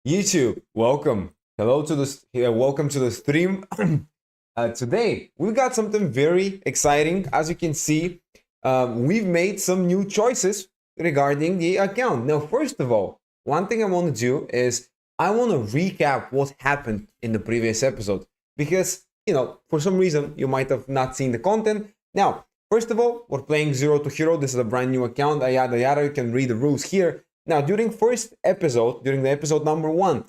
YouTube, welcome. Hello to this. Welcome to the stream. Today we got something very exciting. As you can see, we've made some new choices regarding the account. Now, first of all, one thing I want to do is I want to recap what happened in the previous episode because for some reason you might have not seen the content. Now, first of all, we're playing Zero to Hero. This is a brand new account. Yada yada. You can read the rules here. Now, during the episode number 1,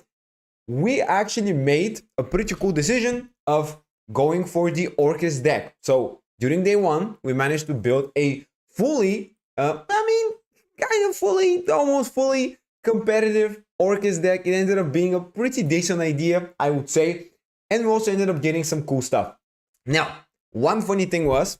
we actually made a pretty cool decision of going for the Orcus deck. So during day 1, we managed to build a fully, almost fully competitive Orcus deck. It ended up being a pretty decent idea, I would say. And we also ended up getting some cool stuff. Now, one funny thing was,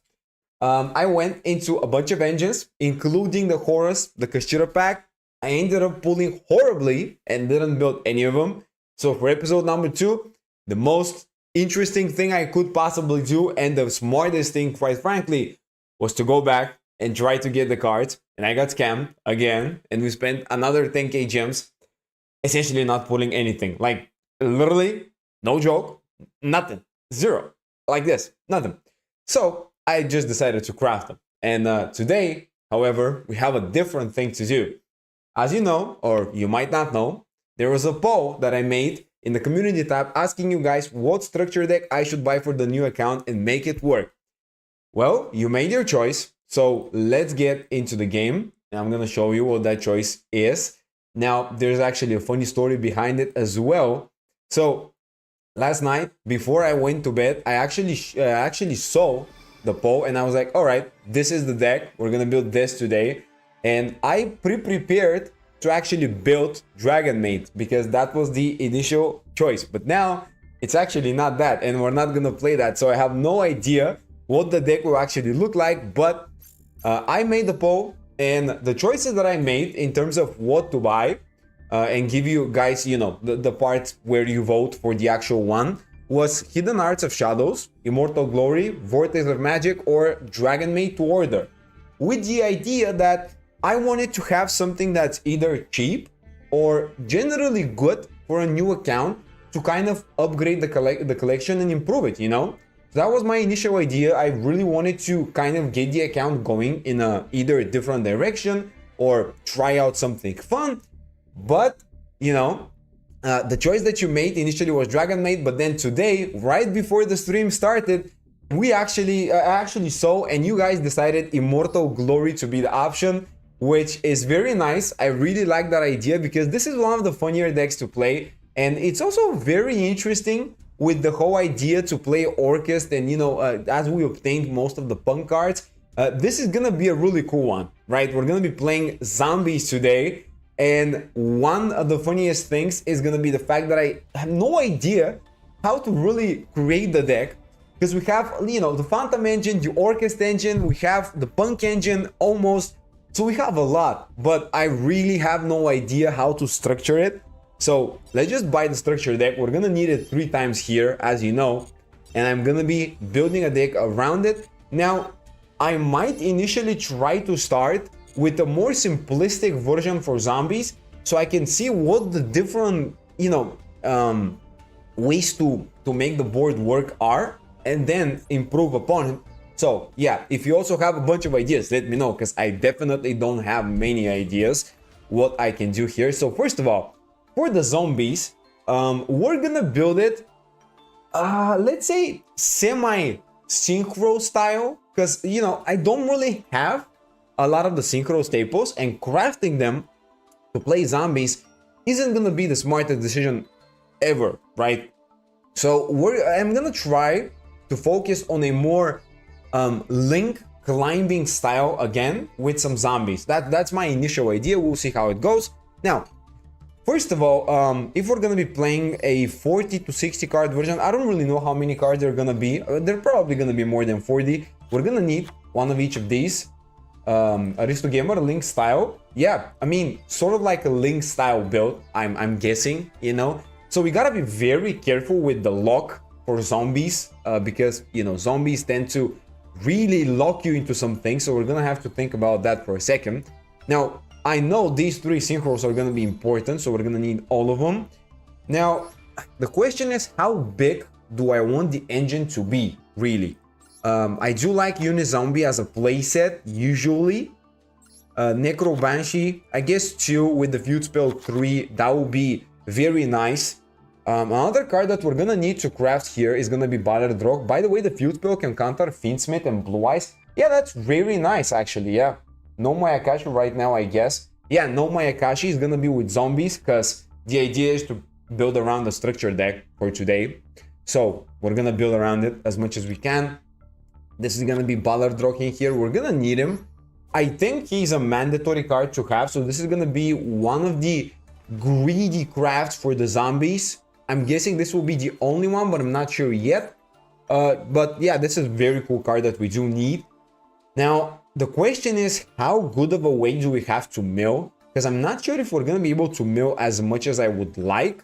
I went into a bunch of engines, including the Horus, the Kashira pack. I ended up pulling horribly and didn't build any of them. So for episode number 2, the most interesting thing I could possibly do and the smartest thing, quite frankly, was to go back and try to get the cards. And I got scammed again. And we spent another 10k gems essentially not pulling anything. Like literally, no joke, nothing. Zero. Like this, nothing. So I just decided to craft them. And today, however, we have a different thing to do. As you know, or you might not know, there was a poll that I made in the community tab asking you guys what structure deck I should buy for the new account and make it work. Well, you made your choice, so let's get into the game. And I'm going to show you what that choice is. Now, there's actually a funny story behind it as well. So, last night, before I went to bed, I actually saw the poll and I was like, all right, this is the deck. We're going to build this today. And I prepared to actually build Dragon Maid because that was the initial choice. But now it's actually not that, and we're not gonna play that. So I have no idea what the deck will actually look like. But I made the poll, and the choices that I made in terms of what to buy and give you guys, the part where you vote for the actual one was Hidden Arts of Shadows, Immortal Glory, Vortex of Magic, or Dragon Maid to Order, with the idea that I wanted to have something that's either cheap or generally good for a new account to kind of upgrade the collection and improve it, So that was my initial idea. I really wanted to kind of get the account going in either a different direction or try out something fun. But, the choice that you made initially was Dragon Maid, but then today, right before the stream started, we actually saw and you guys decided Immortal Glory to be the option, which is very nice. I really like that idea because this is one of the funnier decks to play. And it's also very interesting with the whole idea to play Orcus and, as we obtained most of the punk cards, this is going to be a really cool one, right? We're going to be playing zombies today. And one of the funniest things is going to be the fact that I have no idea how to really create the deck. Because we have, the Phantom engine, the Orcus engine, we have the punk engine almost. So we have a lot, but I really have no idea how to structure it. So let's just buy the structure deck. We're gonna need it 3 times here, as you know, and I'm gonna be building a deck around it. Now, I might initially try to start with a more simplistic version for zombies, so I can see what the different, ways to make the board work are, and then improve upon it. So yeah, if you also have a bunch of ideas, let me know, because I definitely don't have many ideas what I can do here. So first of all, for the zombies, we're gonna build it, let's say semi-synchro style, because I don't really have a lot of the synchro staples, and crafting them to play zombies isn't gonna be the smartest decision ever, right? So I'm gonna try to focus on a more link climbing style again with some zombies. That's my initial idea. We'll see how it goes. Now, first of all, if we're gonna be playing a 40 to 60 card version, I don't really know how many cards there are gonna be. They're probably gonna be more than 40. We're gonna need one of each of these. Aristo Gamer, Link style. Yeah, sort of like a Link style build, I'm guessing, So we gotta be very careful with the lock for zombies, because, zombies tend to really lock you into some things, so we're gonna have to think about that for a second. Now, I know these 3 synchros are gonna be important, so we're gonna need all of them. Now, the question is, how big do I want the engine to be, really? I do like Unizombie as a playset, usually. Necro Banshee, I guess 2 with the Feud Spell 3, that would be very nice. Another card that we're gonna need to craft here is gonna be Battered Rock. By the way, the Feud Spell can counter Fiendsmith and Blue Eyes. Yeah, that's very nice, actually, yeah. No Mayakashi right now, I guess. Yeah, no Mayakashi is gonna be with zombies, because the idea is to build around the structure deck for today. So, we're gonna build around it as much as we can. This is gonna be Ballard Rock in here. We're gonna need him. I think he's a mandatory card to have, so this is gonna be one of the greedy crafts for the zombies. I'm guessing this will be the only one, but I'm not sure yet. But yeah, this is a very cool card that we do need. Now, the question is, how good of a way do we have to mill? Because I'm not sure if we're gonna be able to mill as much as I would like.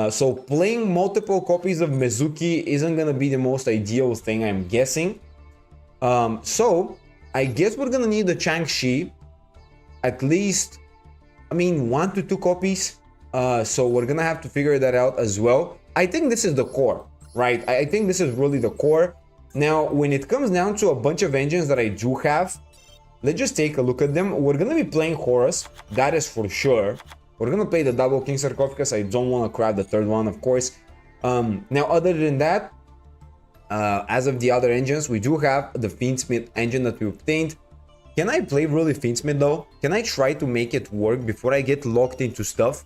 So playing multiple copies of Mizuki isn't gonna be the most ideal thing, I'm guessing. So I guess we're gonna need the Chang-Chi, at least, I mean, 1 to 2 copies. So we're gonna have to figure that out as well. I think this is the core, right? I think this is really the core. Now, when it comes down to a bunch of engines that I do have, let's just take a look at them. We're gonna be playing Horus, that is for sure. We're gonna play the double King Sarcophagus. I don't want to craft the third one, of course. Now, other than that, as of the other engines, we do have the Fiendsmith engine that we obtained. Can I play really Fiendsmith though? Can I try to make it work before I get locked into stuff?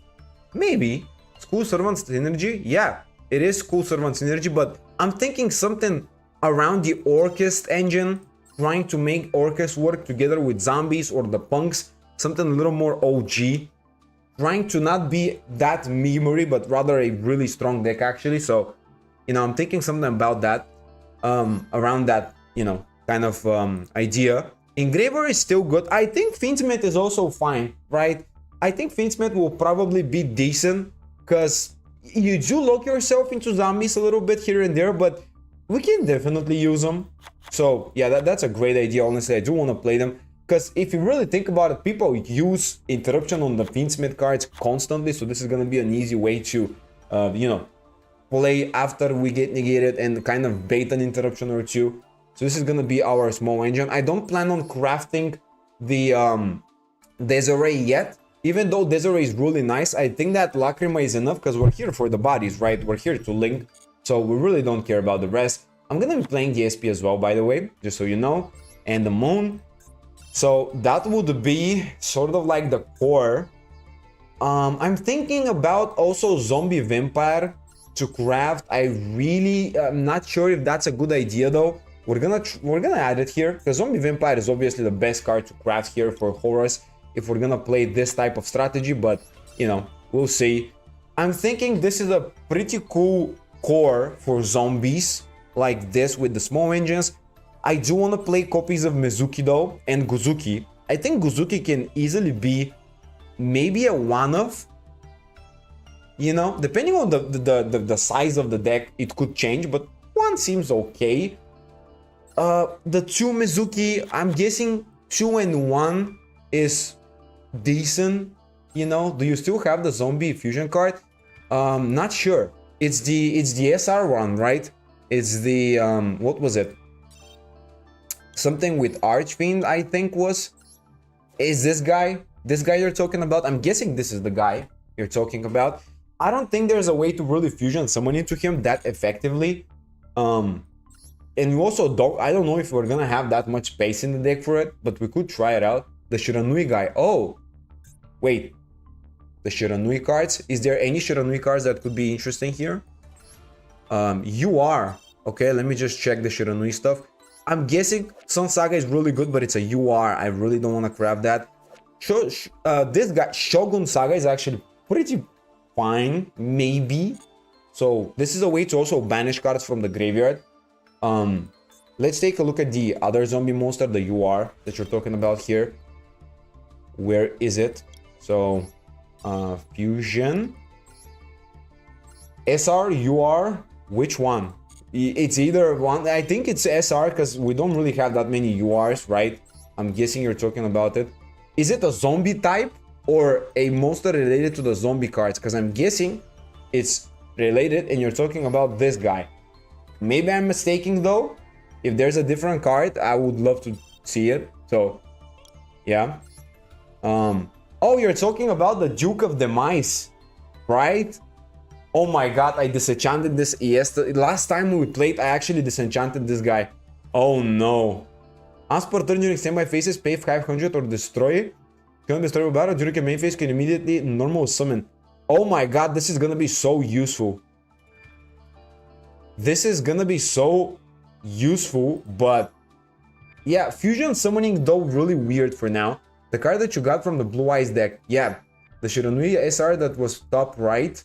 Maybe. School Servant Synergy? Yeah, it is School Servant Synergy, but I'm thinking something around the Orchest engine, trying to make Orchest work together with zombies or the punks, something a little more OG, trying to not be that memory, but rather a really strong deck actually. So, you know, I'm thinking something about that, around that, you know, kind of idea. Engraver is still good. I think Fiendsmith is also fine, right? I think Fiendsmith will probably be decent, because you do lock yourself into zombies a little bit here and there, but we can definitely use them. So yeah, that's a great idea. Honestly, I do want to play them, because if you really think about it, people use interruption on the Fiendsmith cards constantly, so this is going to be an easy way to, you know, play after we get negated and kind of bait an interruption or two. So this is going to be our small engine. I don't plan on crafting the Desiree yet. Even though Desiree is really nice, I think that Lacrima is enough, because we're here for the bodies, right? We're here to link, so we really don't care about the rest. I'm gonna be playing the SP as well, by the way, just so you know, and the Moon. So that would be sort of like the core. I'm thinking about also Zombie Vampire to craft. I really am not sure if that's a good idea though. We're gonna add it here, because Zombie Vampire is obviously the best card to craft here for Horus if we're gonna play this type of strategy, but you know, we'll see. I'm thinking this is a pretty cool core for zombies like this with the small engines. I do want to play copies of Mizuki though, and Guzuki. I think Guzuki can easily be maybe a one-off, you know, depending on the size of the deck, it could change, but one seems okay. The 2 Mizuki, I'm guessing 2 and 1 is decent, you know. Do you still have the zombie fusion card? Not sure. It's the SR one, right? It's the what was it? Something with Archfiend, I think was. Is this guy you're talking about? I'm guessing this is the guy you're talking about. I don't think there's a way to really fusion someone into him that effectively. And we also don't, I don't know if we're gonna have that much space in the deck for it, but we could try it out. The Shiranui guy. Oh, wait. The Shiranui cards. Is there any Shiranui cards that could be interesting here? You are. Okay, let me just check the Shiranui stuff. I'm guessing Sun Saga is really good, but it's a UR. I really don't want to grab that. This guy, Shogun Saga, is actually pretty fine, maybe. So this is a way to also banish cards from the graveyard. Let's take a look at the other zombie monster, the UR that you're talking about here. Where is it? So, fusion. SR, UR, which one? It's either one. I think it's SR because we don't really have that many URs, right? I'm guessing you're talking about it. Is it a zombie type or a monster related to the zombie cards? Because I'm guessing it's related, and you're talking about this guy. Maybe I'm mistaken though. If there's a different card, I would love to see it. So, yeah. Oh, you're talking about the Duke of the Mice, right? Oh my god, I disenchanted this yesterday. Last time we played, I actually disenchanted this guy. Oh no. As per turn during standby phases, pay 500 or destroy. Can destroy a battle during a main phase, can immediately normal summon. Oh my god, this is gonna be so useful. This is gonna be so useful, but yeah, fusion summoning though really weird for now. The card that you got from the Blue Eyes deck, yeah, the Shiranui SR that was top right.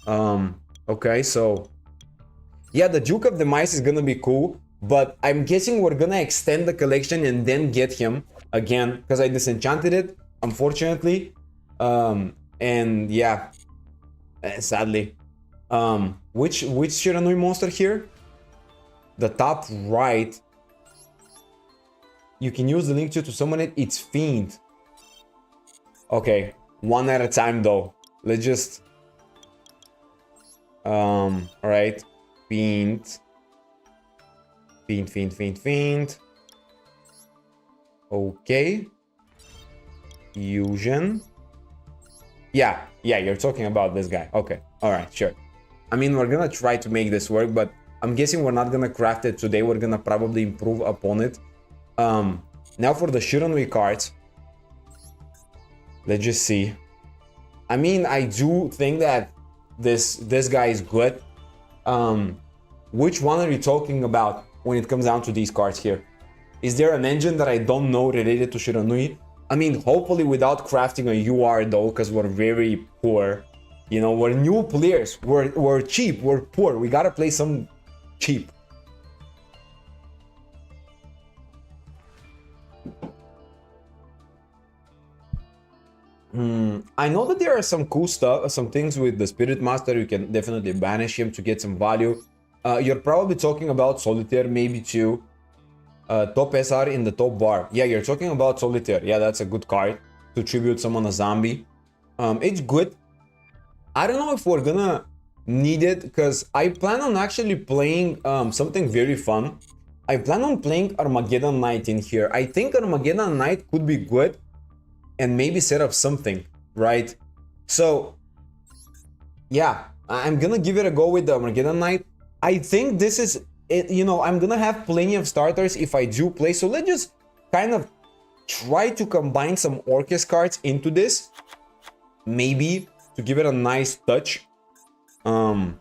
Okay, so yeah, the Duke of the Mice is gonna be cool, but I'm guessing we're gonna extend the collection and then get him again because I disenchanted it, unfortunately. And yeah, sadly. Which Shiranui monster here? The top right. You can use the link to summon it. It's Fiend. Okay, one at a time though. Let's just alright. Fiend. Fiend. Okay. Fusion. Yeah, you're talking about this guy. Okay, alright, sure. I mean, we're gonna try to make this work, but I'm guessing we're not gonna craft it today. We're gonna probably improve upon it. Now for the Shiranui cards. Let's just see. I mean, I do think that this guy is good. Which one are you talking about when it comes down to these cards here? Is there an engine that I don't know related to Shiranui? I mean, hopefully without crafting a UR though, because we're very poor. You know, we're new players. We're cheap. We're poor. We gotta play some cheap. I know that there are some cool stuff, some things with the Spirit Master. You can definitely banish him to get some value. You're probably talking about Solitaire, maybe too. Top SR in the top bar. Yeah, you're talking about Solitaire. Yeah, that's a good card to tribute someone a zombie. It's good. I don't know if we're gonna need it because I plan on actually playing something very fun. I plan on playing Armageddon Knight in here. I think Armageddon Knight could be good and maybe set up something, right? So yeah, I'm gonna give it a go with the Armageddon Knight. I think this is it, you know, I'm gonna have plenty of starters if I do play, so let's just kind of try to combine some Orcus cards into this, maybe to give it a nice touch. I'm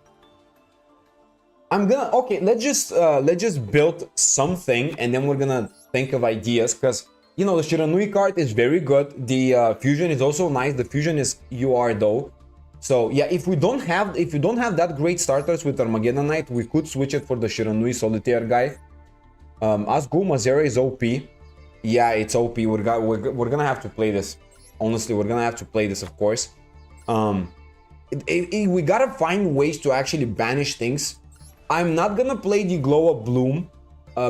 gonna, okay, let's just build something and then we're gonna think of ideas, because you know, the Shiranui card is very good. The fusion is also nice. The fusion is UR though. So yeah, if you don't have that great starters with Armageddon Knight, we could switch it for the Shiranui Solitaire guy. Asgul Mazera is OP. Yeah, it's OP. We're gonna have to play this. Honestly, we're gonna have to play this, of course. We gotta find ways to actually banish things. I'm not gonna play the Glow of Bloom.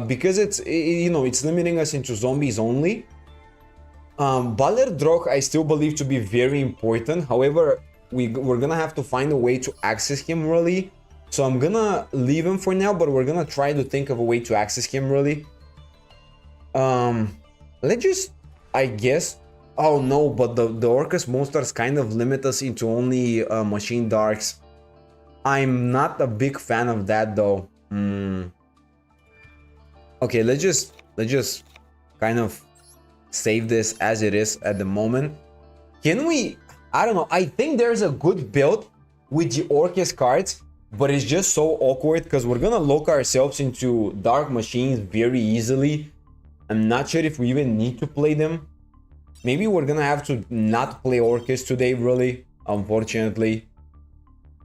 Because you know, it's limiting us into zombies only. Baller Drog I still believe to be very important. However, we're gonna have to find a way to access him really. So I'm gonna leave him for now, but we're gonna try to think of a way to access him really. Let's just, I guess. Oh no, but the Orcus monsters kind of limit us into only Machine Darks. I'm not a big fan of that though. Okay, let's just kind of save this as it is at the moment. Can we, I don't know, I think there's a good build with the Orcus cards, but it's just so awkward because we're gonna lock ourselves into Dark Machines very easily. I'm not sure if we even need to play them. Maybe we're gonna have to not play Orcus today really, unfortunately.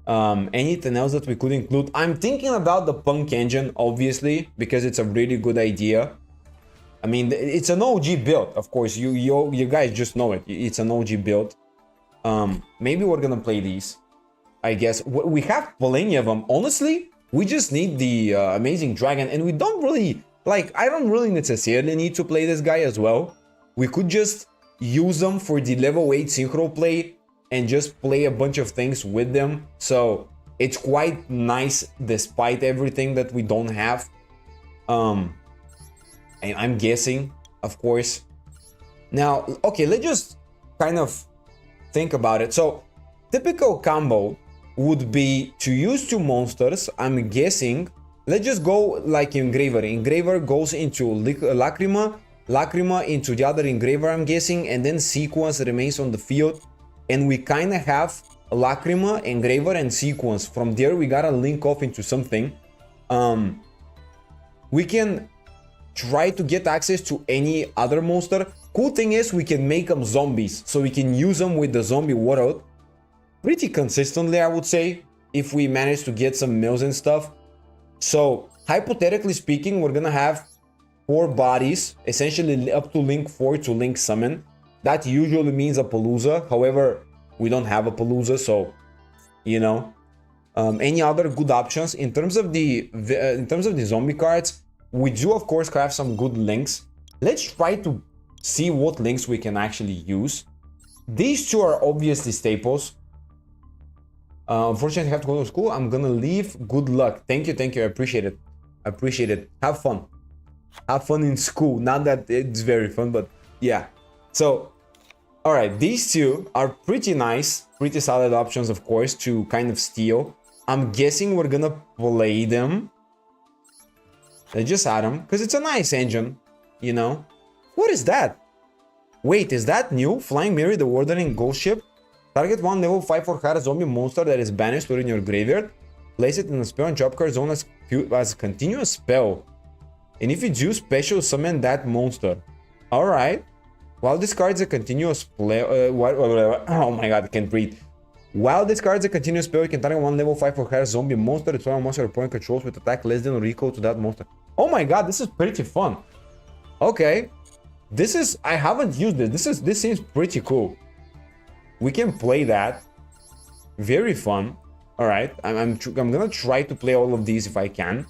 Anything else that we could include? I'm thinking about the Punk engine, obviously, because it's a really good idea. I mean, it's an OG build, of course. You guys just know it. It's an OG build. Maybe we're gonna play these. I guess we have plenty of them. Honestly, we just need the Amazing Dragon, and we don't really like. I don't really necessarily need to play this guy as well. We could just use them for the level 8 synchro play. and just play a bunch of things with them. So it's quite nice despite everything that we don't have. I'm guessing, of course. Now, okay, let's just kind of think about it. So typical combo would be to use two monsters. I'm guessing, let's just go like Engraver. Engraver goes into Lacrima, Lacrima into the other Engraver, I'm guessing, and then Sequence remains on the field. And we kind of have Lacrima, Engraver, and Sequence. From there, we gotta link off into something. We can try to get access to any other monster. Cool thing is we can make them zombies, so we can use them with the zombie world pretty consistently, I would say, if we manage to get some mills and stuff. So hypothetically speaking, we're gonna have 4 bodies, essentially up to link 4 to link summon. That usually means a Palooza. However, we don't have a Palooza, so you know. Any other good options in terms of the zombie cards? We do of course have some good links. Let's try to see what links we can actually use. These two are obviously staples. Unfortunately, I have to go to school. I'm gonna leave. Good luck. Thank you. I appreciate it. Have fun. Have fun in school. Not that it's very fun, but yeah. So, all right, these two are pretty nice, pretty solid options, of course, to kind of steal. I'm guessing we're gonna play them. Let's just add them, because it's a nice engine, you know. What is that? Wait, is that new? Flying Mary, the Wandering Ghost Ship? Target 1 level 5 for hard zombie monster that is banished or in your graveyard. Place it in a spell and drop card zone as a continuous spell. And if you do, special summon that monster. Alright. While this card is a continuous play... oh my god, I can't breathe. While this card is a continuous spell, you can target 1 level 5 for hard zombie monster. It's one monster your opponent controls with attack less than or equal to that monster. Oh my god, this is pretty fun. Okay. This is... I haven't used this. This seems pretty cool. We can play that. Very fun. Alright. I'm gonna try to play all of these if I can.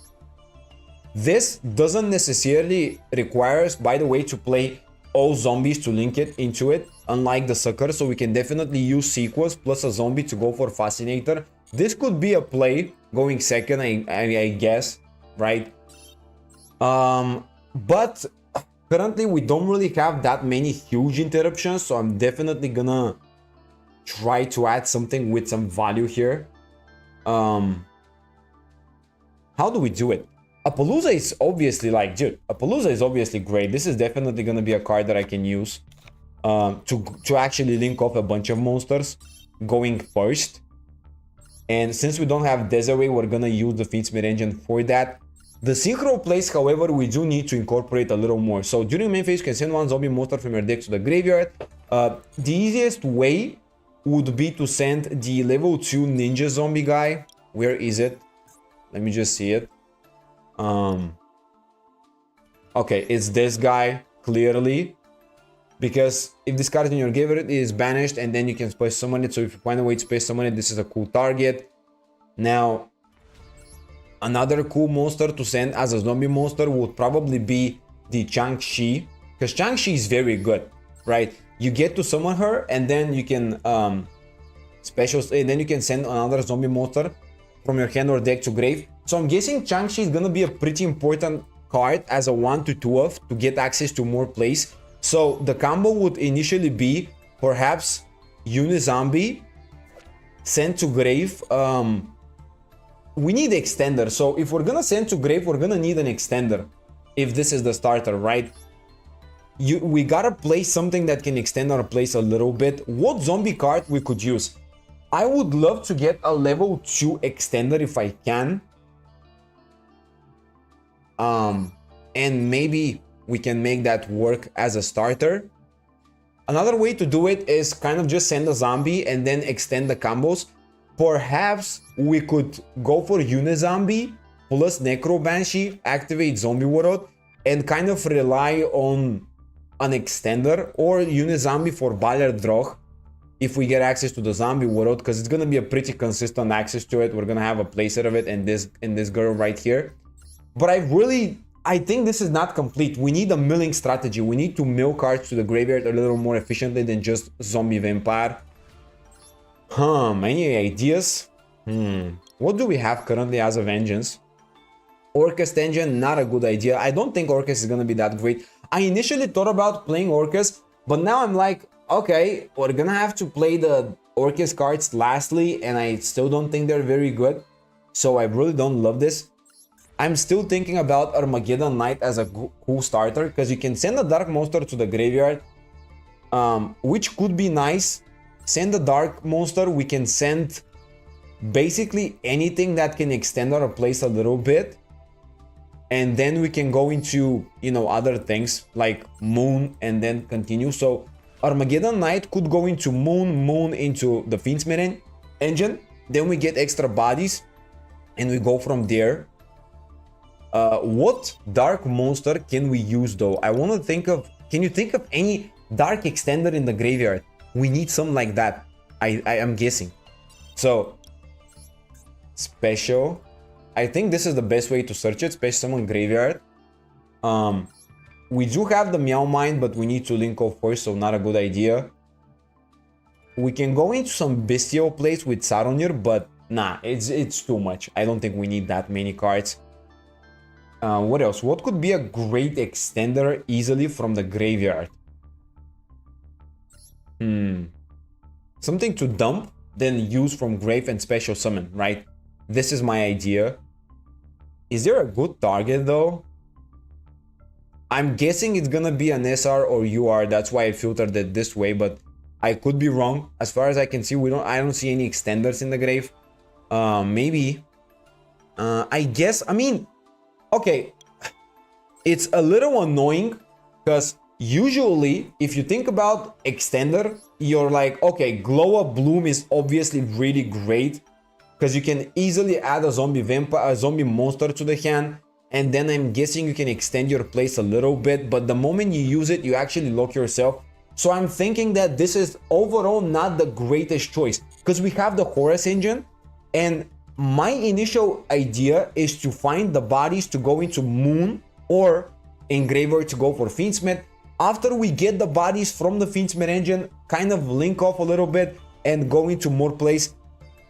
This doesn't necessarily require us, by the way, to play all zombies to link it into it, unlike the sucker. So we can definitely use Sequence plus a zombie to go for Fascinator. This could be a play going second, I guess, right? But currently we don't really have that many huge interruptions, so I'm definitely gonna try to add something with some value here. How do we do it? A Palooza is obviously like, dude, a Palooza is obviously great. This is definitely gonna be a card that I can use to actually link off a bunch of monsters going first. And since we don't have Desiree, we're gonna use the Featsmith engine for that. The synchro plays, however, we do need to incorporate a little more. So during main phase, you can send 1 zombie monster from your deck to the graveyard. The easiest way would be to send the level 2 ninja zombie guy. Where is it? Let me just see it. Okay, it's this guy, clearly. Because if this card in your graveyard, it is banished, and then you can space summon it. So if you find a way to space summon it, this is a cool target. Now, another cool monster to send as a zombie monster would probably be the Chang-Chi. Because Chang-Chi is very good, right? You get to summon her, and then you can and then you can send another zombie monster from your hand or deck to grave. So I'm guessing Chang-Chi is gonna be a pretty important card as a 1 to 2 of to get access to more plays. So the combo would initially be perhaps Unizombie, send to grave. We need extender. So if we're gonna send to grave, we're gonna need an extender. If this is the starter, right? We gotta play something that can extend our plays a little bit. What zombie card we could use? I would love to get a level 2 extender if I can. And maybe we can make that work as a starter. Another way to do it is kind of just send a zombie and then extend the combos. Perhaps we could go for Unizombie plus Necro Banshee, activate Zombie World, and kind of rely on an extender, or Unizombie for Ballard Droch if we get access to the Zombie World, because it's gonna be a pretty consistent access to it. We're gonna have a playset of it and this girl right here. But I think this is not complete. We need a milling strategy. We need to mill cards to the graveyard a little more efficiently than just Zombie Vampire. Any ideas? What do we have currently as a vengeance? Orcus Engine, not a good idea. I don't think Orcus is gonna be that great. I initially thought about playing Orcus, but now I'm like, okay, we're gonna have to play the Orcus cards lastly, and I still don't think they're very good. So I really don't love this. I'm still thinking about Armageddon Knight as a cool starter, because you can send a Dark Monster to the graveyard, which could be nice. Send a Dark Monster, we can send basically anything that can extend our place a little bit. And then we can go into, you know, other things like Moon and then continue. So Armageddon Knight could go into Moon into the Fiendsmith engine. Then we get extra bodies and we go from there. What Dark Monster can we use though? I want to think of, can you think of any Dark Extender in the graveyard? We need something like that. I am guessing. So, special. I think this is the best way to search it, Special Summon Graveyard. We do have the Meow Mind, but we need to link off first, so not a good idea. We can go into some Bestial plays with Saronir, but nah, it's too much. I don't think we need that many cards. What else? What could be a great extender easily from the graveyard? Something to dump, then use from grave and special summon, right? This is my idea. Is there a good target though? I'm guessing it's gonna be an SR or UR. That's why I filtered it this way, but I could be wrong. As far as I can see, I don't see any extenders in the grave. Maybe. I guess. I mean, okay. It's a little annoying because usually, if you think about extender, you're like, okay, Glow Up Bloom is obviously really great because you can easily add a zombie vampire, a zombie monster to the hand, and then I'm guessing you can extend your place a little bit, but the moment you use it, you actually lock yourself. So I'm thinking that this is overall not the greatest choice because we have the Horus engine, and my initial idea is to find the bodies to go into Moon or Engraver to go for Fiendsmith. After we get the bodies from the Fiendsmith engine, kind of link off a little bit and go into more plays.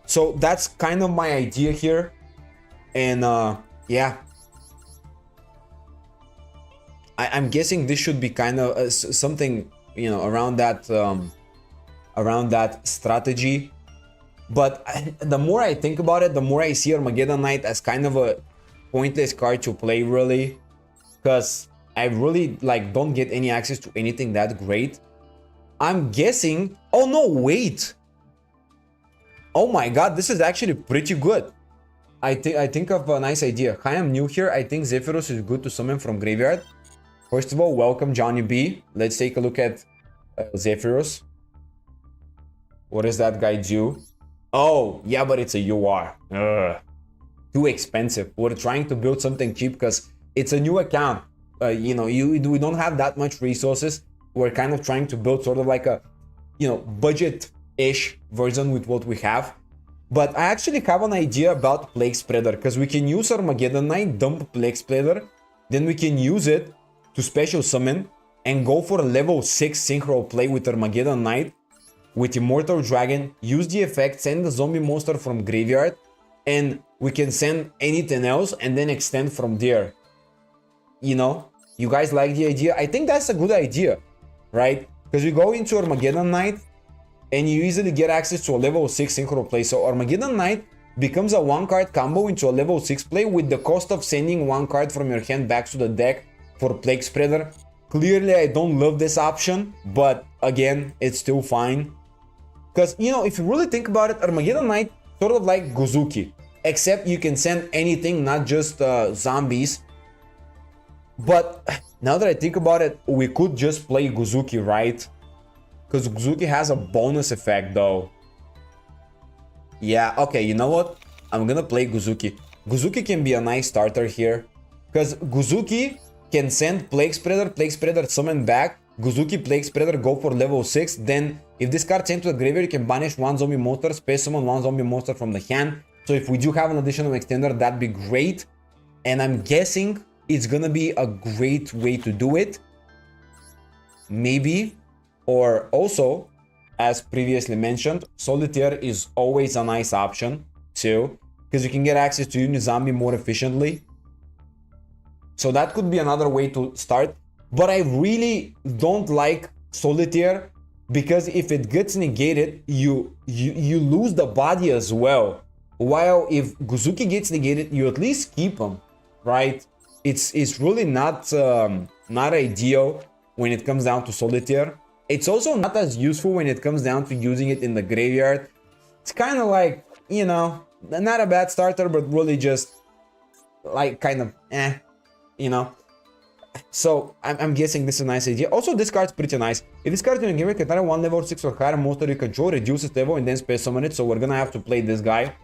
So that's kind of my idea here. And yeah. I'm guessing this should be kind of something, you know, around that strategy. But the more I think about it, the more I see Armageddon Knight as kind of a pointless card to play, really. Because I really don't get any access to anything that great. I'm guessing... Oh no, wait! Oh my god, this is actually pretty good. I think of a nice idea. Hi, I'm new here. I think Zephyrus is good to summon from graveyard. First of all, welcome Johnny B. Let's take a look at Zephyrus. What does that guy do? Oh, yeah, but it's a UR. Too expensive. We're trying to build something cheap because it's a new account. You know, we don't have that much resources. We're kind of trying to build sort of like a, you know, budget-ish version with what we have. But I actually have an idea about Plague Spreader because we can use Armageddon Knight, dump Plague Spreader, then we can use it to special summon and go for a level 6 synchro play with Armageddon Knight with Immortal Dragon, use the effect, send the zombie monster from graveyard, and we can send anything else and then extend from there. You know, you guys like the idea? I think that's a good idea, right? Because you go into Armageddon Knight and you easily get access to a level 6 synchro play. So Armageddon Knight becomes a 1-card combo into a level 6 play with the cost of sending 1 card from your hand back to the deck for Plague Spreader. Clearly, I don't love this option, but again, it's still fine. Because, you know, if you really think about it, Armageddon Knight sort of like Guzuki, except you can send anything, not just zombies. But now that I think about it, we could just play Guzuki, right? Because Guzuki has a bonus effect, though. Yeah, okay, you know what? I'm gonna play Guzuki. Guzuki can be a nice starter here. Because Guzuki can send Plague Spreader summon back, Guzuki Plague Spreader go for level 6, then if this card sent to the graveyard, you can banish 1 zombie monster, space summon 1 zombie monster from the hand. So if we do have an additional extender, that'd be great. And I'm guessing it's gonna be a great way to do it. Maybe. Or also, as previously mentioned, Solitaire is always a nice option too, because you can get access to Unizombie more efficiently. So that could be another way to start. But I really don't like Solitaire, because if it gets negated, you lose the body as well. While if Guzuki gets negated, you at least keep him, right? It's really not ideal when it comes down to Solitaire. It's also not as useful when it comes down to using it in the graveyard. It's kind of like, you know, not a bad starter, but really just like kind of you know. So I'm guessing this is a nice idea. Also, this card's pretty nice. If this card's in a game, Katana 1 level 6 or higher monster you control reduces level and then space summon it. So we're gonna have to play this guy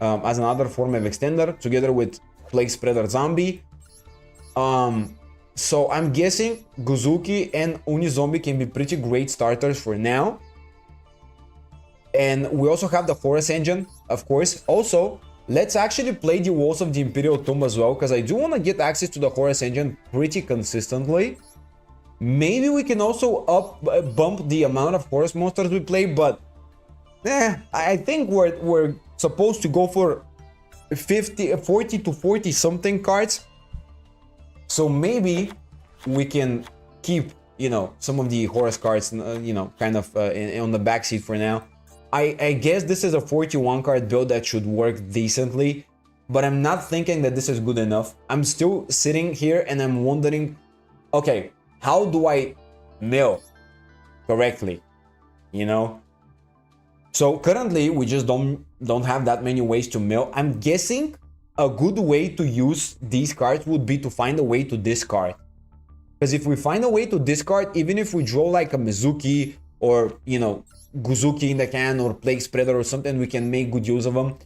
as another form of extender together with Plague Spreader Zombie. So I'm guessing Guzuki and Unizombie can be pretty great starters for now. And we also have the Forest Engine, of course. Also, let's actually play the Walls of the Imperial Tomb as well, because I do want to get access to the Horus Engine pretty consistently. Maybe we can also bump the amount of Horus monsters we play, but I think we're supposed to go for 40 to 40 something cards. So maybe we can keep, you know, some of the Horus cards, you know, kind of on the backseat for now. I guess this is a 41 card build that should work decently, but I'm not thinking that this is good enough. I'm still sitting here and I'm wondering, okay, how do I mill correctly, you know? So currently we just don't have that many ways to mill. I'm guessing a good way to use these cards would be to find a way to discard. Because if we find a way to discard, even if we draw like a Mizuki or, you know, Guzuki in the can or Plague Spreader or something, we can make good use of them.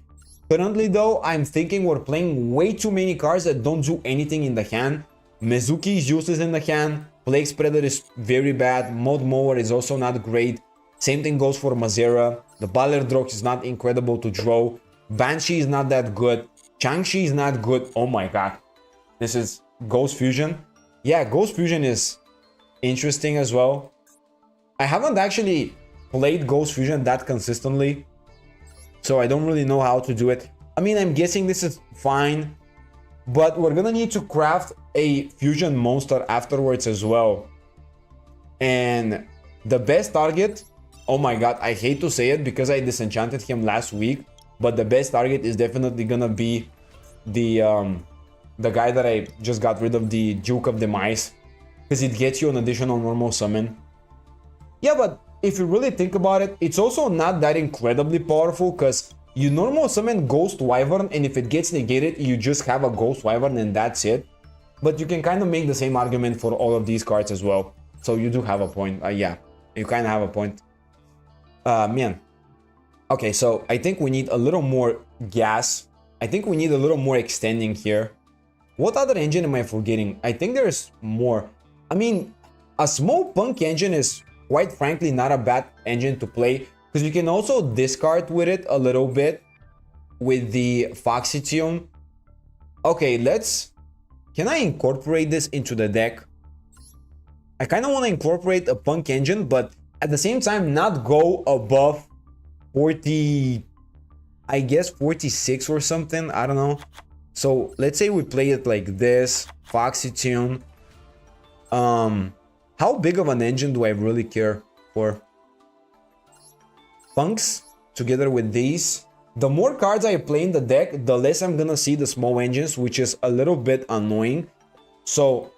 Currently though, I'm thinking we're playing way too many cards that don't do anything in the hand. Mizuki is useless in the hand, Plague Spreader is very bad, Mod Mower is also not great. Same thing goes for Mazera. The Balerdrox is not incredible to draw. Banshee is not that good. Changshi is not good. Oh my god. This is Ghost Fusion. Yeah, Ghost Fusion is interesting as well. I haven't actually played Ghost Fusion that consistently, so I don't really know how to do it. I mean, I'm guessing this is fine, but we're gonna need to craft a fusion monster afterwards as well. And the best target, oh my god, I hate to say it because I disenchanted him last week, but the best target is definitely gonna be the guy that I just got rid of, the Duke of Demise, because it gets you an additional normal summon. Yeah, but if you really think about it, it's also not that incredibly powerful, because you normal summon Ghost Wyvern, and if it gets negated, you just have a Ghost Wyvern and that's it. But you can kind of make the same argument for all of these cards as well. So you do have a point. Yeah, you kind of have a point. Man. Okay, so I think we need a little more gas. I think we need a little more extending here. What other engine am I forgetting? I think there's more. I mean, a small punk engine is quite frankly not a bad engine to play, because you can also discard with it a little bit with the Foxy Tune. Okay, can I incorporate this into the deck? I kind of want to incorporate a punk engine, but at the same time not go above 40, I guess 46 or something, I don't know. So let's say we play it like this, Foxy Tune. How big of an engine do I really care for? Punks together with these. The more cards I play in the deck, the less I'm gonna see the small engines, which is a little bit annoying. So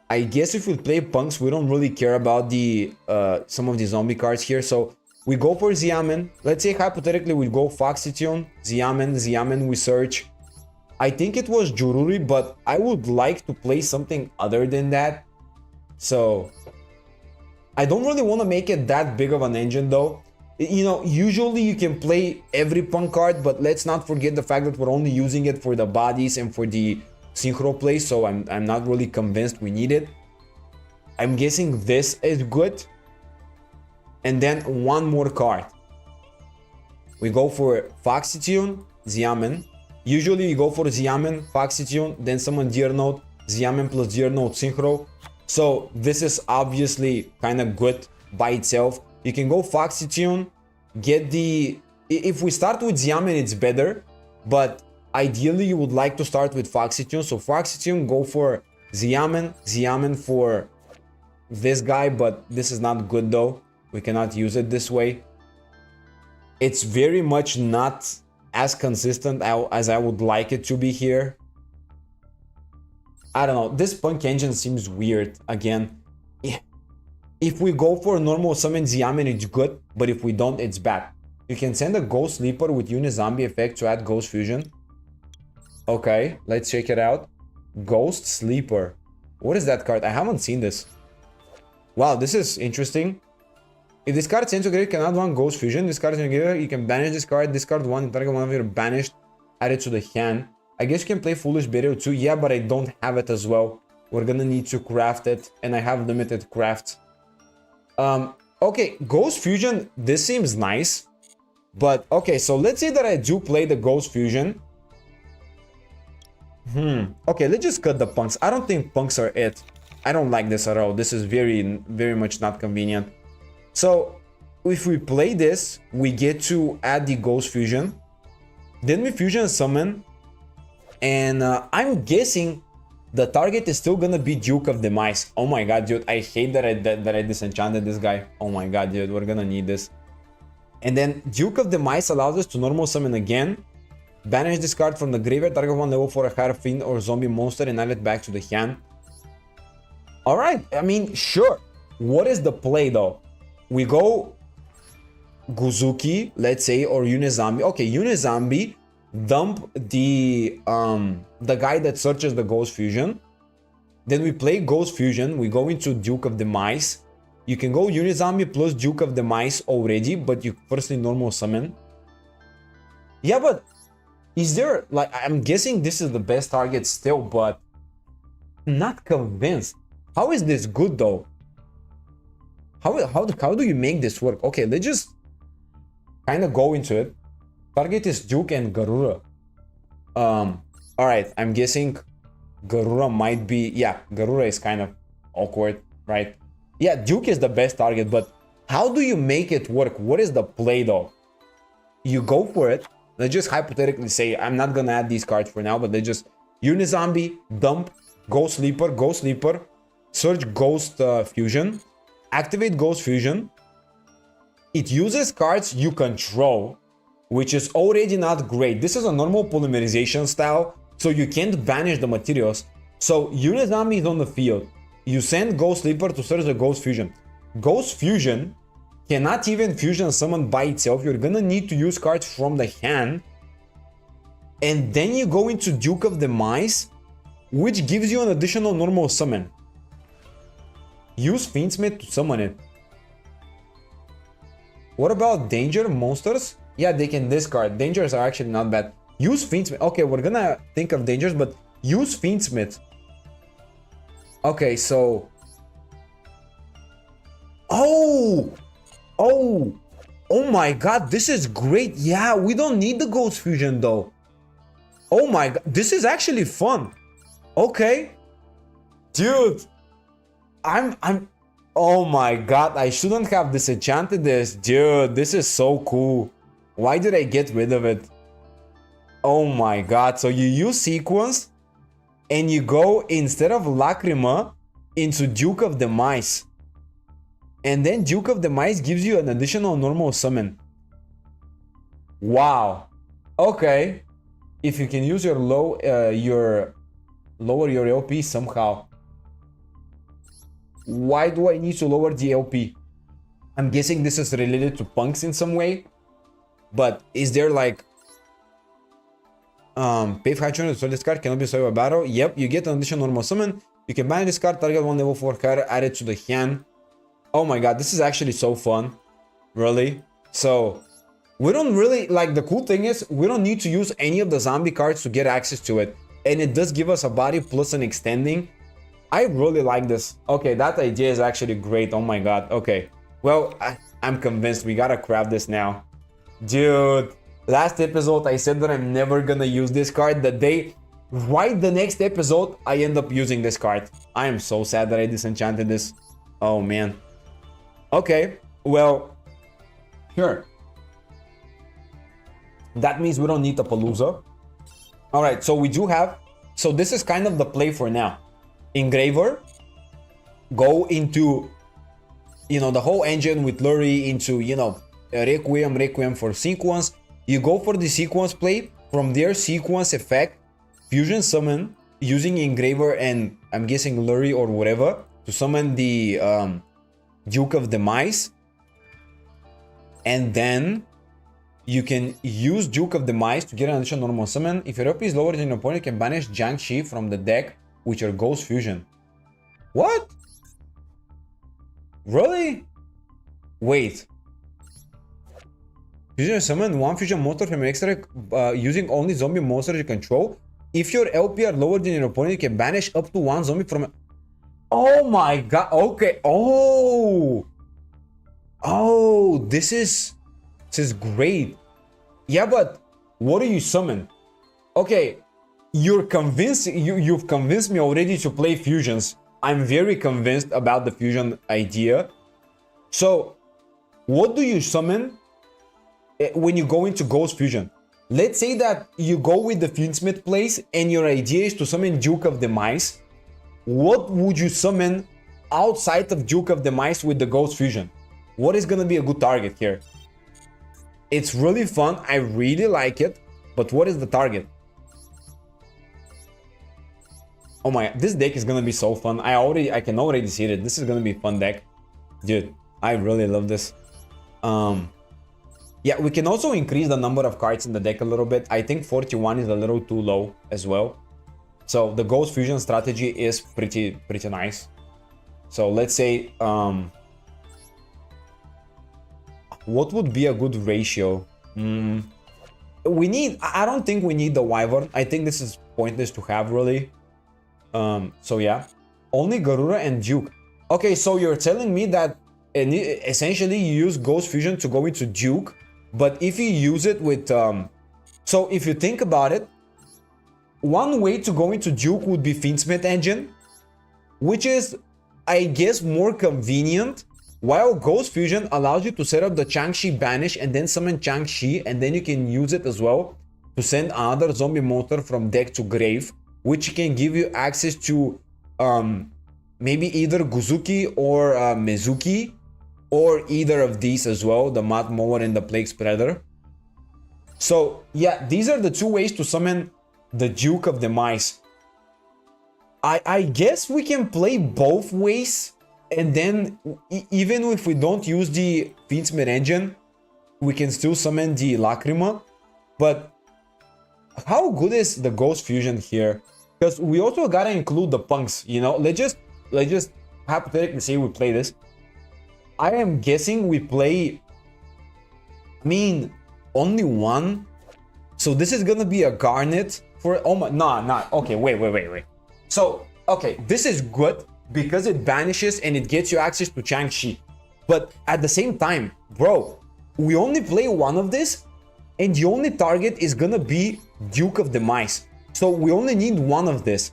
I guess if we play punks, we don't really care about the some of the zombie cards here. So we go for Xiamen. Let's say hypothetically we go Foxy Tune, Xiamen we search. I think it was Jururi, but I would like to play something other than that. So I don't really want to make it that big of an engine though. You know, usually you can play every punk card, but let's not forget the fact that we're only using it for the bodies and for the synchro play, so I'm not really convinced we need it. I'm guessing this is good. And then one more card. We go for Foxy Tune, Xiamen. Usually we go for Xiamen, Foxy Tune, then summon Deer Note, Xiamen plus Deer Note synchro. So this is obviously kind of good by itself. You can go Foxy Tune, get the... If we start with Xiamen, it's better, but ideally you would like to start with Foxy Tune. So Foxy Tune, go for Xiamen, Xiamen for this guy, but this is not good though. We cannot use it this way. It's very much not as consistent as I would like it to be here. I don't know, this Punk Engine seems weird again. If we go for normal summon Xiamen, it's good, but if we don't, it's bad. You can send a Ghost Sleeper with Unizombie effect to add Ghost Fusion. Okay, let's check it out. Ghost Sleeper. What is that card? I haven't seen this. Wow, this is interesting. If this card sends to grade, can add one Ghost Fusion. This card is in your you can banish this card. Discard one, target one of your banished, add it to the hand. I guess you can play Foolish Burial too. Yeah, but I don't have it as well. We're gonna need to craft it, and I have limited crafts. Okay, Ghost Fusion, this seems nice. But, okay, so let's say that I do play the Ghost Fusion. Okay, let's just cut the punks. I don't think punks are it. I don't like this at all. This is very much not convenient. So, if we play this, we get to add the Ghost Fusion. Then we Fusion Summon. And I'm guessing the target is still gonna be Duke of Demise. Oh my god, dude, I hate that I disenchanted this guy. Oh my god, dude, we're gonna need this. And then Duke of Demise allows us to normal summon again. Banish this card from the graveyard, target one level 4 a higher fiend or zombie monster and add it back to the hand. Alright, I mean, sure. What is the play though? We go Guzuki, let's say, or Unizombie. Okay, Unizombie, dump the guy that searches the Ghost Fusion. Then we play Ghost Fusion, we go into Duke of Demise. You can go Unizombie plus Duke of Demise already, but you firstly normal summon. Yeah, but is there, like, I'm guessing this is the best target still, but not convinced. How is this good though? How do you make this work? Okay, let's just kind of go into it. Target is Duke and Garura. Alright, I'm guessing Garura might be... Yeah, Garura is kind of awkward, right? Yeah, Duke is the best target, but how do you make it work? What is the play though? You go for it. Let's just hypothetically say, I'm not gonna add these cards for now, but let's just Unizombie, dump, Ghost Sleeper, search Ghost Fusion, activate Ghost Fusion. It uses cards you control, which is already not great. This is a normal polymerization style, so you can't banish the materials. So Unizombie is on the field. You send Ghost Sleeper to search the Ghost Fusion. Ghost Fusion cannot even fusion summon by itself. You're gonna need to use cards from the hand. And then you go into Duke of Demise, which gives you an additional normal summon. Use Fiendsmith to summon it. What about Danger Monsters? Yeah, they can discard. Dangers are actually not bad. Use Fiendsmith. Okay, we're gonna think of Dangers, but use Fiendsmith. Okay, so... Oh my god, this is great. Yeah, we don't need the Ghost Fusion though. Oh my god, this is actually fun. Okay. Dude. Oh my god, I shouldn't have disenchanted this. Dude, this is so cool. Why did I get rid of it? Oh my god, so you use Sequence and you go, instead of Lacrima, into Duke of Demise. And then Duke of Demise gives you an additional normal summon. Wow. Okay. If you can use your lower your LP somehow. Why do I need to lower the LP? I'm guessing this is related to punks in some way. But is there like... pay 500 so this card cannot be solved by battle. Yep, you get an additional normal summon. You can banish this card, target one level 4 card, add it to the hand. Oh my god, this is actually so fun. Really? So, we don't really... Like, the cool thing is, we don't need to use any of the zombie cards to get access to it. And it does give us a body plus an extending. I really like this. Okay, that idea is actually great. Oh my god. Okay. Well, I'm convinced we gotta craft this now. Dude, last episode I said that I'm never gonna use this card. Right the next episode, I end up using this card. I am so sad that I disenchanted this. Oh man. Okay, well, Sure. That means we don't need the Palooza. All right, so we do have... So this is kind of the play for now. Engraver. Go into, you know, the whole engine with Lurie into, you know, Requiem for sequence. You go for the sequence play. From their sequence effect, fusion summon using Engraver and I'm guessing Lurie or whatever to summon the Duke of Demise. And then you can use Duke of Demise to get an additional normal summon. If your OP is lower than your opponent, you can banish Jiangshi from the deck with your Ghost Fusion. What? Really? Wait. Fusion summon one fusion monster from your extra using only zombie monsters you control. If your LP are lower than your opponent, you can banish up to one zombie from... Oh my god. Okay. Oh, this is great. Yeah, but what do you summon? Okay, you've convinced me already to play fusions. I'm very convinced about the fusion idea. So what do you summon when you go into Ghost Fusion? Let's say that you go with the Fiendsmith place and your idea is to summon Duke of Demise. What would you summon outside of Duke of Demise with the Ghost Fusion? What is gonna be a good target here? It's really fun. I really like it. But what is the target? Oh my, this deck is gonna be so fun. I can already see it. This is gonna be a fun deck. Dude, I really love this. Yeah, we can also increase the number of cards in the deck a little bit. I think 41 is a little too low as well. So the Ghost Fusion strategy is pretty nice. So let's say what would be a good ratio? I don't think we need the Wyvern. I think this is pointless to have really. So yeah, only Garura and Duke. Okay, so you're telling me that essentially you use Ghost Fusion to go into Duke, but if you use it with so if you think about it, one way to go into Duke would be Fiendsmith engine, which is, I guess, more convenient, while Ghost Fusion allows you to set up the Changshi banish and then summon Changshi, and then you can use it as well to send another zombie monster from deck to grave, which can give you access to maybe either Guzuki or Mizuki, or either of these as well, the Mud Mower and the Plague Spreader. So yeah, these are the two ways to summon the Duke of Demise. I guess we can play both ways, and then even if we don't use the Fiendsmith engine, we can still summon the Lacrima. But how good is the Ghost Fusion here? Because we also gotta include the punks, you know. Let's just hypothetically say we play this. I am guessing we play, I mean, only one. So this is gonna be a Garnet for, oh my, nah, okay, wait. So, okay, this is good because it banishes and it gets you access to Changshi. But at the same time, bro, we only play one of this and the only target is gonna be Duke of Demise. So we only need one of this.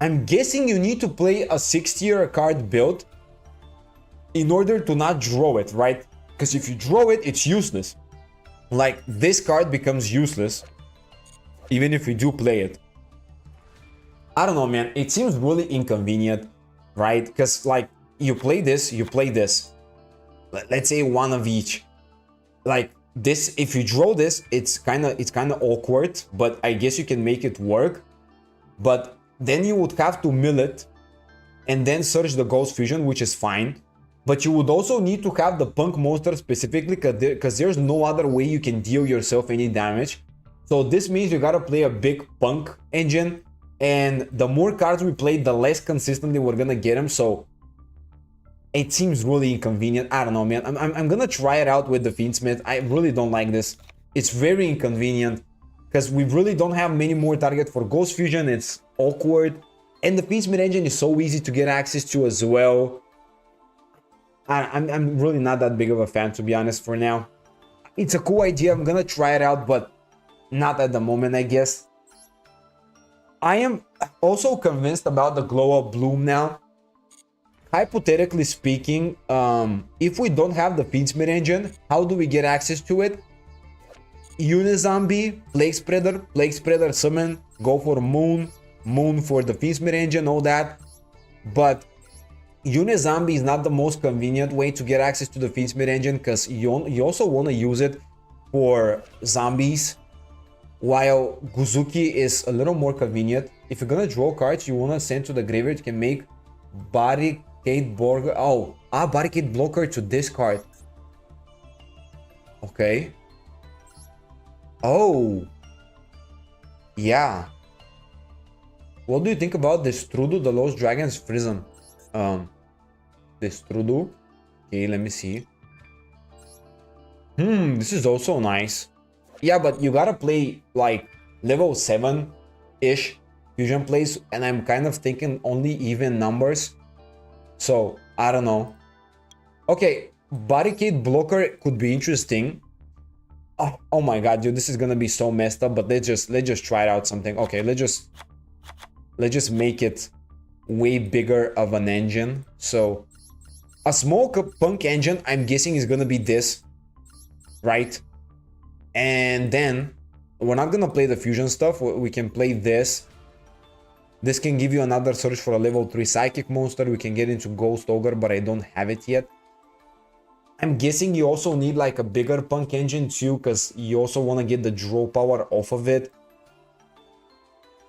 I'm guessing you need to play a 6-tier card build in order to not draw it, right? Because if you draw it, it's useless. Like, this card becomes useless even if we do play it. I don't know, man. It seems really inconvenient, right? Because, like, you play this. Let's say one of each. Like, this, if you draw this, it's kind of awkward, but I guess you can make it work. But then you would have to mill it and then search the Ghost Fusion, which is fine. But you would also need to have the Punk monster specifically because there's no other way you can deal yourself any damage. So this means you gotta play a big Punk engine. And the more cards we play, the less consistently we're gonna get them. So it seems really inconvenient. I don't know, man. I'm gonna try it out with the Fiendsmith. I really don't like this. It's very inconvenient because we really don't have many more targets for Ghost Fusion. It's awkward. And the Fiendsmith engine is so easy to get access to as well. I'm really not that big of a fan, to be honest, for now. It's a cool idea. I'm gonna try it out, but not at the moment, I guess. I am also convinced about the Glow Up Bloom now. hypothetically speaking, if we don't have the Fiend Smith engine, how do we get access to it? Unizombie, Plague Spreader summon, go for Moon for the Fiend Smith engine, all that. But Unizombie is not the most convenient way to get access to the Fiend Smith engine, because you also want to use it for zombies, while Guzuki is a little more convenient. If you're gonna draw cards you want to send to the graveyard, you can make Barricade Blocker. Barricade Blocker to discard. Okay. Oh. Yeah. What do you think about Destrudo, the Lost Dragon's Prism? Destrudo. Okay, let me see. This is also nice. Yeah, but you gotta play like level 7-ish fusion plays, and I'm kind of thinking only even numbers. So, I don't know. Okay, Barricade Blocker could be interesting. Oh my god, dude, this is gonna be so messed up, but let's just try it out something. Okay, let's just make it way bigger of an engine. So, a small punk engine, I'm guessing, is gonna be this, right? And then we're not gonna play the fusion stuff. We can play this. This can give you another search for a level 3 psychic monster. We can get into Ghost Ogre, but I don't have it yet. I'm guessing you also need like a bigger punk engine too, because you also want to get the draw power off of it.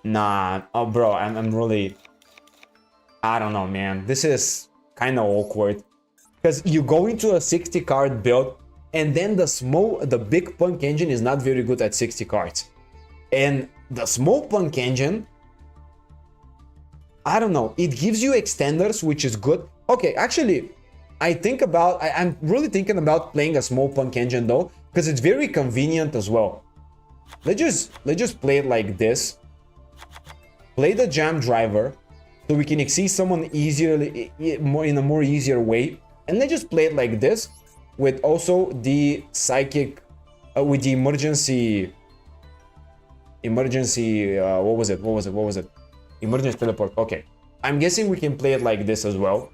Nah, oh bro, I'm really, I don't know, man. This is kind of awkward, because you go into a 60 card build, and then the big punk engine is not very good at 60 cards, and the small punk engine, I don't know, it gives you extenders, which is good. Okay, actually, I'm really thinking about playing a small punk engine though, because it's very convenient as well. Let's just play it like this. Play the Jam Driver, so we can exceed someone easily, in a more easier way, and let's just play it like this, with also the psychic, with the emergency. What was it? Emergency teleport. Okay, I'm guessing we can play it like this as well.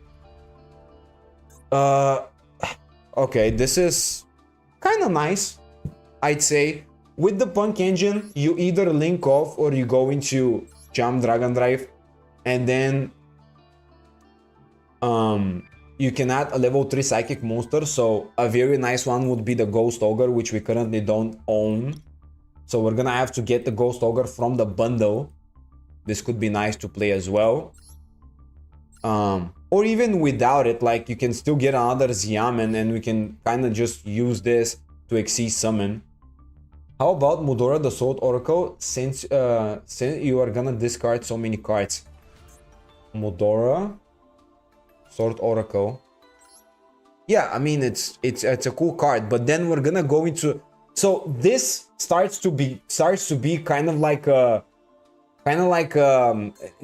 Okay, this is kind of nice, I'd say. With the punk engine, you either link off or you go into Jam Dragon Drive, and then you can add a level 3 psychic monster. So a very nice one would be the Ghost Ogre, which we currently don't own. So we're gonna have to get the Ghost Ogre from the bundle. This could be nice to play as well. Or even without it, like you can still get another Xiamen, and we can kind of just use this to exceed summon. How about Mudora the Sword Oracle, since you are gonna discard so many cards? Mudora Sword Oracle. Yeah, I mean it's a cool card, but then we're gonna go into, so this starts to be kind of like a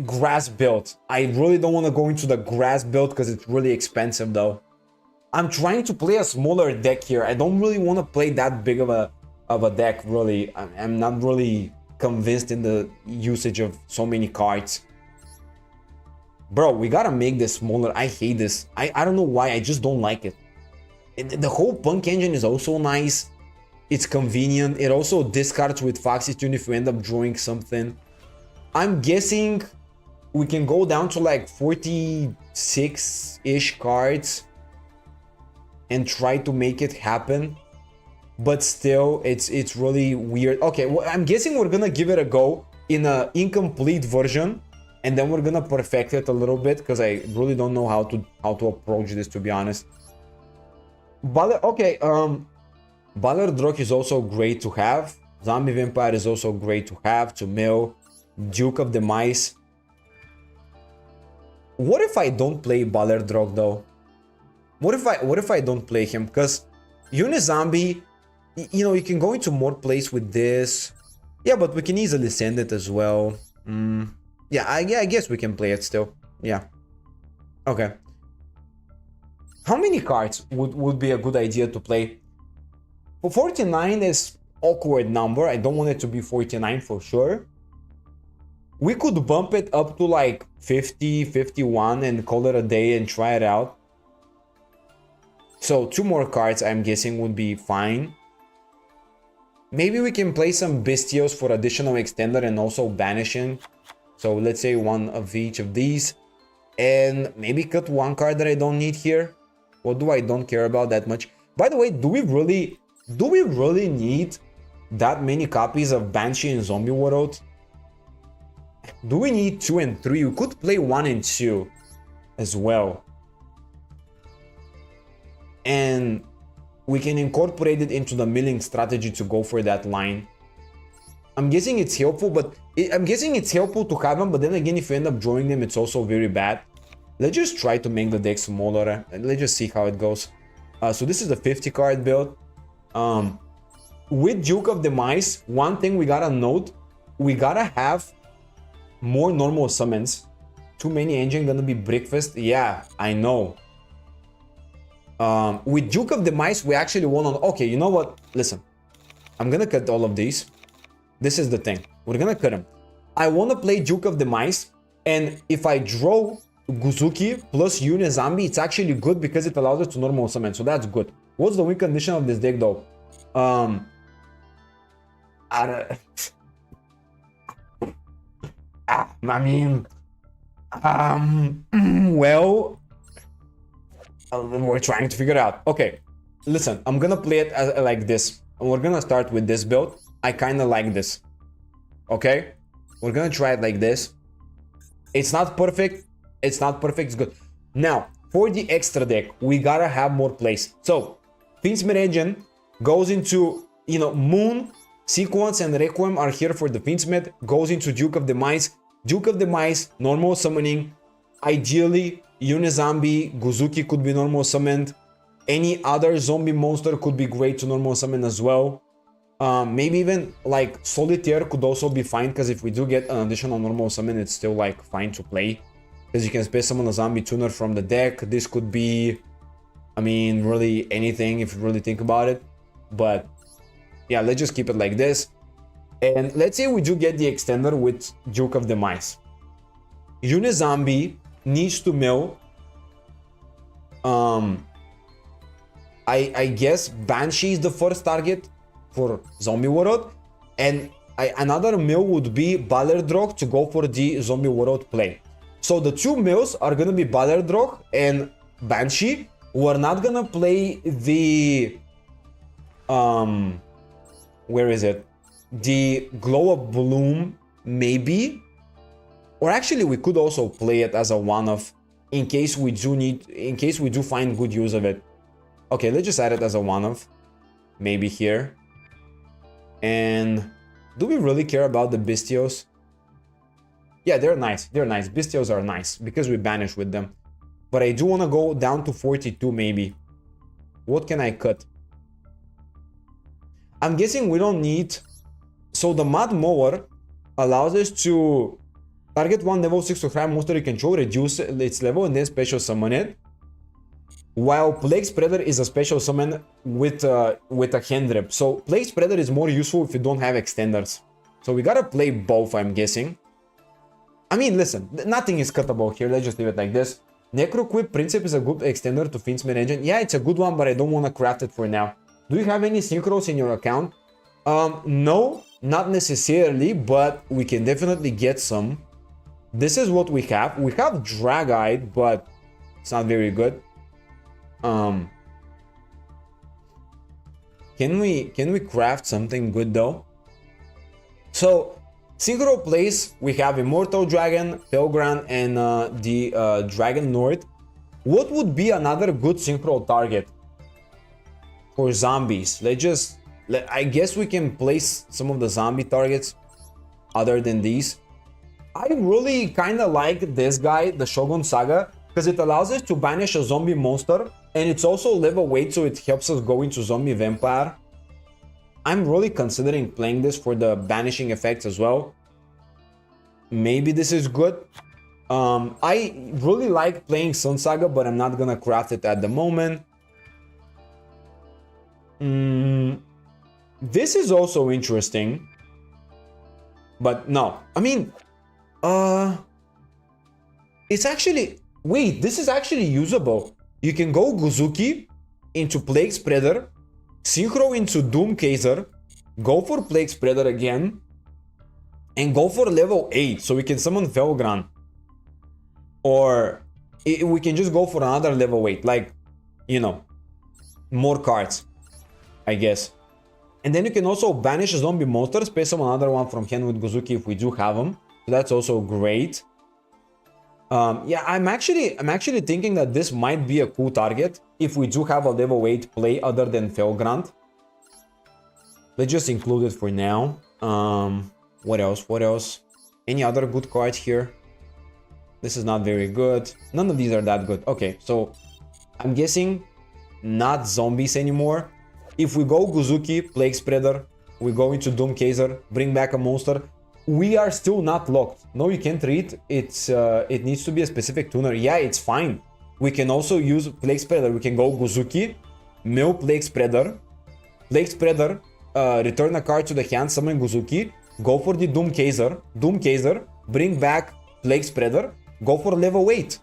grass build. I really don't want to go into the grass build because it's really expensive though. I'm trying to play a smaller deck here. I don't really want to play that big of a deck, really. I'm not really convinced in the usage of so many cards. Bro, we gotta make this smaller. I hate this. I don't know why, I just don't like it. The whole punk engine is also nice. It's convenient. It also discards with Foxy Tune if you end up drawing something. I'm guessing we can go down to like 46-ish cards and try to make it happen. But still, it's really weird. Okay, well, I'm guessing we're gonna give it a go in an incomplete version, and then we're gonna perfect it a little bit, because I really don't know how to approach this, to be honest. Okay, Ballard Drog is also great to have. Zombie Vampire is also great to have, to mill. Duke of the Mice. What if I don't play Ballard Drog though? What if I don't play him? Because Unizombie, you know, you can go into more plays with this. Yeah, but we can easily send it as well. Yeah, I guess we can play it still. Yeah. Okay. How many cards would be a good idea to play? For 49 is awkward number. I don't want it to be 49 for sure. We could bump it up to like 50, 51 and call it a day and try it out. So 2 more cards, I'm guessing, would be fine. Maybe we can play some Bestios for additional extender and also banishing. So let's say 1 of each of these. And maybe cut 1 card that I don't need here. What do I don't care about that much? By the way, do we really need that many copies of Banshee and Zombie World? Do we need 2 and 3? We could play 1 and 2 as well. And we can incorporate it into the milling strategy to go for that line. I'm guessing it's helpful, but I'm guessing it's helpful to have them, but then again, if you end up drawing them, it's also very bad. Let's just try to make the deck smaller and let's just see how it goes. So this is a 50 card build. With Duke of the Mice, one thing we gotta note, we gotta have more normal summons. Too many engine gonna be breakfast. Yeah, I know. With Duke of the Mice, we actually want to... Okay, you know what? Listen, I'm gonna cut all of these. This is the thing. We're gonna cut them. I want to play Duke of the Mice, and if I draw Guzuki plus Yune Zombie, it's actually good because it allows us to normal summon, so that's good. What's the win condition of this deck, though? I mean... well... we're trying to figure it out. Okay, listen, I'm gonna play it as, like this. And we're gonna start with this build. I kind of like this. Okay? We're gonna try it like this. It's not perfect. It's not perfect. It's good. Now, for the extra deck, we gotta have more plays. So, Fiendsmith Engine goes into, you know, Moon, Sequence, and Requiem are here for the Fiendsmith. Goes into Duke of the Mice. Duke of the Mice, normal summoning. Ideally, Unizombie, Guzuki could be normal summoned. Any other zombie monster could be great to normal summon as well. Maybe even like Solitaire could also be fine, because if we do get an additional normal summon, it's still like fine to play. Because you can space summon a zombie tuner from the deck. This could be, I mean, really anything if you really think about it. But yeah, let's just keep it like this. And let's say we do get the extender with Duke of the Mice. Unizombie needs to mill. I guess Banshee is the first target for Zombie World, and another mill would be Balerdrog to go for the Zombie World play. So the 2 mills are gonna be Balerdrog and Banshee. We're not gonna play the where is it? The Glow of Bloom, maybe. Or actually, we could also play it as a one-off in case we do find good use of it. Okay, let's just add it as a one-off. Maybe here. And do we really care about the Bestios? Yeah, they're nice. They're nice. Bestios are nice because we banish with them. But I do want to go down to 42 maybe. What can I cut? I'm guessing we don't need... So the Mud Mower allows us to target one level 6 to high monster you control, reduce its level, and then special summon it. While Plague Spreader is a special summon with a hand rip. So Plague Spreader is more useful if you don't have extenders. So we gotta play both, I'm guessing. I mean, listen, nothing is cuttable here. Let's just leave it like this. Necroquip Princip is a good extender to Fiendsmith Engine. Yeah, it's a good one, but I don't want to craft it for now. Do you have any synchros in your account? No, not necessarily, but we can definitely get some. This is what we have. We have Drag-Eyed, but it's not very good. Can we craft something good though? So synchro plays, we have Immortal Dragon, Pelgran, and the Dragon Lord. What would be another good synchro target for zombies? I guess we can place some of the zombie targets other than these. I really kind of like this guy, the Shogun Saga, because it allows us to banish a zombie monster, and it's also level weight, so it helps us go into zombie vampire. I'm really considering playing this for the banishing effects as well. Maybe this is good. I really like playing Sun Saga, but I'm not gonna craft it at the moment. This is also interesting. But no, I mean, Uh, it's actually... Wait, this is actually usable. You can go Guzuki into Plague Spreader, Synchro into Doomcaser, go for Plague Spreader again, and go for level 8 so we can summon Felgran. Or we can just go for another level 8, like, you know, more cards, I guess. And then you can also banish a zombie monster, space summon another one from hand with Guzuki if we do have them. So that's also great. Yeah, I'm actually thinking that this might be a cool target if we do have a level 8 play other than Felgrant. Let's just include it for now. What else? What else? Any other good cards here? This is not very good. None of these are that good. Okay, so I'm guessing not zombies anymore. If we go Guzuki, Plague Spreader, we go into Doomcaser, bring back a monster, we are still not locked. No, you can't read. It needs to be a specific tuner. Yeah, it's fine. We can also use Plague Spreader. We can go Guzuki, mill Plague Spreader, return a card to the hand, summon Guzuki, go for the Doomcaser, bring back Plague Spreader, go for level 8.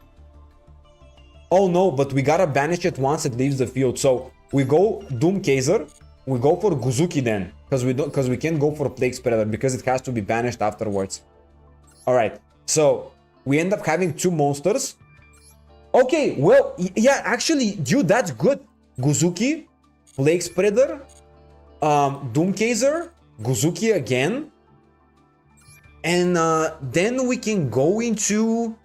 Oh no, but we gotta banish it once it leaves the field. So we go Doomcaser, we go for Guzuki then, because we can't go for Plague Spreader because it has to be banished afterwards. All right, so we end up having 2 monsters. Okay, well, yeah, actually, dude, that's good. Guzuki, Plague Spreader, Doomcaser, Guzuki again, and then we can go into...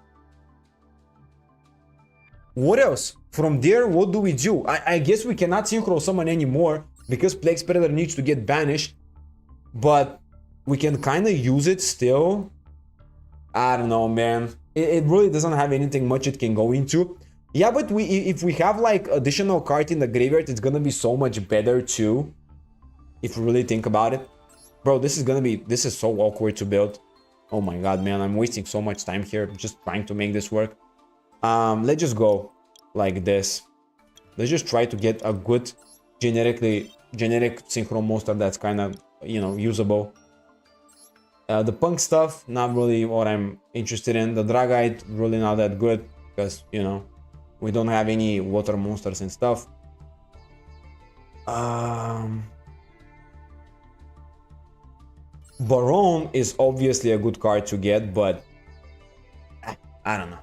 What else? From there, what do we do? I guess we cannot synchro summon anymore because Plague Spreader needs to get banished. But we can kind of use it still. I don't know, man. It really doesn't have anything much it can go into. Yeah, but if we have like additional card in the graveyard, it's gonna be so much better too. If you really think about it. Bro, this is so awkward to build. Oh my god, man. I'm wasting so much time here just trying to make this work. Let's just go like this. Let's just try to get a good generic synchro monster that's kind of, you know, usable. The punk stuff, not really what I'm interested in. The Dragite, really not that good because, you know, we don't have any water monsters and stuff. Baron is obviously a good card to get, but I don't know.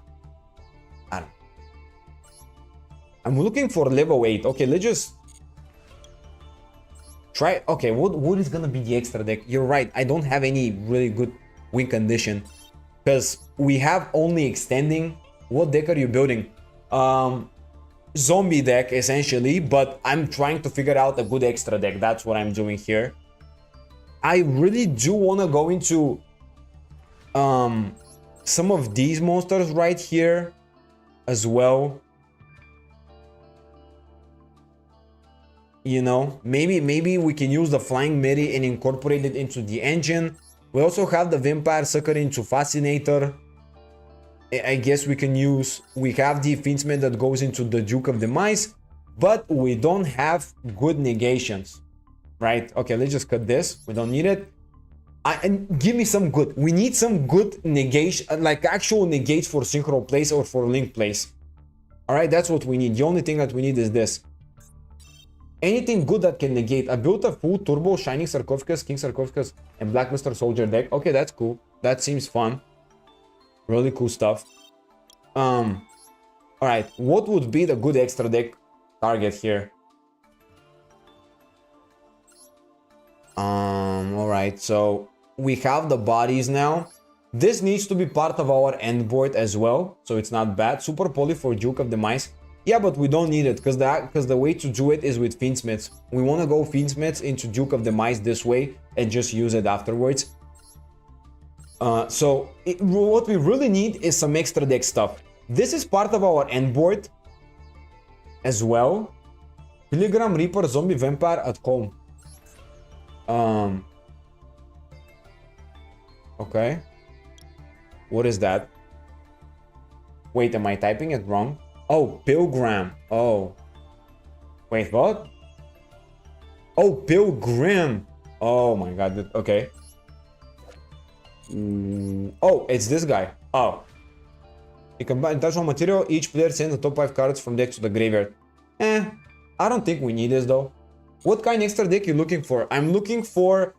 I'm looking for level 8. Okay, let's just try. Okay, what is gonna be the extra deck? You're right, I don't have any really good win condition because we have only extending. What deck are you building? Zombie deck essentially, but I'm trying to figure out a good extra deck. That's what I'm doing here. I really do want to go into some of these monsters right here as well. You know, maybe we can use the Flying Miri and incorporate it into the engine. We also have the Vampire Sucker into Fascinator. I guess we can use... We have the Fiendsmith that goes into the Duke of the Mice, but we don't have good negations, right? Okay, let's just cut this. We don't need it. And give me some good. We need some good negation, like actual negates for synchro plays or for link plays. All right, that's what we need. The only thing that we need is this. Anything good that can negate. I built a full turbo Shining Sarcophagus, King Sarcophagus, and Black Mr. Soldier deck. Okay, that's cool. That seems fun. Really cool stuff. Alright, what would be the good extra deck target here? Alright, so we have the bodies now. This needs to be part of our end board as well, so it's not bad. Super Poly for Duke of the Mice. Yeah, but we don't need it because the way to do it is with Fiendsmiths. We want to go Fiendsmiths into Duke of the Mice this way and just use it afterwards. What we really need is some extra deck stuff. This is part of our end board as well. Pilgrim Reaper Zombie Vampire at home. Okay. What is that? Wait, am I typing it wrong? Oh, Pilgrim. Oh. Wait, what? Oh, Pilgrim. Oh my god. Okay. Oh, it's this guy. Oh. You combine touch one material, each player sends the top 5 cards from deck to the graveyard. I don't think we need this though. What kind of extra deck you looking for? I'm looking for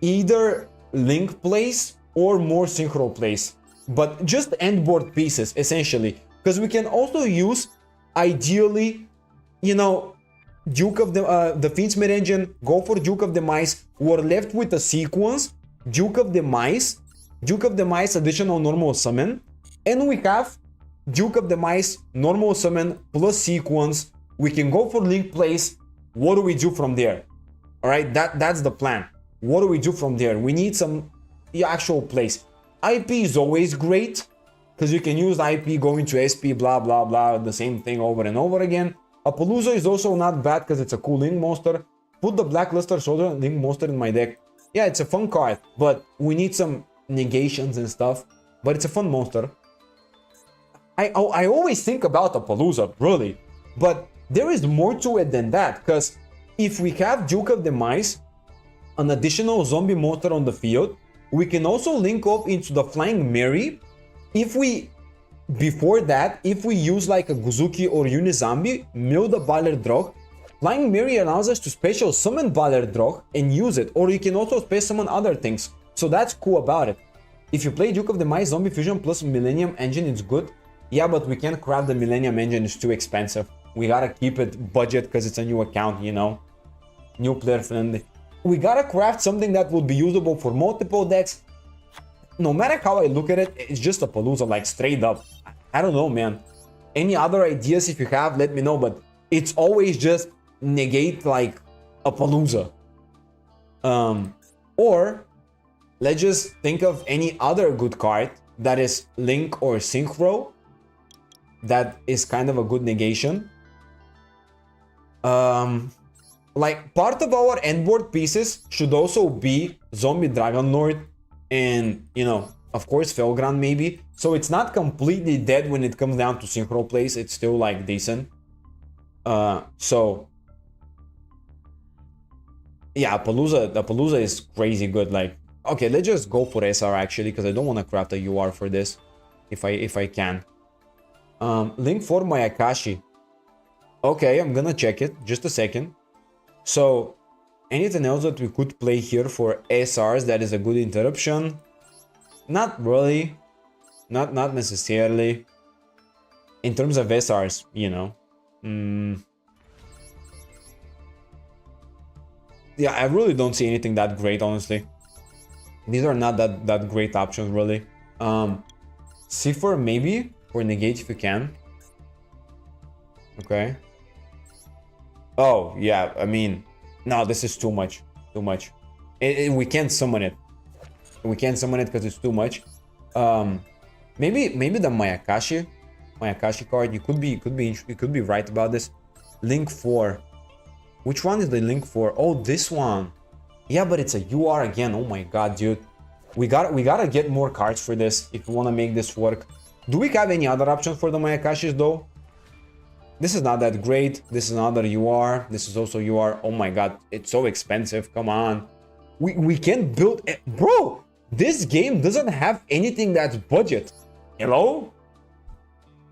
either link plays or more synchro plays. But just end board pieces, essentially. Because we can also use, ideally, you know, Duke of the Fiend's Engine, go for Duke of the Mice. We're left with a sequence, Duke of the Mice, additional normal summon. And we have Duke of the Mice, normal summon, plus sequence. We can go for link plays. What do we do from there? Alright, that's the plan. What do we do from there? We need some actual plays. IP is always great, because you can use IP going to SP, blah, blah, blah, the same thing over and over again. Apollousa is also not bad, because it's a cool link monster. Put the Blackluster Soldier link monster in my deck. Yeah, it's a fun card, but we need some negations and stuff. But it's a fun monster. I always think about Apollousa, really. But there is more to it than that, because if we have Duke of the Mice, an additional zombie monster on the field, we can also link up into the Flying Mary. If we, before that, if we use like a Guzuki or Unizombie, mill the Balerdrog, Flying Mary allows us to special summon Balerdrog and use it, or you can also special summon other things. So that's cool about it. If you play Duke of the Mice Zombie Fusion plus Millennium Engine, it's good. Yeah, but we can't craft the Millennium Engine, it's too expensive. We gotta keep it budget because it's a new account, you know. New player friendly. We gotta craft something that will be usable for multiple decks. No matter how I look at it, it's just a Apollousa, like straight up. I don't know, man. Any other ideas if you have, let me know, but it's always just negate like a Apollousa. Or let's just think of any other good card that is Link or Synchro. That is kind of a good negation. Like part of our end board pieces should also be Zombie Dragon Lord and, you know, of course Felgrand maybe. So it's not completely dead when it comes down to synchro plays. It's still like decent. So yeah, Apollousa is crazy good. Like, okay, let's just go for SR actually, because I don't want to craft a UR for this if I can. Link for Mayakashi. Okay, I'm gonna check it. Just a second. So, anything else that we could play here for SRs that is a good interruption? Not really. Not necessarily. In terms of SRs, you know. Yeah, I really don't see anything that great, honestly. These are not that great options, really. C4 maybe? For negate if you can. Okay. Oh, yeah, I mean, no, this is too much. Too much. We can't summon it. We can't summon it because it's too much. Maybe the Mayakashi card. You could be right about this. Link 4. Which one is the link for? Oh, this one. Yeah, but it's a UR again. Oh my god, dude. We gotta get more cards for this if we want to make this work. Do we have any other options for the Mayakashis though? This is not that great. This is another UR. This is also UR. Oh my god, it's so expensive. Come on. We can't build it. Bro, this game doesn't have anything that's budget. Hello?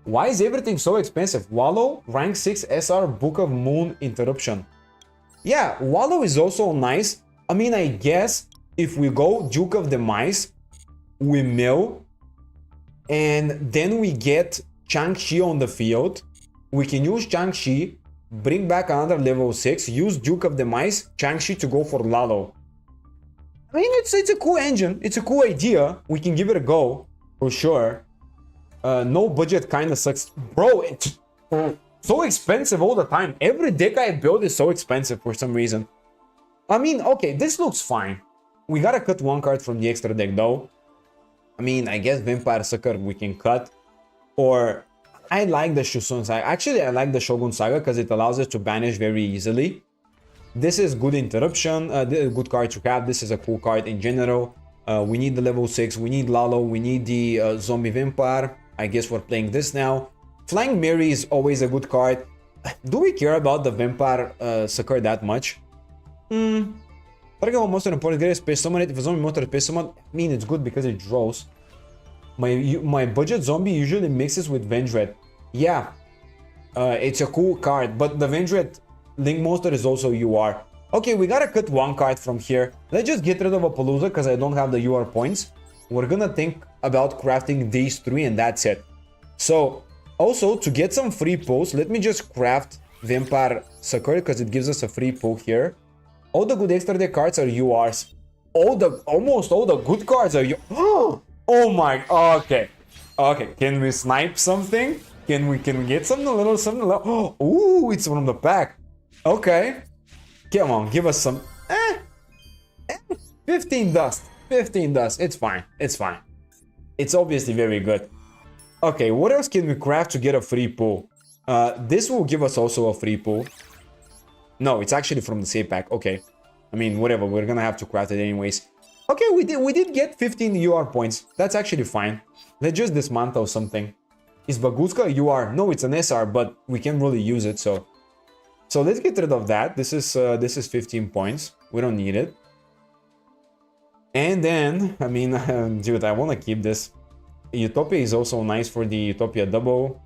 Why is everything so expensive? Wallow, rank 6 SR, Book of Moon, interruption. Yeah, Wallow is also nice. I mean, I guess if we go Duke of the Mice, we mill, and then we get Chang-Chi on the field. We can use Chang-Chi, bring back another level 6, use Duke of the Mice, Chang-Chi to go for Lalo. I mean, it's a cool engine. It's a cool idea. We can give it a go, for sure. No budget kind of sucks. Bro, it's so expensive all the time. Every deck I build is so expensive for some reason. I mean, okay, this looks fine. We gotta cut one card from the extra deck though. I mean, I guess Vampire Sucker we can cut. Or I like the Shusun Saga. Actually, I like the Shogun Saga because it allows us to banish very easily. This is good interruption. This is a good card to have. This is a cool card in general. We need the level 6. We need Lalo. We need the Zombie Vampire. I guess we're playing this now. Flying Mary is always a good card. Do we care about the Vampire Sucker that much? Target one monster important greater space summon it. If a zombie monster is space summon, I mean it's good because it draws. My budget zombie usually mixes with Vendred. Yeah. It's a cool card, but the Vendred Link monster is also UR. Okay, we gotta cut one card from here. Let's just get rid of a Palooza because I don't have the UR points. We're gonna think about crafting these 3 and that's it. So, also, to get some free pulls, let me just craft Vampire Sucker because it gives us a free pull here. All the good extra deck cards are URs. Almost all the good cards are Oh my, okay. Okay, can we snipe something? Can we get something a little, ooh, it's from the pack. Okay. Come on, give us some, 15 dust, 15 dust, it's fine, it's fine. It's obviously very good. Okay, what else can we craft to get a free pull? This will give us also a free pull. No, it's actually from the same pack, okay. I mean, whatever, we're gonna have to craft it anyways. Okay, we did get 15 UR points, that's actually fine. Let's just dismantle something. Is Baguska a UR? No, it's an SR, but we can't really use it, so let's get rid of that. This is 15 points. We don't need it. And then, I mean, dude, I want to keep this. Utopia is also nice for the Utopia double.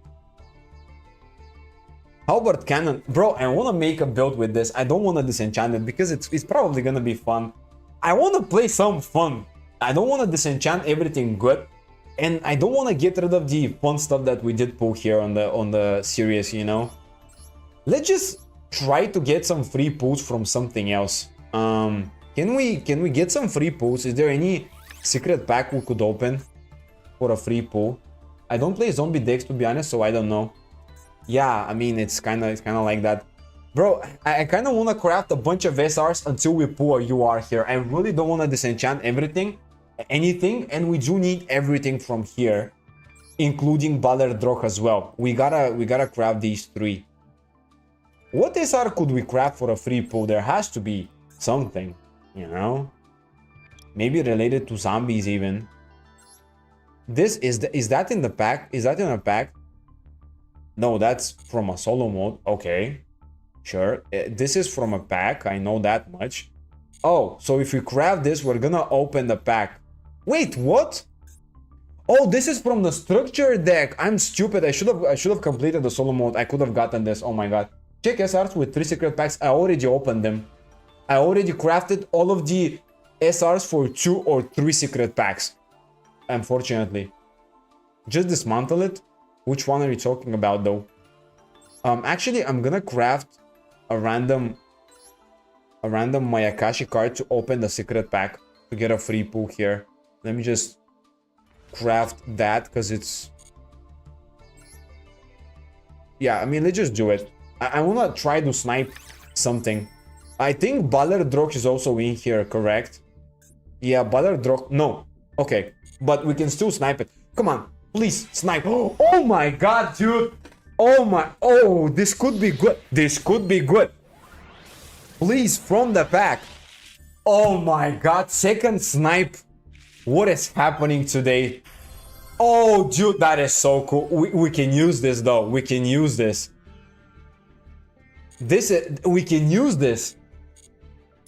How about Cannon? Bro, I want to make a build with this. I don't want to disenchant it because it's probably going to be fun. I want to play some fun. I don't want to disenchant everything good. And I don't want to get rid of the fun stuff that we did pull here on the series, you know? Let's just try to get some free pulls from something else. Can we get some free pulls? Is there any secret pack we could open for a free pull? I don't play zombie decks, to be honest, so I don't know. Yeah, I mean, it's kind of like that. Bro, I kind of want to craft a bunch of SRs until we pull a UR here. I really don't want to disenchant anything, and we do need everything from here, including Balerdroch as well. We gotta craft these 3. What SR could we craft for a free pull? There has to be something, you know? Maybe related to zombies even. Is that in the pack? Is that in a pack? No, that's from a solo mode. Okay, sure. This is from a pack, I know that much. Oh, so if we craft this, we're gonna open the pack. Wait, what? Oh, this is from the structure deck. I'm stupid. I should have completed the solo mode. I could have gotten this. Oh my god. Check SRs with 3 secret packs. I already opened them. I already crafted all of the SRs for 2 or 3 secret packs. Unfortunately. Just dismantle it. Which one are you talking about though? Actually, I'm gonna craft a random Mayakashi card to open the secret pack to get a free pull here. Let me just craft that because it's... Yeah, I mean, let's just do it. I want to try to snipe something. I think Balerdroch is also in here, correct? Yeah, Balerdroch... No. Okay, but we can still snipe it. Come on, please, snipe. Oh my god, dude. Oh, this could be good. This could be good. Please, from the pack. Oh my god, second snipe. What is happening today? Oh, dude, that is so cool. We can use this, though. We can use this. We can use this.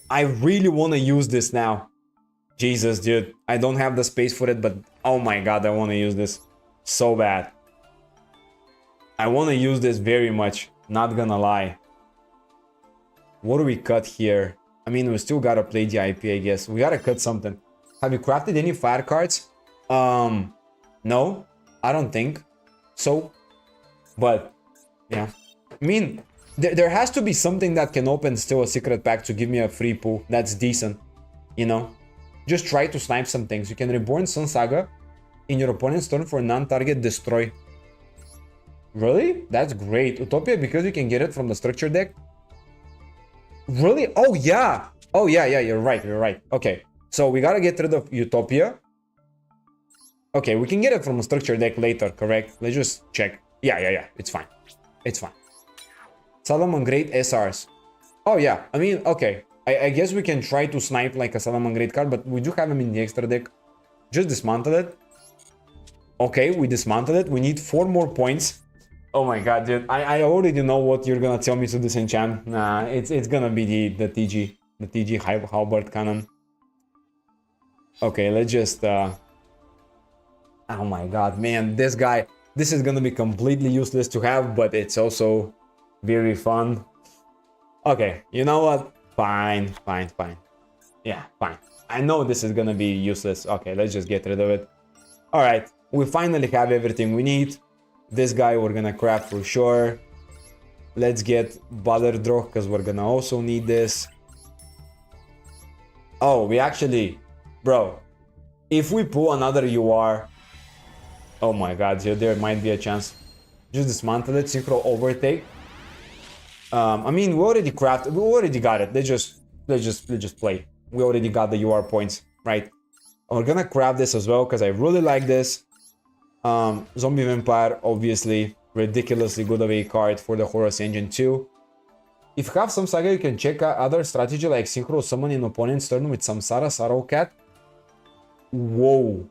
I really want to use this now. Jesus, dude. I don't have the space for it, but oh my god, I want to use this so bad. I want to use this very much. Not gonna lie. What do we cut here? I mean, we still gotta play the IP, I guess. We gotta cut something. Have you crafted any fire cards? No, I don't think so. But, yeah. I mean, there has to be something that can open still a secret pack to give me a free pull. That's decent, you know? Just try to snipe some things. You can reborn Sun Saga in your opponent's turn for non-target destroy. Really? That's great. Utopia, because you can get it from the structure deck. Really? Oh, yeah. Oh, yeah, you're right. Okay. So we gotta get rid of Utopia. Okay, we can get it from a structure deck later, correct? Let's just check. Yeah. It's fine. It's fine. Salamangreat SRs. Oh, yeah. I mean, okay. I guess we can try to snipe like a Salamangreat card, but we do have him in the extra deck. Just dismantle it. Okay, we dismantled it. We need 4 more points. Oh my god, dude. I already know what you're gonna tell me to disenchant. Nah, it's gonna be the TG. The TG Halberd Cannon. Okay, let's just... Oh my god, man, this guy... This is gonna be completely useless to have, but it's also very fun. Okay, you know what? Fine. Yeah, fine. I know this is gonna be useless. Okay, let's just get rid of it. Alright, we finally have everything we need. This guy we're gonna craft for sure. Let's get Balerdroch, because we're gonna also need this. Oh, we actually... Bro, if we pull another UR... Oh my god, there might be a chance. Just dismantle it, synchro overtake. I mean, we already crafted, we already got it. Let's just play. We already got the UR points, right? We're gonna craft this as well because I really like this. Zombie Vampire, obviously, ridiculously good of a card for the Horus Engine too. If you have Samsara, you can check out other strategy like synchro summon in opponent's turn with Samsara, Sorrow Cat. Whoa.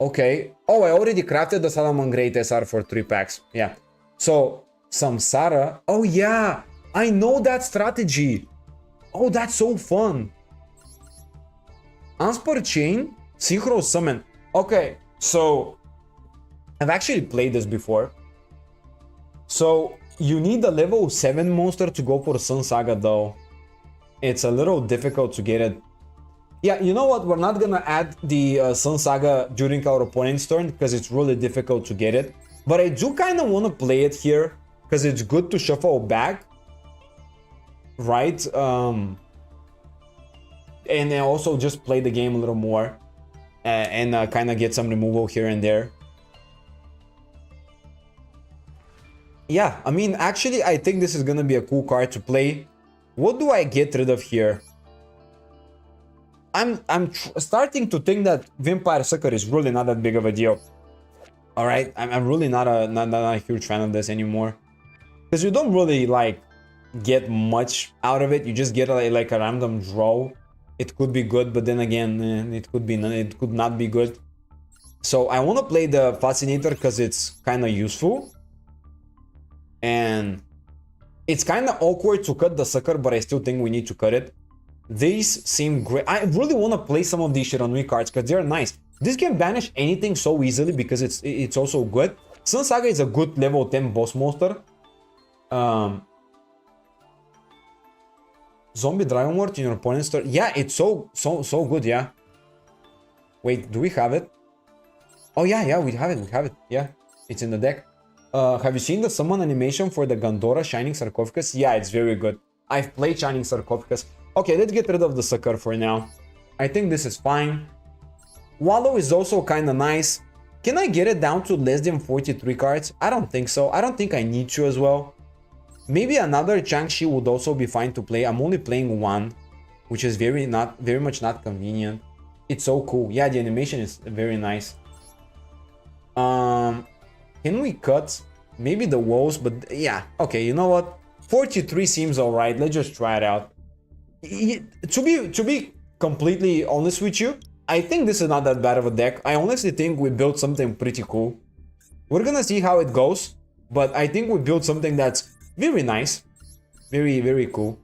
Okay. Oh, I already crafted the Salaman Great SR for 3 packs. Yeah. So, Samsara. Oh, yeah. I know that strategy. Oh, that's so fun. Unspur Chain, Synchro Summon. Okay. So, I've actually played this before. So, you need a level 7 monster to go for Sun Saga, though. It's a little difficult to get it. Yeah, you know what? We're not gonna add the Sun Saga during our opponent's turn because it's really difficult to get it. But I do kind of want to play it here because it's good to shuffle back, right? And then also just play the game a little more and kind of get some removal here and there. Yeah, I mean, actually, I think this is gonna be a cool card to play. What do I get rid of here? I'm starting to think that Vampire Sucker is really not that big of a deal. All right, I'm really not a huge fan of this anymore because you don't really like get much out of it. You just get like a random draw. It could be good, but then again, it could not be good. So I want to play the Fascinator because it's kind of useful, and it's kind of awkward to cut the Sucker, but I still think we need to cut it. These seem great. I really want to play some of these Shiranui cards because they're nice. This can banish anything so easily because it's also good. Sun Saga is a good level 10 boss monster. Zombie Dragonwort in your opponent's turn. Yeah, it's so good, yeah. Wait, do we have it? Oh yeah, we have it. Yeah, it's in the deck. Have you seen the summon animation for the Gandora Shining Sarcophagus? Yeah, it's very good. I've played Shining Sarcophagus. Okay, let's get rid of the Sucker for now. I think this is fine. Wallow is also kind of nice. Can I get it down to less than 43 cards? I don't think so. I don't think I need to as well. Maybe another Changshi would also be fine to play. I'm only playing one, which is very much not convenient. It's so cool. Yeah, the animation is very nice. Can we cut maybe the walls? But yeah, okay, you know what? 43 seems alright. Let's just try it out. To be completely honest with you, I think this is not that bad of a deck. I honestly think we built something pretty cool. We're gonna see how it goes, but I think we built something that's very nice. Very cool.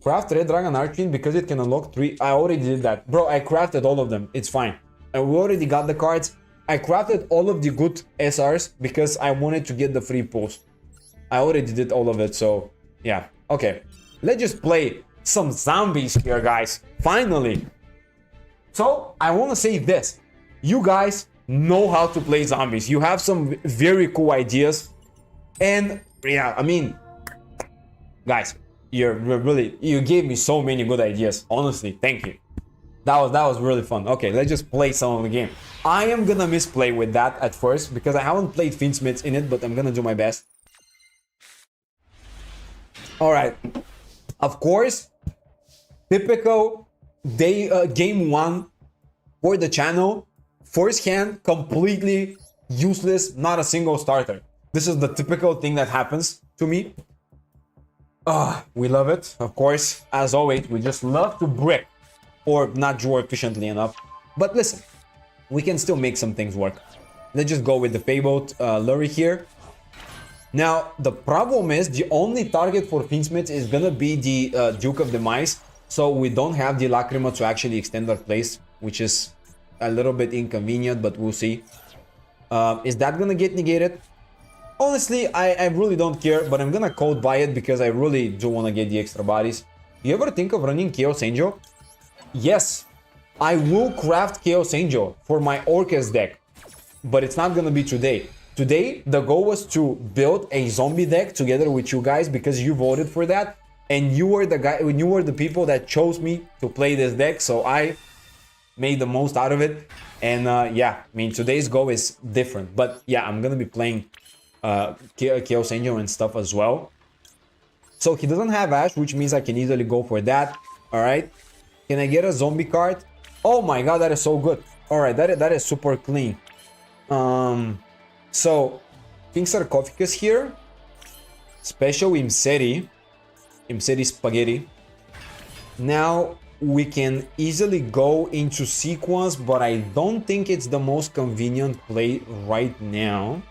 Craft Red Dragon Archfiend because it can unlock 3. I already did that. Bro, I crafted all of them. It's fine. And we already got the cards. I crafted all of the good SRs because I wanted to get the free pulls. I already did all of it, so yeah. Okay. Let's just play some zombies here, guys. Finally. So, I want to say this. You guys know how to play zombies. You have some very cool ideas. And, yeah, I mean, guys, you gave me so many good ideas. Honestly, thank you. That was really fun. Okay, let's just play some of the game. I am gonna misplay with that at first because I haven't played Fiendsmiths in it, but I'm gonna do my best. Alright. Of course, typical game 1 for the channel. First hand, completely useless, not a single starter. This is the typical thing that happens to me. We love it, of course. As always, we just love to brick or not draw efficiently enough. But listen, we can still make some things work. Let's just go with the Fabled Lurie here. Now, the problem is the only target for Fiendsmith is gonna be the Duke of Demise, so we don't have the Lacrima to actually extend our place, which is a little bit inconvenient, but we'll see. Is that gonna get negated? Honestly, I really don't care, but I'm gonna code buy it because I really do want to get the extra bodies. You ever think of running Chaos Angel? Yes, I will craft Chaos Angel for my Orcus deck, but it's not gonna be today. Today, the goal was to build a zombie deck together with you guys because you voted for that, and you were the people that chose me to play this deck, so I made the most out of it. And yeah, I mean, today's goal is different, but yeah, I'm gonna be playing Chaos Angel and stuff as well. So he doesn't have Ash, which means I can easily go for that. All right, can I get a zombie card? Oh my god, that is so good. All right, that is super clean. So King Sarcophagus here, special Imseri Spaghetti. Now we can easily go into sequence, but I don't think it's the most convenient play right now.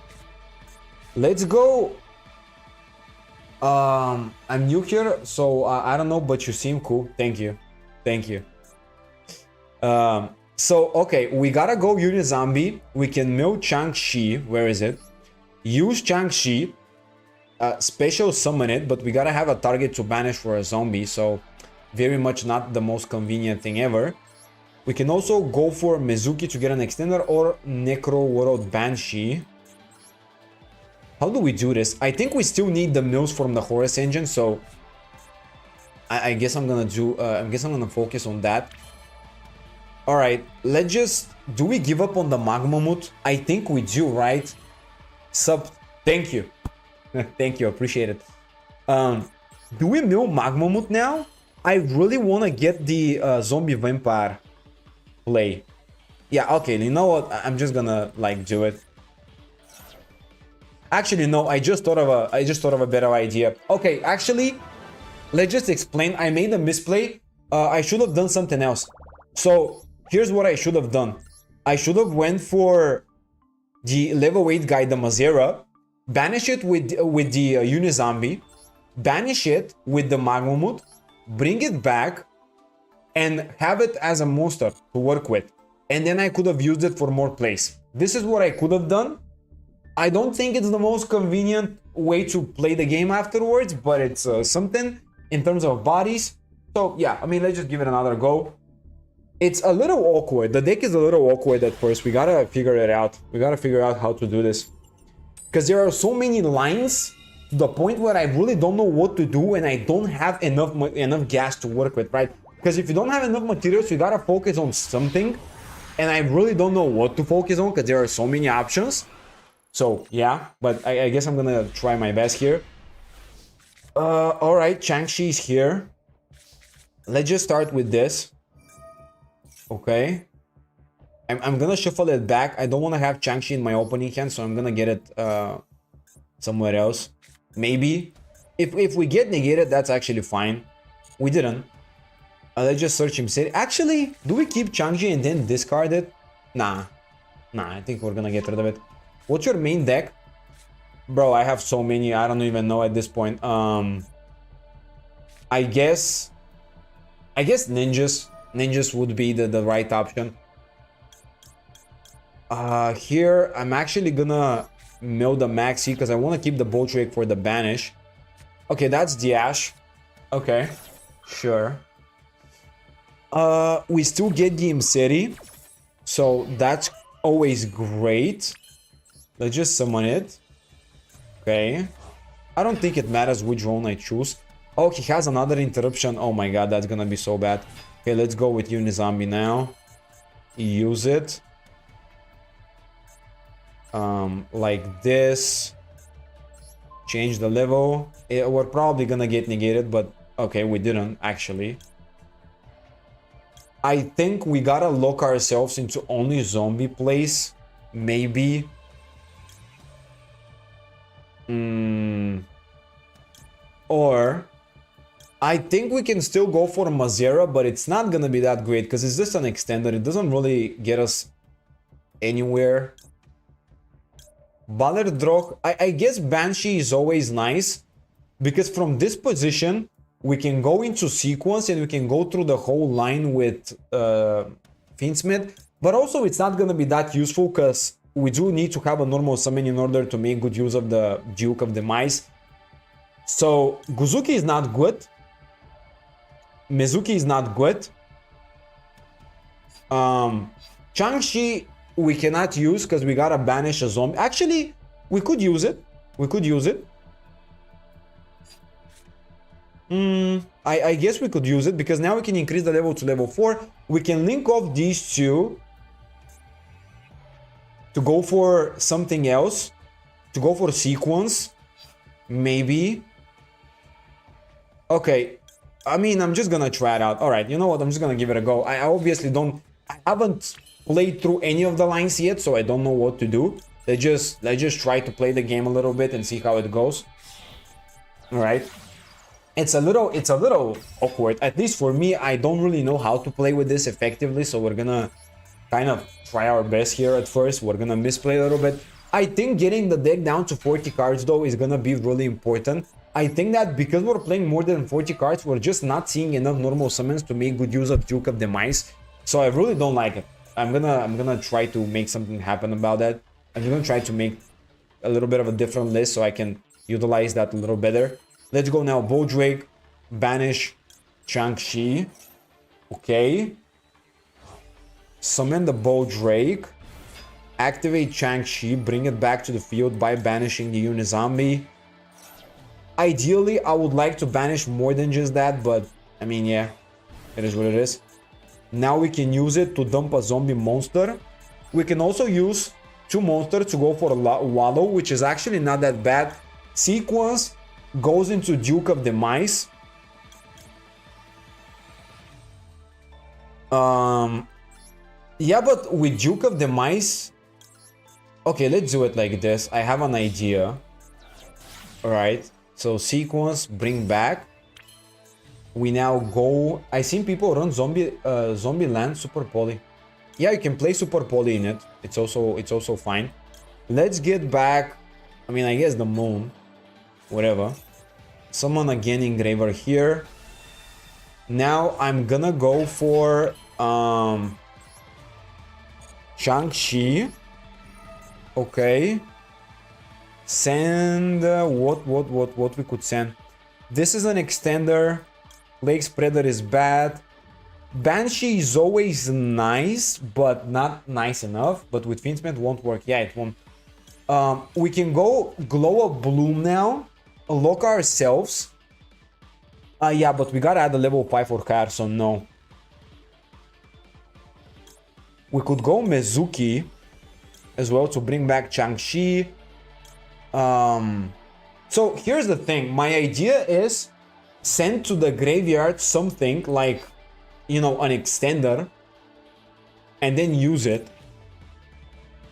Let's go. I'm new here, so I don't know, but you seem cool. Thank you. So okay, we gotta go Unizombie. We can mill Chang-Chi. Where is it? Use Chang-Chi. Special summon it, but we gotta have a target to banish for a zombie, so very much not the most convenient thing ever. We can also go for Mizuki to get an extender or Necro World Banshee. How do we do this? I think we still need the mills from the Horus engine, so I guess I'm gonna do. I guess I'm gonna focus on that. All right, let's just. Do we give up on the Magmamut? I think we do, right? Thank you, thank you, appreciate it. Do we mill Magmamut now? I really want to get the zombie vampire play. Yeah, okay. You know what? I'm just gonna like do it. Actually, no. I just thought of a better idea. Okay, actually, let's just explain. I made a misplay. I should have done something else. So here's what I should have done. I should have went for the level 8 guy, the Mazera, banish it with the Unizombie, banish it with the Magmamut, bring it back, and have it as a monster to work with. And then I could have used it for more plays. This is what I could have done. I don't think it's the most convenient way to play the game afterwards, but it's something in terms of bodies. So yeah, I mean, let's just give it another go. It's a little awkward. The deck is a little awkward at first. We gotta figure it out. We gotta figure out how to do this. Because there are so many lines to the point where I really don't know what to do and I don't have enough gas to work with, right? Because if you don't have enough materials, you gotta focus on something. And I really don't know what to focus on because there are so many options. So yeah, but I guess I'm gonna try my best here. All right, Chang-Chi is here. Let's just start with this. Okay. I'm gonna shuffle it back. I don't want to have Chang-Chi in my opening hand, so I'm gonna get it somewhere else. Maybe. If we get negated, that's actually fine. We didn't. Let's just search him. Actually, do we keep Chang-Chi and then discard it? Nah, I think we're gonna get rid of it. What's your main deck? Bro, I have so many, I don't even know at this point. I guess ninjas. Ninjas would be the right option. Here, I'm actually gonna mill the Maxi because I want to keep the Boltrake for the banish. Okay, that's the Ash. Okay, sure. We still get the Imseri, so that's always great. Let's just summon it. Okay. I don't think it matters which drone I choose. Oh, he has another interruption. Oh my god, that's gonna be so bad. Okay, let's go with Unizombie now. Use it. Like this. Change the level. We're probably gonna get negated, but okay, we didn't actually. I think we gotta lock ourselves into only zombie plays. Maybe. Or I think we can still go for Mazera, but it's not gonna be that great because it's just an extender. It doesn't really get us anywhere. Balerdrog, I guess Banshee is always nice because from this position we can go into sequence and we can go through the whole line with Fiendsmith, but also it's not gonna be that useful because we do need to have a normal summon in order to make good use of the Duke of Demise. So Guzuki is not good. Mizuki is not good. Changshi we cannot use because we gotta banish a zombie. Actually, we could use it. We could use it. I guess we could use it because now we can increase the level to level 4. We can link off these two to go for something else. To go for sequence. Maybe. Okay. I mean, I'm just gonna try it out. Alright, you know what? I'm just gonna give it a go. I obviously don't... I haven't played through any of the lines yet, so I don't know what to do. Let's just try to play the game a little bit and see how it goes. Alright. It's a little awkward. At least for me, I don't really know how to play with this effectively, so we're gonna kind of try our best here at first. We're gonna misplay a little bit. I think getting the deck down to 40 cards though is gonna be really important. I think that because we're playing more than 40 cards, we're just not seeing enough normal summons to make good use of Duke of Demise. So I really don't like it. I'm gonna try to make something happen about that. I'm gonna try to make a little bit of a different list so I can utilize that a little better. Let's go now. Bodrake, banish Changshi. Okay. Summon the Bodrake. Activate Changshi. Bring it back to the field by banishing the Unizombie. Ideally, I would like to banish more than just that, but I mean, yeah, it is what it is. Now we can use it to dump a zombie monster. We can also use 2 monsters to go for a Wallow, which is actually not that bad. Sequence goes into Duke of Demise. Yeah, but with Duke of Demise... Okay, let's do it like this. I have an idea. Alright. So sequence, bring back. We now go... I seen people run zombie land super poly. Yeah, you can play super poly in it. It's also fine. Let's get back... I mean, I guess the moon. Whatever. Summon again Engraver here. Now I'm gonna go for Shang-Chi. Okay. Send what we could send. This is an extender. Lake Spreader is bad. Banshee is always nice, but not nice enough. But with Fiendsmith won't work. Yeah, it won't. We can go Glow of Bloom now. Lock ourselves. Yeah, but we gotta add a level 5 for Car, so no. We could go Mizuki as well to bring back Changshi. So here's the thing. My idea is send to the graveyard something like, you know, an extender and then use it.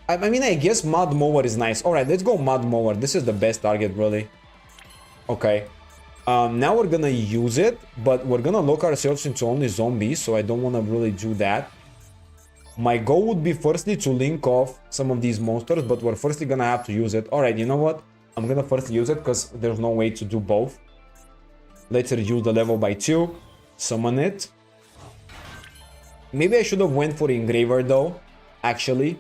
I mean, I guess Mud Mower is nice. Alright, let's go Mud Mower. This is the best target, really. Okay. Now we're gonna use it, but we're gonna lock ourselves into only zombies, so I don't want to really do that. My goal would be firstly to link off some of these monsters, but we're firstly gonna have to use it. Alright, you know what? I'm gonna first use it because there's no way to do both. Let's reduce the level by 2. Summon it. Maybe I should have went for Engraver though, actually.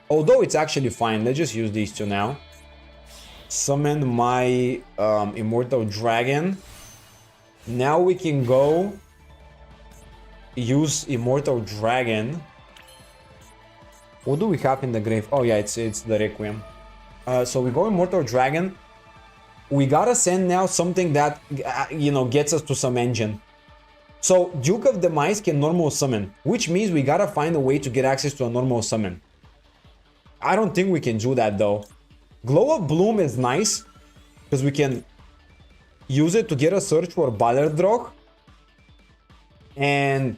Although it's actually fine. Let's just use these two now. Summon my Immortal Dragon. Now we can go use Immortal Dragon. What do we have in the grave? Oh yeah, it's the Requiem. So we go Immortal Dragon. We gotta send now something that, you know, gets us to some engine. So Duke of Demise can normal summon, which means we gotta find a way to get access to a normal summon. I don't think we can do that though. Glow of Bloom is nice because we can use it to get a search for Balerdrog. And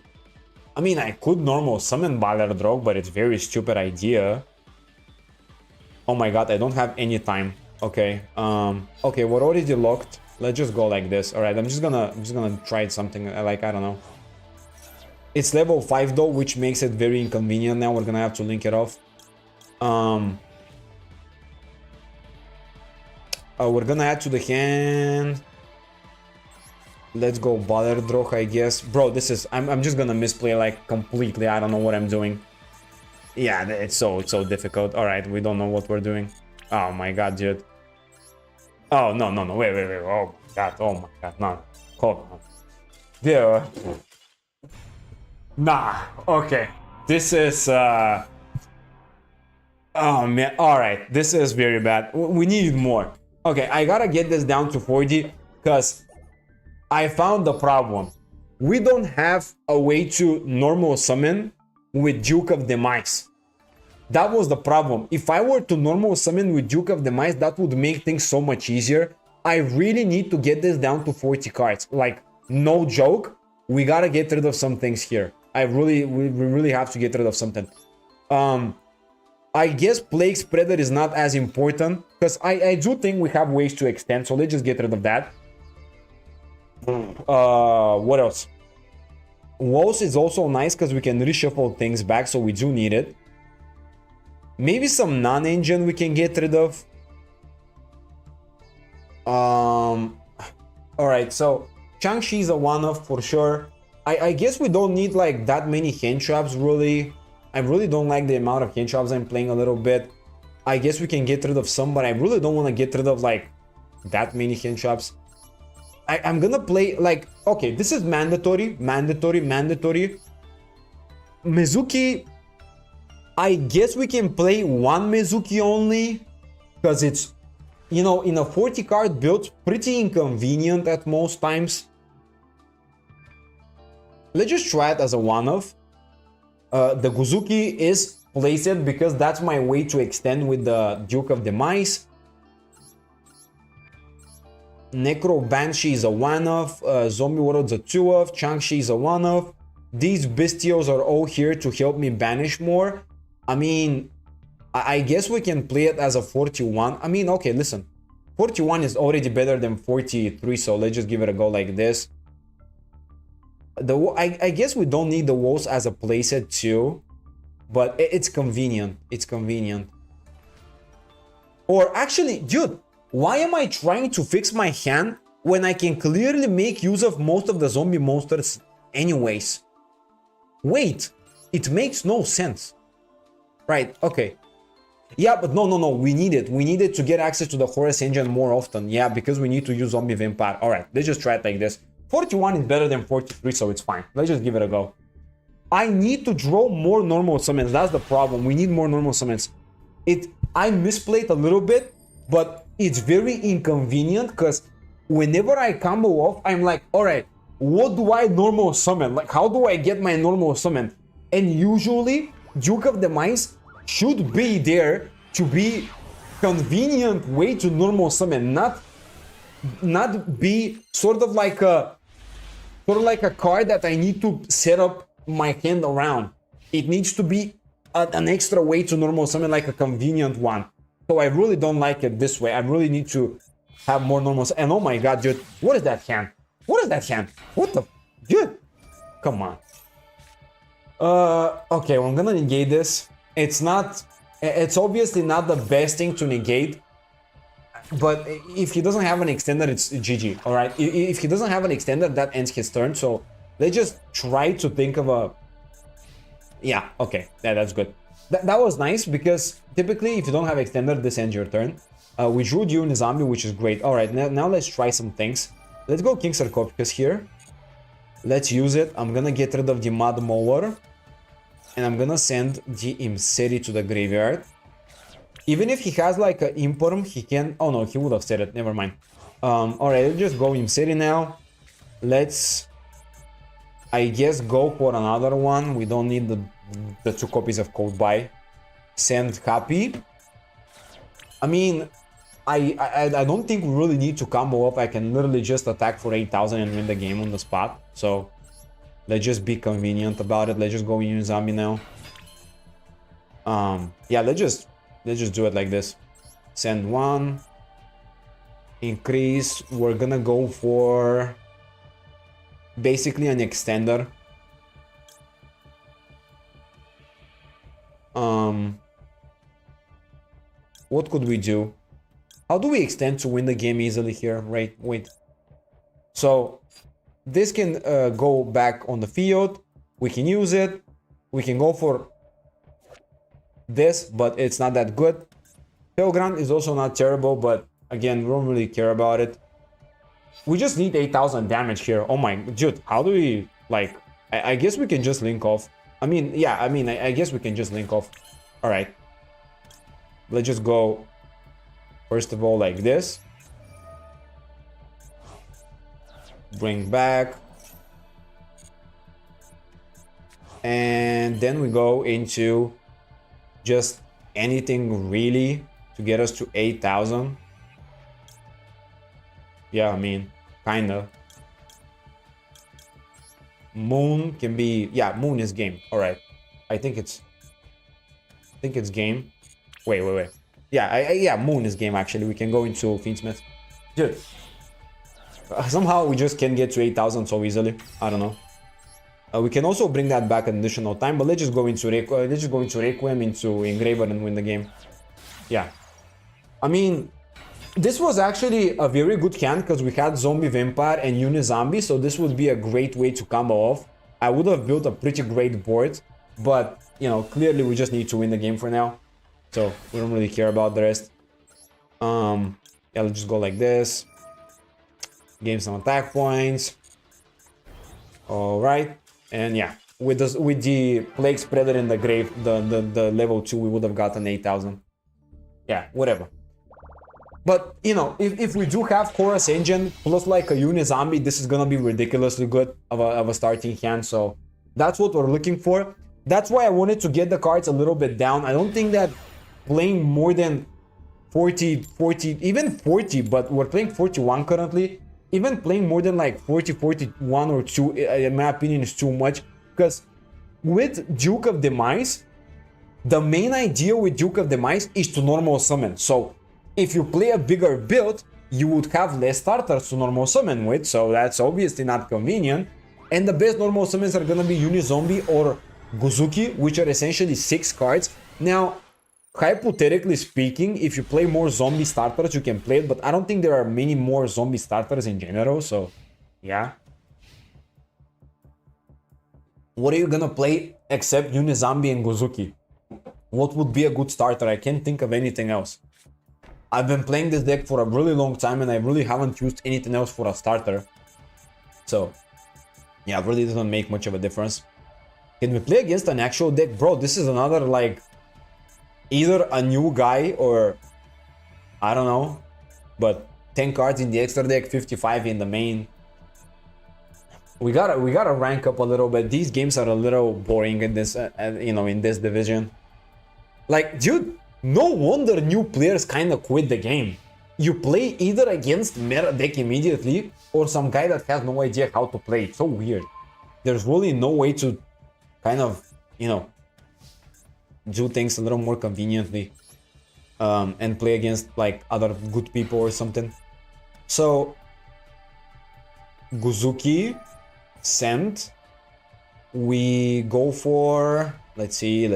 I mean, I could normal summon Balerdrog, but it's a very stupid idea. Oh my god, I don't have any time. Okay, okay, we're already locked. Let's just go like this. All right, I'm just gonna try something like, I don't know. It's level 5 though, which makes it very inconvenient. Now we're gonna have to link it off. We're gonna add to the hand. Let's go Balerdroch, I guess. Bro, this is... I'm just gonna misplay like completely. I don't know what I'm doing. Yeah, it's so difficult. Alright, we don't know what we're doing. Oh my god, dude. Oh, no. Wait. Oh my god. Oh my god. No. Hold on. Dude. Nah. Okay. This is... Oh man. Alright. This is very bad. We need more. Okay, I gotta get this down to 40 because I found the problem. We don't have a way to normal summon with Duke of Demise. That was the problem. If I were to normal summon with Duke of Demise, that would make things so much easier. I really need to get this down to 40 cards. Like, no joke. We gotta get rid of some things here. We really have to get rid of something. I guess Plague Spreader is not as important because I do think we have ways to extend, so let's just get rid of that. What else? Woes is also nice because we can reshuffle things back, so we do need it. Maybe some non-engine we can get rid of. Alright, so Chang-Chi's a one-off for sure. I guess we don't need like that many hand traps really. I really don't like the amount of hand traps I'm playing a little bit. I guess we can get rid of some, but I really don't want to get rid of like that many hand traps. I'm gonna play like, okay, this is mandatory. Mizuki, I guess we can play one Mizuki only because it's, you know, in a 40 card build, pretty inconvenient at most times. Let's just try it as a one-off. The Guzuki is placed because that's my way to extend with the Duke of Demise. Necro Banshee is a one-off, Zombie World's a two-off, Chang-Chi is a one-off. These Bestials are all here to help me banish more. I mean, I guess we can play it as a 41. I mean, okay, listen. 41 is already better than 43, so let's just give it a go like this. I guess we don't need the walls as a playset too, but it's convenient. It's convenient. Or actually, dude, why am I trying to fix my hand when I can clearly make use of most of the zombie monsters anyways? Wait, it makes no sense. Right, okay. Yeah, but no, we need it. We need it to get access to the Horus engine more often. Yeah, because we need to use zombie vampire. Alright, let's just try it like this. 41 is better than 43, so it's fine. Let's just give it a go. I need to draw more normal summons. That's the problem. We need more normal summons. I misplayed a little bit, but it's very inconvenient because whenever I combo off, I'm like, alright, what do I normal summon? Like, how do I get my normal summon? And usually, Duke of Demise should be there to be convenient way to normal summon, not be sort of like a card that I need to set up my hand around. It needs to be an extra way to normal summon, like a convenient one. So I really don't like it this way. I really need to have more normal. And oh my god, dude, what is that hand? What is that hand? What the, dude? Come on. Okay, well, I'm gonna negate this. It's obviously not the best thing to negate. But if he doesn't have an extender, it's GG, alright? If he doesn't have an extender, that ends his turn. So let's just try to think of a... Yeah, okay, yeah, that's good. That was nice because typically if you don't have extender, this ends your turn. We drew you in a zombie, which is great. Alright, now let's try some things. Let's go King Sarcophagus here. Let's use it. I'm gonna get rid of the Mud Mower. And I'm gonna send the Imseri to the graveyard. Even if he has like an Imperm, he can... Oh no, he would have said it, never mind. Alright, let's just go Imseri now. Let's... I guess go for another one. We don't need the 2 copies of Code Buy. Send Happy. I mean, I don't think we really need to combo up. I can literally just attack for 8,000 and win the game on the spot. So, let's just be convenient about it. Let's just go Immune Zombie now. Yeah, let's just do it like this. Send 1. Increase. We're gonna go for basically an extender. What could we do? How do we extend to win the game easily here? Right, wait. So this can go back on the field. We can use it. We can go for this, but it's not that good. Pelgrand is also not terrible, but again, we don't really care about it. We just need 8,000 damage here. Oh my, dude, how do we, like, I guess we can just link off. I mean, yeah, I guess we can just link off. All right. Let's just go, first of all, like this. Bring back. And then we go into just anything really to get us to 8,000. Yeah, I mean, kinda. Moon can be, yeah, Moon is game. All right, I think it's game. Wait. Yeah, Moon is game. Actually, we can go into Fiendsmith. Dude, somehow we just can't get to 8,000 so easily. I don't know. We can also bring that back an additional time, but let's just go into Requiem, into Engraver, and win the game. Yeah, I mean, this was actually a very good hand because we had Zombie Vampire and Unizombie, so this would be a great way to combo off. I would have built a pretty great board, but you know, clearly we just need to win the game for now, so we don't really care about the rest. Yeah, let's just go like this. Gain some attack points. All right. And yeah, with the Plague Spreader in the grave, the level 2, we would have gotten 8,000. Yeah, whatever. But, you know, if we do have Chorus Engine plus like a Unizombie, this is gonna be ridiculously good of a starting hand. So that's what we're looking for. That's why I wanted to get the cards a little bit down. I don't think that playing more than 40, even 40, but we're playing 41 currently. Even playing more than like 40, 41 or 2, in my opinion, is too much. Because with Duke of Demise, the main idea with Duke of Demise is to normal summon. So if you play a bigger build, you would have less starters to normal summon with. So that's obviously not convenient. And the best normal summons are gonna be Unizombie or Guzuki, which are essentially 6 cards. Now, hypothetically speaking, if you play more zombie starters, you can play it, but I don't think there are many more zombie starters in general, so yeah. What are you gonna play except Unizombie and Guzuki? What would be a good starter? I can't think of anything else. I've been playing this deck for a really long time and I really haven't used anything else for a starter. So yeah, it really doesn't make much of a difference. Can we play against an actual deck? Bro, this is another like either a new guy or I don't know, but 10 cards in the extra deck, 55 in the main. We gotta rank up a little bit. These games are a little boring in this, you know, in this division. Like, dude, no wonder new players kind of quit the game. You play either against meta deck immediately or some guy that has no idea how to play. It's so weird. There's really no way to kind of, you know, do things a little more conveniently and play against like other good people or something. So Guzuki sent, we go for, let's see,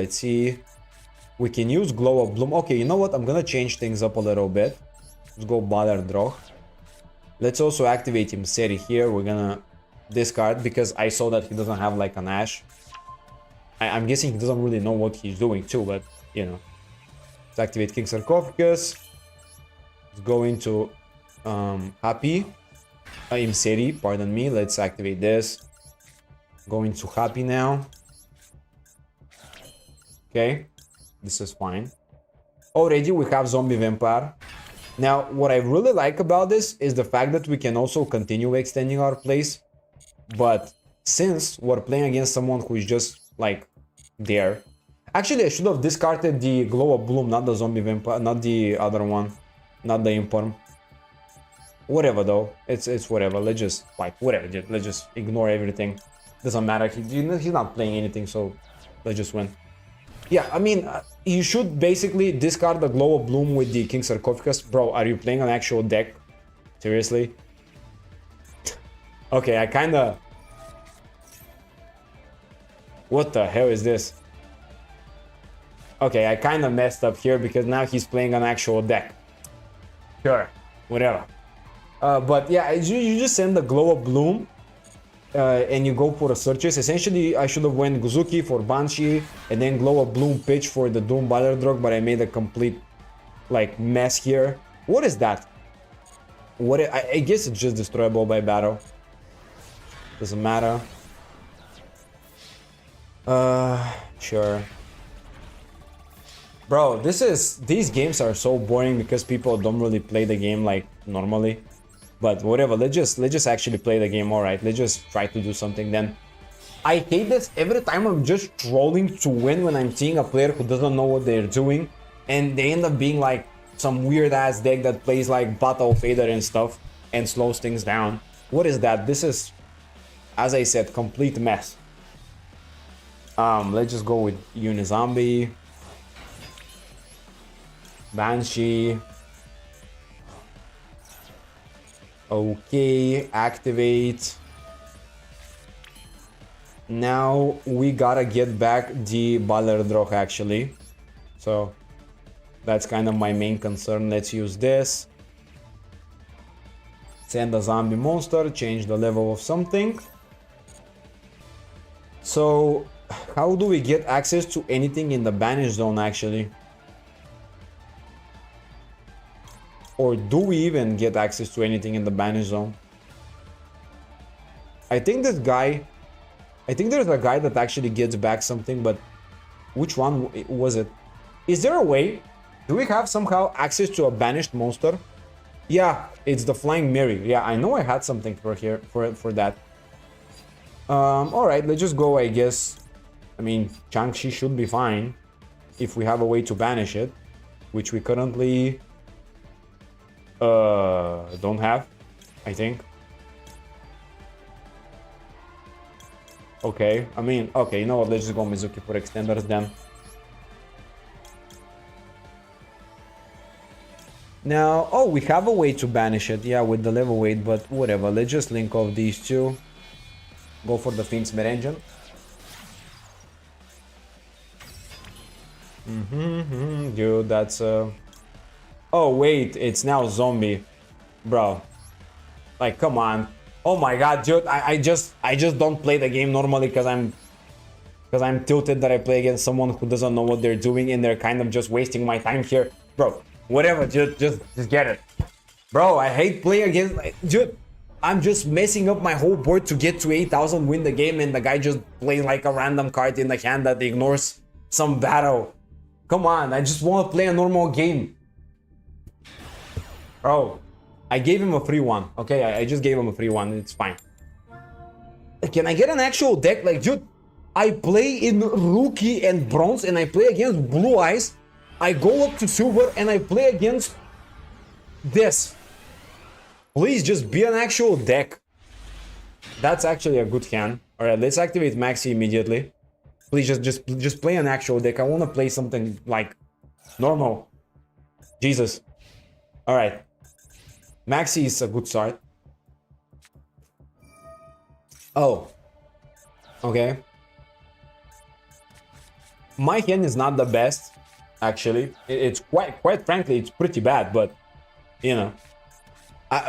we can use Glow of Bloom. Okay, you know what, I'm gonna change things up a little bit. Let's go Bother Droch. Let's also activate him Seri here. We're gonna discard because I saw that he doesn't have like an Ash. I'm guessing he doesn't really know what he's doing too, but you know. Let's activate King Sarcophagus. Let's go into Happy. Imseri, pardon me. Let's activate this. Go into Happy now. Okay, this is fine. Already we have Zombie Vampire. Now, what I really like about this is the fact that we can also continue extending our plays. But since we're playing against someone who is just like there, actually I should have discarded the Glow of Bloom, not the Zombie Vampire, not the other one, not the Imperm. Whatever though, it's whatever. Let's just like whatever. Let's just ignore everything. Doesn't matter. He's not playing anything, so let's just win. Yeah, I mean, you should basically discard the Glow of Bloom with the King Sarcophagus. Bro, are you playing an actual deck? Seriously? Okay, I kinda... What the hell is this? Okay, I kinda messed up here because now he's playing an actual deck. Sure, whatever. But yeah, you just send the Glow of Bloom, and you go for the searches. Essentially, I should have went Guzuki for Banshee, and then Glow of Bloom pitch for the Doom Balerdrog, but I made a complete, like, mess here. What is that? I guess it's just destroyable by battle. Doesn't matter. Sure. Bro, these games are so boring because people don't really play the game like normally. But whatever, let's just actually play the game. All right, let's just try to do something then. I hate this every time. I'm just trolling to win when I'm seeing a player who doesn't know what they're doing, and they end up being like some weird ass deck that plays like Battle Fader and stuff and slows things down. What is that? This is, as I said, complete mess. Let's just go with Unizombie, Banshee. Okay, activate. Now we gotta get back the Balerdrog actually. So that's kind of my main concern. Let's use this. Send a zombie monster, change the level of something. So how do we get access to anything in the banish zone actually? Or do we even get access to anything in the banish zone? I think there's a guy that actually gets back something, but which one was it? Is there a way? Do we have somehow access to a banished monster? Yeah, it's the Flying Mary. Yeah, I know I had something for here for that. Alright, let's just go, I guess. I mean, Changshi should be fine if we have a way to banish it, which we currently don't have, I think. Okay, I mean, okay, you know what, let's just go Mizuki for extenders then. Now, oh, we have a way to banish it, yeah, with the level weight, but whatever, let's just link off these two. Go for the Fiend's Merengen. Dude, that's oh wait, it's now zombie, bro. Like, come on. Oh my god, dude, I just don't play the game normally because I'm tilted that I play against someone who doesn't know what they're doing and they're kind of just wasting my time here, bro. Whatever, just get it, bro. I hate playing against, like, dude. I'm just messing up my whole board to get to 8,000, win the game, and the guy just plays like a random card in the hand that ignores some battle. Come on, I just want to play a normal game. Bro, I gave him a free one. Okay, I just gave him a free one. It's fine. Can I get an actual deck? Like, dude, I play in Rookie and Bronze, and I play against Blue Eyes. I go up to Silver, and I play against this. Please just be an actual deck. That's actually a good hand. All right, let's activate Maxi immediately. Please just play an actual deck. I want to play something like normal. Jesus. All right. Maxi is a good start. Oh. Okay. My hand is not the best, actually. It's quite frankly, it's pretty bad, but you know.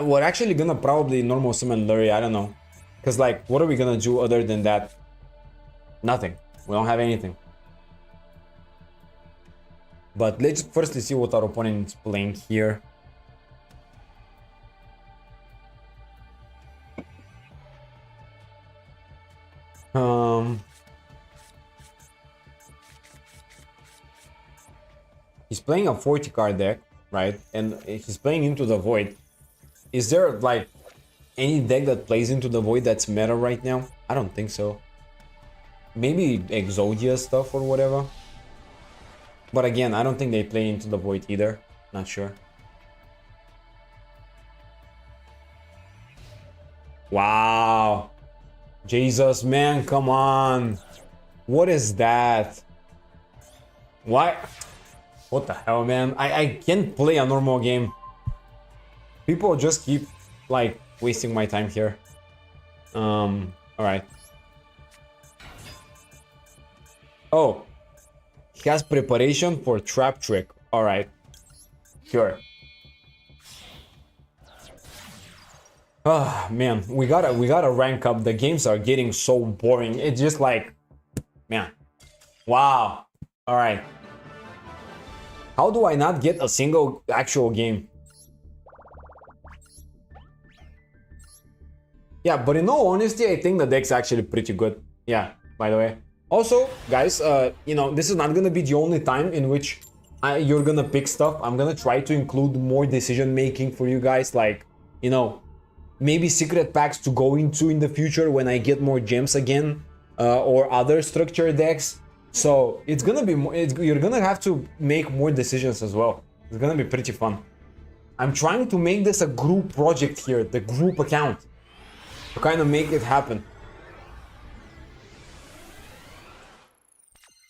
We're actually gonna probably normal summon Lurie, I don't know. Because, like, what are we gonna do other than that? Nothing. We don't have anything. But let's firstly see what our opponent is playing here. He's playing a 40 card deck, right? And he's playing into the Void. Is there, like, any deck that plays into the Void that's meta right now? I don't think so. Maybe Exodia stuff or whatever. But again, I don't think they play into the Void either. Not sure. Wow. Jesus, man, come on. What is that? Why? What the hell, man? I can't play a normal game. People just keep, like, wasting my time here. Alright. Oh. He has preparation for Trap Trick. Alright. Sure. Ah, man, we gotta rank up. The games are getting so boring. It's just like, man, wow. All right. How do I not get a single actual game? Yeah, but in all honesty, I think the deck's actually pretty good. Yeah, by the way. Also, guys, you know, this is not gonna be the only time in which you're gonna pick stuff. I'm gonna try to include more decision making for you guys, like, you know, maybe secret packs to go into in the future when I get more gems again, or other structure decks. So it's gonna be more, you're gonna have to make more decisions as well. It's gonna be pretty fun. I'm trying to make this a group project here, the group account, to kind of make it happen.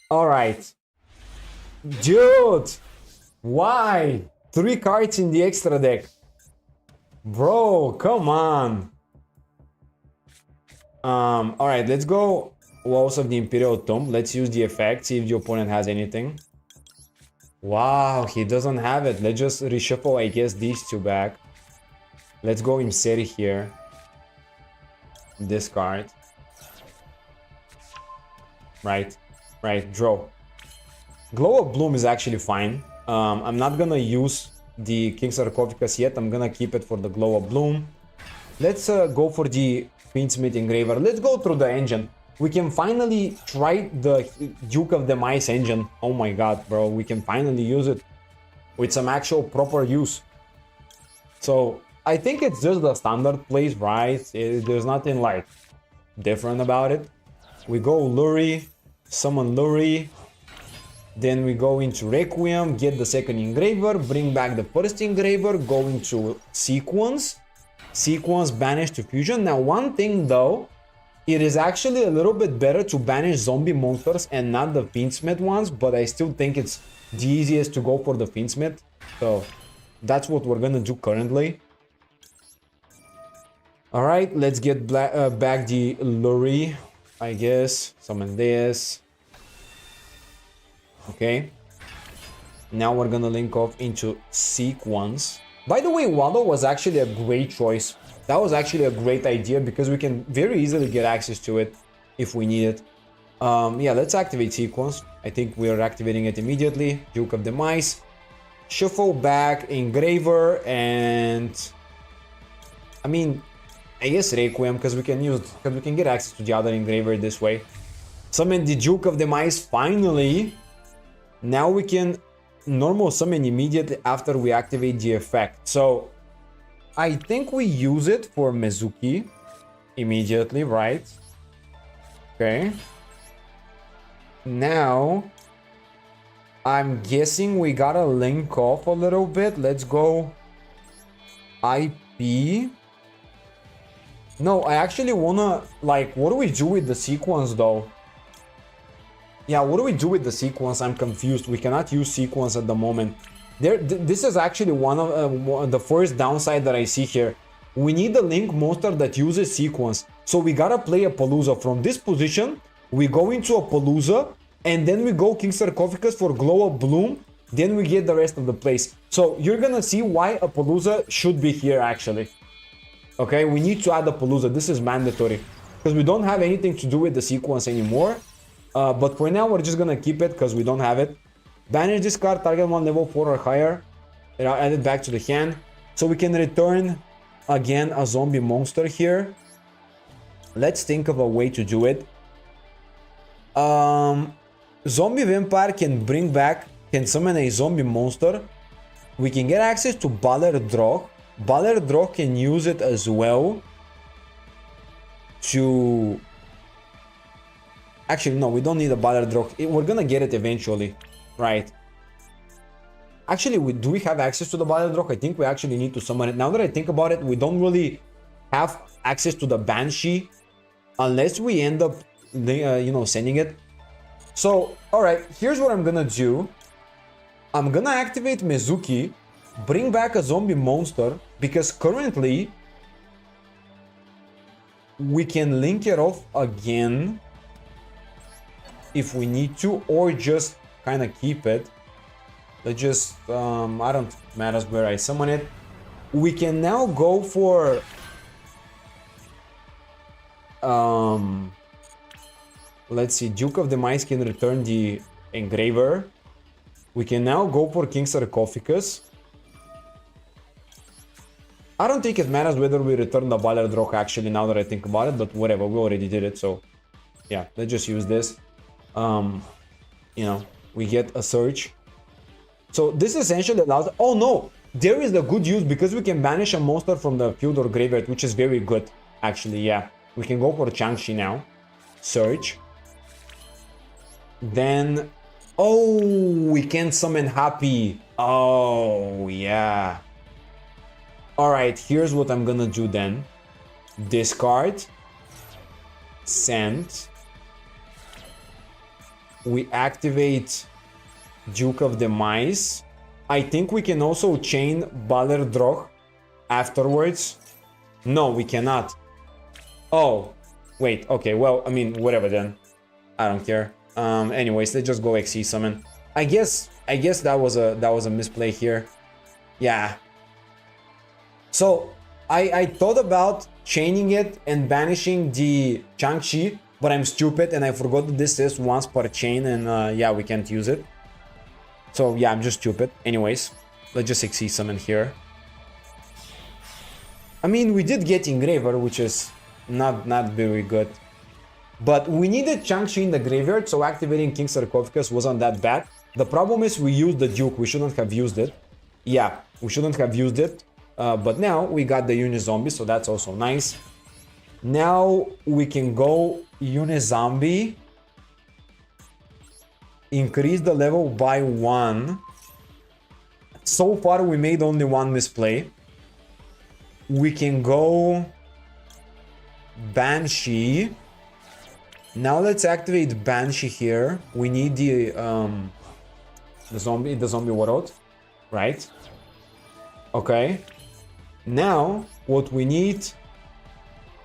All right, dude, why 3 cards in the extra deck? Bro, come on. All right, let's go Walls of the Imperial Tomb. Let's use the effect, see if the opponent has anything. Wow, he doesn't have it. Let's just reshuffle, I guess, these two back. Let's go Imseri here. Discard. Right, draw. Glow of Bloom is actually fine. I'm not gonna use the King Sarcophagus yet. I'm gonna keep it for the Glow of Bloom. Let's go for the Fiendsmith Engraver. Let's go through the engine. We can finally try the Duke of the Mice engine. Oh my god, bro. We can finally use it with some actual proper use. So I think it's just the standard plays, right? There's nothing like different about it. We go Lurie, summon Lurie. Then we go into Requiem, get the second Engraver, bring back the first Engraver, go into Sequence. Sequence, banish to Fusion. Now one thing though, it is actually a little bit better to banish zombie monsters and not the Fiendsmith ones, but I still think it's the easiest to go for the Fiendsmith. So that's what we're gonna do currently. Alright, let's get back the Lurie, I guess. Summon this. Okay. Now we're gonna link off into Sequence. By the way, Waldo was actually a great choice. That was actually a great idea because we can very easily get access to it if we need it. Yeah, let's activate Sequence. I think we're activating it immediately. Duke of the Mice. Shuffle back Engraver and... I mean, I guess Requiem because we can get access to the other Engraver this way. Summon the Duke of the Mice finally. Now we can normal summon immediately after we activate the effect. So I think we use it for Mezuki immediately, right? Okay. Now I'm guessing we gotta link off a little bit. Let's go IP. No, I actually wanna, like, what do we do with the Sequence though? Yeah, what do we do with the Sequence? I'm confused. We cannot use Sequence at the moment. This is actually one of the first downside that I see here. We need a Link monster that uses Sequence. So we gotta play a Palooza. From this position, we go into a Palooza, and then we go King Sarcophagus for Glow of Bloom. Then we get the rest of the plays. So you're gonna see why a Palooza should be here actually. Okay, we need to add a Palooza. This is mandatory. Because we don't have anything to do with the Sequence anymore. But for now, we're just gonna keep it because we don't have it. Banish this card, target one level 4 or higher. And I'll add it back to the hand. So we can return again a zombie monster here. Let's think of a way to do it. Zombie Vampire can summon a zombie monster. We can get access to Balerdroch. Balerdroch can use it as well to... Actually, no, we don't need a Balerdroch. We're gonna get it eventually, right? Actually, do we have access to the Balerdroch? I think we actually need to summon it. Now that I think about it, we don't really have access to the Banshee unless we end up, you know, sending it. So, alright, here's what I'm gonna do. I'm gonna activate Mezuki, bring back a zombie monster, because currently we can link it off again if we need to, or just kind of keep it. Let's just, I don't matters where I summon it. We can now go for Let's see. Duke of the Mice can return the Engraver. We can now go for King Sarcophagus. I don't think it matters whether we return the Ballard Rock actually now that I think about it, but whatever, we already did it, so yeah, let's just use this. You know, we get a search. So this essentially allows, oh no, there is the good use because we can banish a monster from the field or graveyard, which is very good, actually, yeah. We can go for Changshi now. Search. Then, oh, we can summon Happy. Oh, yeah. Alright, here's what I'm gonna do then. Discard. Send. We activate Duke of the Mice. I think we can also chain Balerdroch afterwards. No, we cannot. Oh, wait, okay, well, I mean, whatever then. I don't care. Anyways, let's just go XE summon. I guess that was a misplay here. Yeah. So I thought about chaining it and banishing the Changshi, but I'm stupid and I forgot that this is once per chain and yeah, we can't use it. So yeah, I'm just stupid. Anyways, let's just XE summon here. I mean, we did get Engraver, which is not very good. But we needed Changshi in the graveyard, so activating King Sarcophagus wasn't that bad. The problem is we used the Duke, we shouldn't have used it. Yeah, we shouldn't have used it. But now we got the Unizombie, so that's also nice. Now we can go Unizombie. Increase the level by 1. So far we made only one misplay. We can go Banshee. Now let's activate Banshee here. We need the zombie world, right? Okay. Now what we need.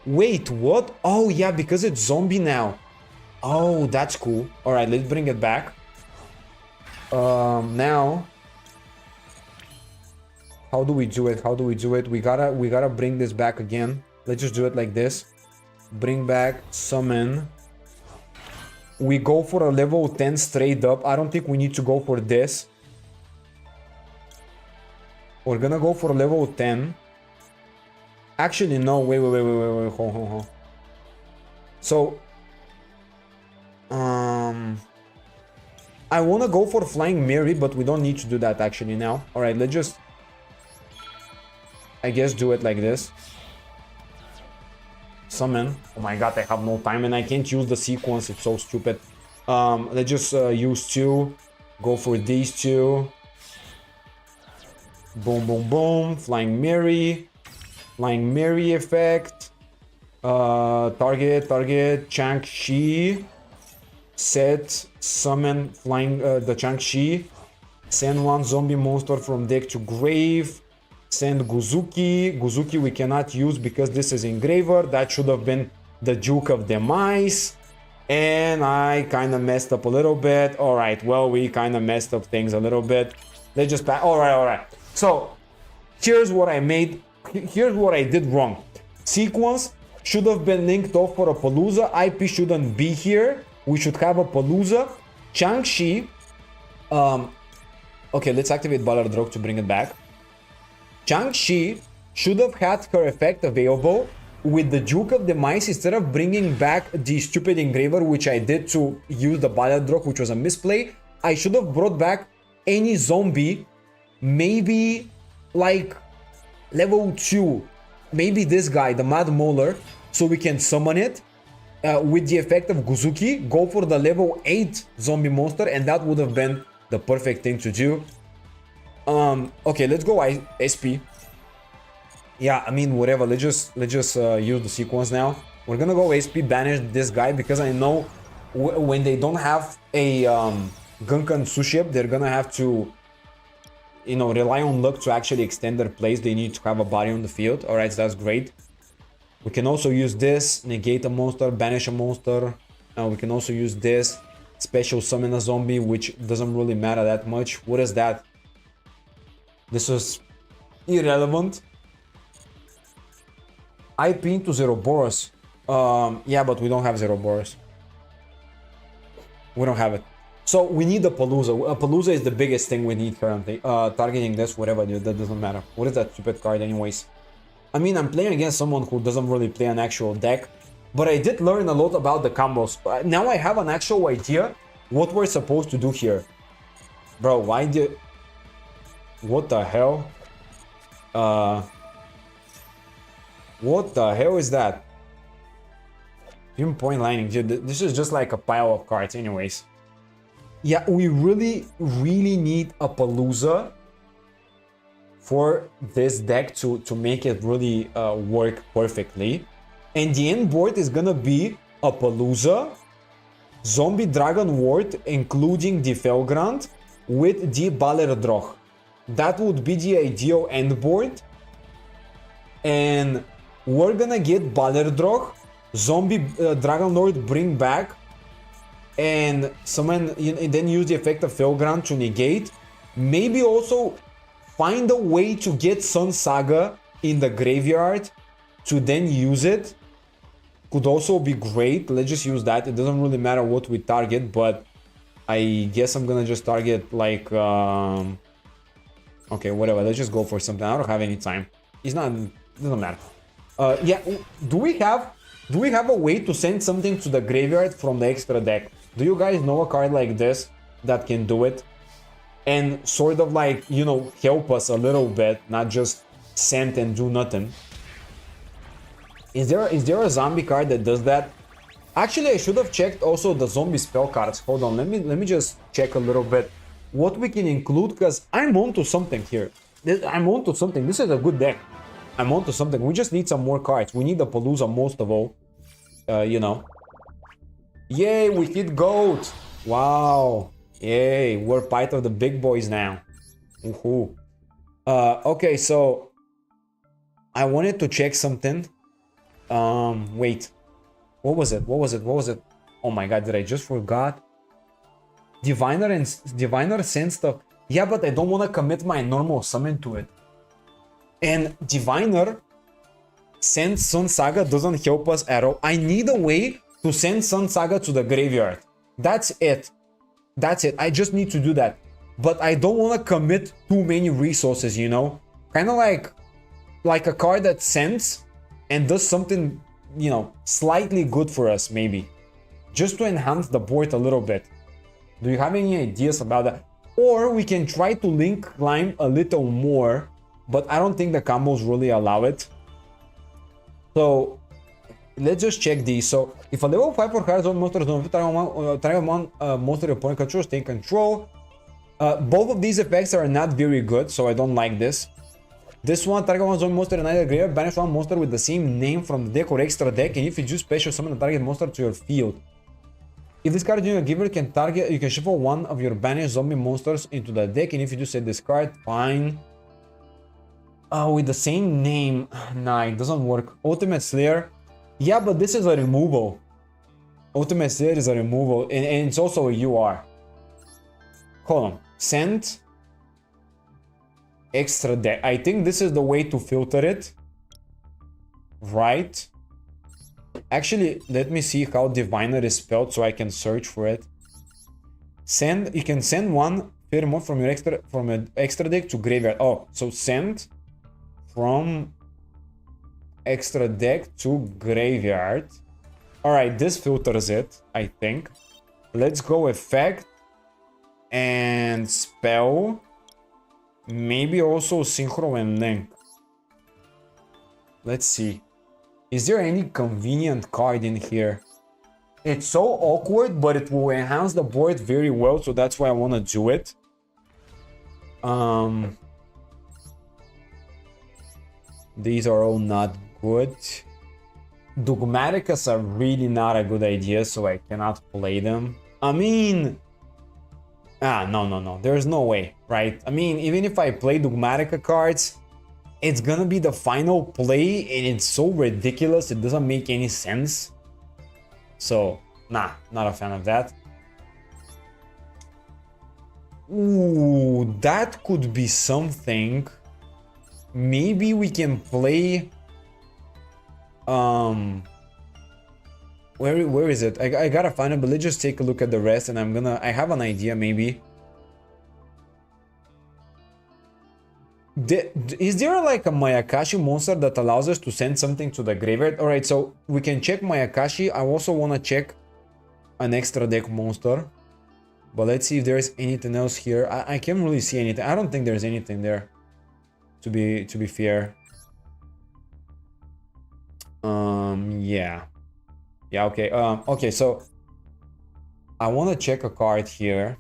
Wait, what? Oh yeah, because it's zombie now. Oh, that's cool. All right, let's bring it back. Now, how do we do it? How do we do it? We gotta bring this back again. Let's just do it like this. Bring back, summon. We go for a level 10 straight up. I don't think we need to go for this. We're gonna go for level 10. Actually, no. Wait. Hold. So, I wanna go for Flying Mary, but we don't need to do that actually now. All right, let's just, I guess, do it like this. Summon. Oh my god, I have no time and I can't use the sequence. It's so stupid. Let's just use 2. Go for these 2. Boom. Flying Mary. Flying Mary effect. Target. Changshi. Set. Summon. Flying the Changshi. Send 1 zombie monster from deck to grave. Send Guzuki. Guzuki we cannot use because this is Engraver. That should have been the Duke of the Mice. And I kind of messed up a little bit. Alright, well, we kind of messed up things a little bit. Let's just pass. Alright. So, here's what I made. Here's what I did wrong. Sequence should have been linked off for a Palooza. IP shouldn't be here. We should have a Palooza. Changshi. Okay, let's activate Ballard Rock to bring it back. Changshi should have had her effect available with the Duke of the Mice instead of bringing back the stupid Engraver, which I did to use the Ballard Rock, which was a misplay. I should have brought back any zombie, maybe like level 2, maybe this guy, the Mad Molar, so we can summon it with the effect of Guzuki, go for the level 8 zombie monster, and that would have been the perfect thing to do. Okay, let's go SP. Yeah, I mean, whatever. Let's just use the sequence now. We're gonna go SP, banish this guy, because I know when they don't have a Gunkan Suship, they're gonna have to, you know, rely on luck to actually extend their plays. They need to have a body on the field. All right, so that's great. We can also use this, negate a monster, banish a monster. We can also use this, special summon a zombie, which doesn't really matter that much. What is that? This is irrelevant. IP into Zeroboros. Yeah, but we don't have Zero Boros. We don't have it. So we need the Palooza. Palooza is the biggest thing we need currently. Targeting this, whatever, dude, that doesn't matter. What is that stupid card anyways? I mean, I'm playing against someone who doesn't really play an actual deck, but I did learn a lot about the combos. Now I have an actual idea what we're supposed to do here. Bro, why did... What the hell? What the hell is that? Pinpoint lining, dude, this is just like a pile of cards anyways. Yeah, we really need a Palooza for this deck to make it really work perfectly. And the end board is gonna be a Palooza, Zombie Dragon Ward, including the Felgrand, with the Balerdroch. That would be the ideal end board. And we're gonna get Balerdroch, Zombie Dragon Lord bring back, and summon, and then use the effect of Felgrand to negate. Maybe also find a way to get Sun Saga in the graveyard to then use it. Could also be great. Let's just use that. It doesn't really matter what we target, but I guess I'm gonna just target like okay, whatever. Let's just go for something. I don't have any time. It's not, it doesn't matter. Yeah, do we have a way to send something to the graveyard from the extra deck? Do you guys know a card like this that can do it? And sort of like, you know, help us a little bit, not just send and do nothing. Is there a zombie card that does that? Actually, I should have checked also the zombie spell cards. Hold on, let me just check a little bit what we can include, because I'm onto something here. I'm onto something. This is a good deck. I'm onto something. We just need some more cards. We need the Palooza most of all. You know. Yay, we hit goat. Wow. Yay, we're part of the big boys now. Woohoo. Okay, so I wanted to check something. Wait. What was it? Oh my god, did I just forgot? Diviner sends stuff. Yeah, but I don't want to commit my normal summon to it. And Diviner sends Sun Saga doesn't help us at all. I need a way to send Sun Saga to the graveyard. That's it. I just need to do that. But I don't want to commit too many resources, you know? Kind of like a card that sends and does something, you know, slightly good for us, maybe. Just to enhance the board a little bit. Do you have any ideas about that? Or we can try to link climb a little more, but I don't think the combos really allow it. So let's just check these. So if a level 5 or higher zone monster is on target one monster your opponent controls, take control. Both of these effects are not very good, so I don't like this. This one, target one zone monster in either graveyard, banish one monster with the same name from the deck or extra deck, and if you choose special, summon a target monster to your field. If this card is in your giver, you can shuffle one of your banished zombie monsters into the deck, and if you do set this card, fine. With the same name, nah, it doesn't work. Ultimate Slayer, yeah, but this is a removal. Ultimate Slayer is a removal, and it's also a UR. Hold on, send extra deck. I think this is the way to filter it, right? Actually, let me see how Diviner is spelled so I can search for it. You can send one pheromone from your extra deck to graveyard. Oh, so send from extra deck to graveyard. Alright, this filters it, I think. Let's go effect and spell. Maybe also synchro and link. Let's see. Is there any convenient card in here? It's so awkward, but it will enhance the board very well, so that's why I want to do it. These are all not good. Dogmaticas are really not a good idea, so I cannot play them. I mean... no. There's no way, right? I mean, even if I play Dogmatica cards, it's gonna be the final play, and it's so ridiculous, it doesn't make any sense. So, nah, not a fan of that. Ooh, that could be something. Maybe we can play... Where is it? I gotta find it, but let's just take a look at the rest, and I have an idea maybe. Is there like a Mayakashi monster that allows us to send something to the graveyard? Alright, so we can check Mayakashi. I also want to check an extra deck monster. But let's see if there's anything else here. I can't really see anything. I don't think there's anything there. To be fair. Yeah. Yeah, okay. Okay, so I want to check a card here.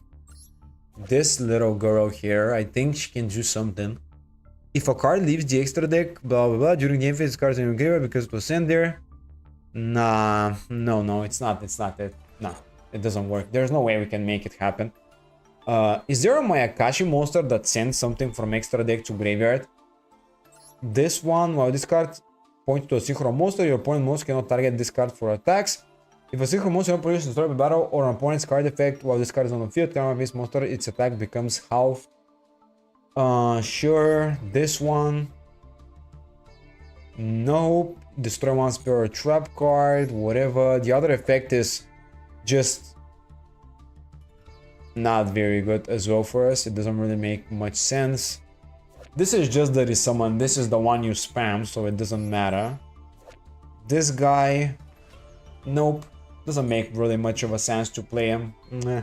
This little girl here, I think she can do something. If a card leaves the extra deck, blah blah blah, during game phase, cards in your graveyard because it was sent there. Nah, no, it's not it. Nah, it doesn't work. There's no way we can make it happen. Is there a Mayakashi monster that sends something from extra deck to graveyard? This one, well, this card points to a synchro monster. Your opponent monster cannot target this card for attacks. If a synchro monster produces destroy a battle or an opponent's card effect while this card is on the field, counter this monster, its attack becomes half. Sure. This one. Nope. Destroy one spell or trap card, whatever. The other effect is just not very good as well for us. It doesn't really make much sense. This is just the resummon. This is the one you spam, so it doesn't matter. This guy, nope. Doesn't make really much of a sense to play him. Meh.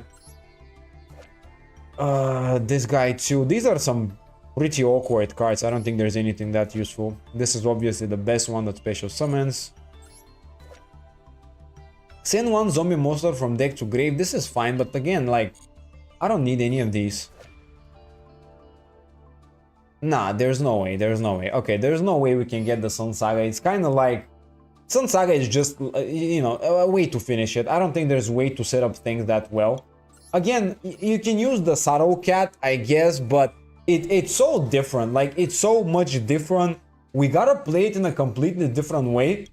This guy too. These are some pretty awkward cards. I don't think there's anything that useful. This is obviously the best one that special summons. Send one zombie monster from deck to grave. This is fine, but again, like, I don't need any of these. Nah, there's no way. Okay, there's no way we can get the Sun Saga. It's kind of like Sun Saga is just, you know, a way to finish it. I don't think there's a way to set up things that well. Again, you can use the Saddle Cat, I guess, but it's so different. Like, it's so much different. We gotta play it in a completely different way.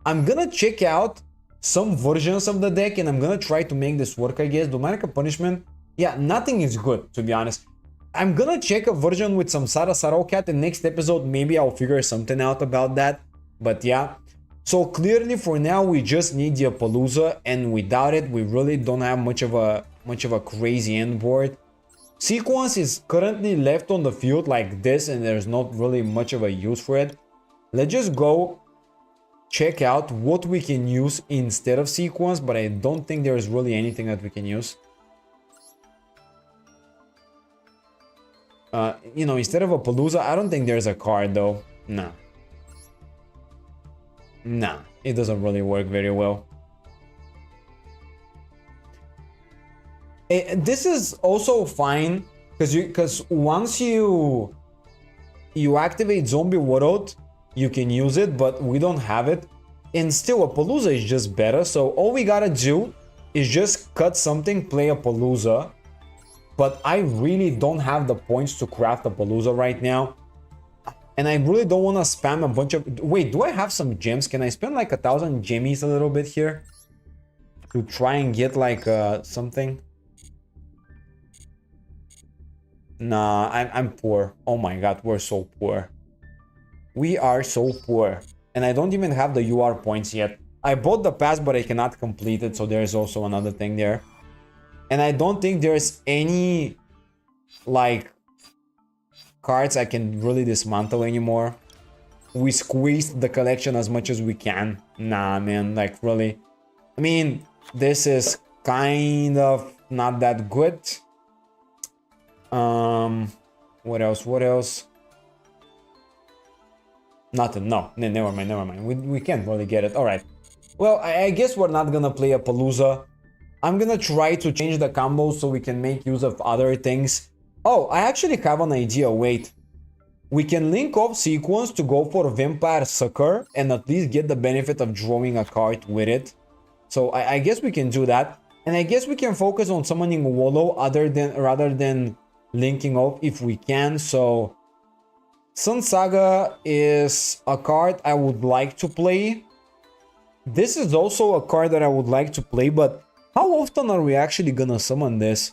I'm gonna check out some versions of the deck and I'm gonna try to make this work, I guess. Dominica Punishment, yeah, nothing is good, to be honest. I'm gonna check a version with some Saddle Cat, and next episode maybe I'll figure something out about that. But yeah, so clearly for now we just need the Appaloosa, and without it we really don't have much of a crazy end board. Sequence is currently left on the field like this, and there's not really much of a use for it. Let's just go check out what we can use instead of Sequence, but I don't think there's really anything that we can use. You know, instead of Appaloosa, I don't think there's a card though. Nah, it doesn't really work very well. This is also fine because once you activate Zombie World, you can use it, but we don't have it. And still, Appaloosa is just better. So all we gotta do is just cut something, play Appaloosa. But I really don't have the points to craft Appaloosa right now. And I really don't want to spam a bunch of... Wait, do I have some gems? Can I spend like 1,000 gemmies a little bit here? To try and get like something? Nah, I'm poor. Oh my god, we're so poor. We are so poor. And I don't even have the UR points yet. I bought the pass, but I cannot complete it. So there's also another thing there. And I don't think there's any, like, cards I can really dismantle anymore. We squeezed the collection as much as we can. Nah, man, like, really. I mean, this is kind of not that good. What else? Nothing, no, never mind. We can't really get it, alright. Well, I guess we're not gonna play Appaloosa. I'm gonna try to change the combos so we can make use of other things. Oh, I actually have an idea, wait. We can link off Sequence to go for Vampire Sucker and at least get the benefit of drawing a card with it. So I guess we can do that. And I guess we can focus on summoning Wallow rather than linking off if we can. So Sun Saga is a card I would like to play. This is also a card that I would like to play, but how often are we actually gonna summon this?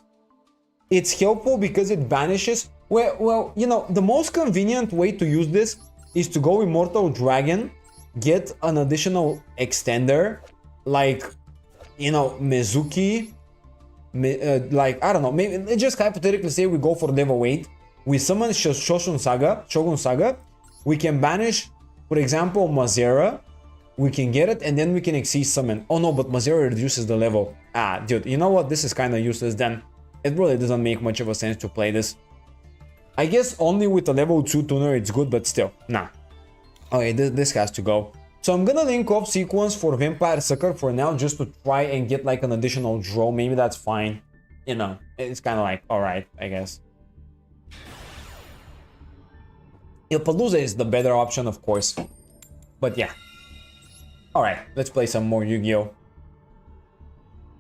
It's helpful because it banishes. Well, you know, the most convenient way to use this is to go Immortal Dragon, get an additional extender, like you know, Mizuki, like, I don't know, maybe let's just hypothetically say we go for level 8. We summon Shogun Saga. We can banish, for example, Mazera. We can get it, and then we can Exceed summon. Oh no, but Mazera reduces the level. Ah, dude, you know what? This is kind of useless then. It really doesn't make much of a sense to play this. I guess only with a level 2 tuner it's good, but still, nah. Okay, this has to go. So I'm gonna link off sequence for Vampire Sucker for now, just to try and get like an additional draw. Maybe that's fine. You know, it's kind of like, alright, I guess. Palooza is the better option, of course. But yeah. Alright, let's play some more Yu-Gi-Oh!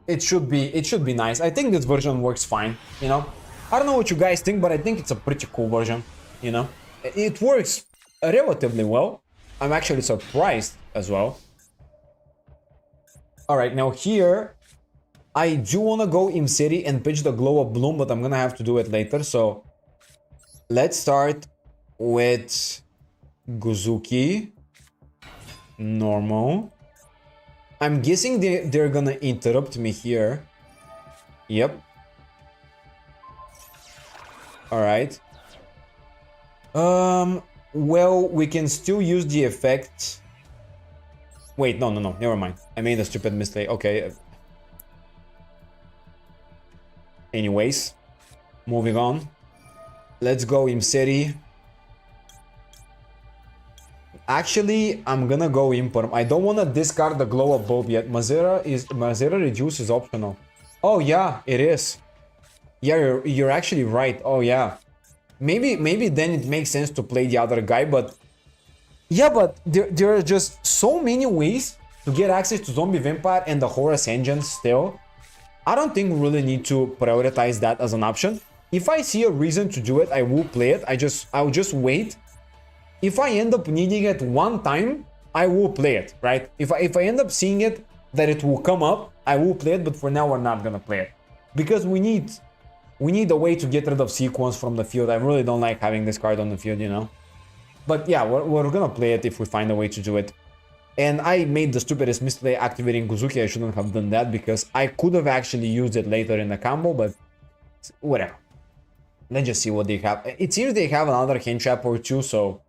It should be nice. I think this version works fine, you know. I don't know what you guys think, but I think it's a pretty cool version, you know. It works relatively well. I'm actually surprised as well. Alright, now here I do want to go in city and pitch the Glow of Bloom, but I'm gonna have to do it later. So let's start with Guzuki. Normal. I'm guessing they're gonna interrupt me here. Yep. Alright. Well, we can still use the effect. Wait, no, never mind. I made a stupid mistake. Okay. Anyways, moving on. Let's go Imseri. Actually, I'm gonna go Imperm. I don't want to discard the Glow of Bulb yet. Mazera Reduce is optional. Oh yeah, it is. Yeah, you're actually right. Oh yeah. Maybe then it makes sense to play the other guy, but yeah, but there are just so many ways to get access to Zombie Vampire and the Horus engine still. I don't think we really need to prioritize that as an option. If I see a reason to do it, I will play it. I'll just wait. If I end up needing it one time, I will play it, right? If I end up seeing it, that it will come up, I will play it, but for now we're not gonna play it. Because we need a way to get rid of sequence from the field. I really don't like having this card on the field, you know? But yeah, we're gonna play it if we find a way to do it. And I made the stupidest mistake activating Guzuki. I shouldn't have done that because I could have actually used it later in the combo, but whatever. Let's just see what they have. It seems they have another hand trap or two, so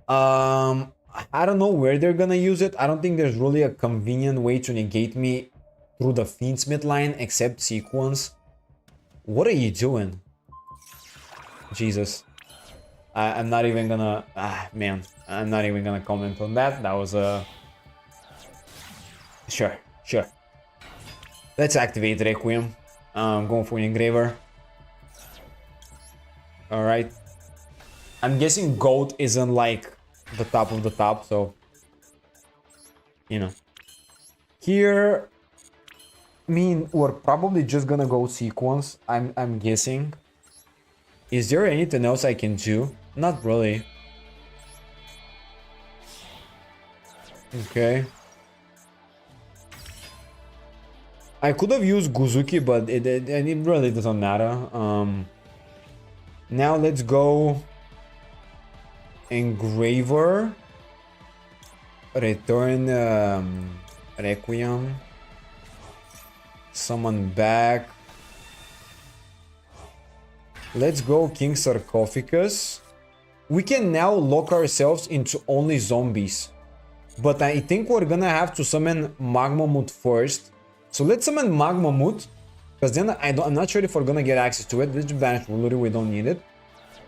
I don't know where they're gonna use it. I don't think there's really a convenient way to negate me through the Fiendsmith line except sequence. What are you doing? Jesus. I'm not even gonna... man. I'm not even gonna comment on that. That was a... Sure. Let's activate Requiem. I'm going for Engraver. Alright. I'm guessing Goat isn't like the top of the top, so... You know. Here... I mean, we're probably just gonna go sequence, I'm guessing. Is there anything else I can do? Not really. Okay. I could have used Guzuki, but it really doesn't matter. Now let's go Engraver. Return Requiem. Summon back. Let's go King Sarcophagus. We can now lock ourselves into only zombies. But I think we're gonna have to summon Magma Moot first. So let's summon Magma Moot. Because then I'm not sure if we're gonna get access to it. Let's just banish Ruleri, we don't need it.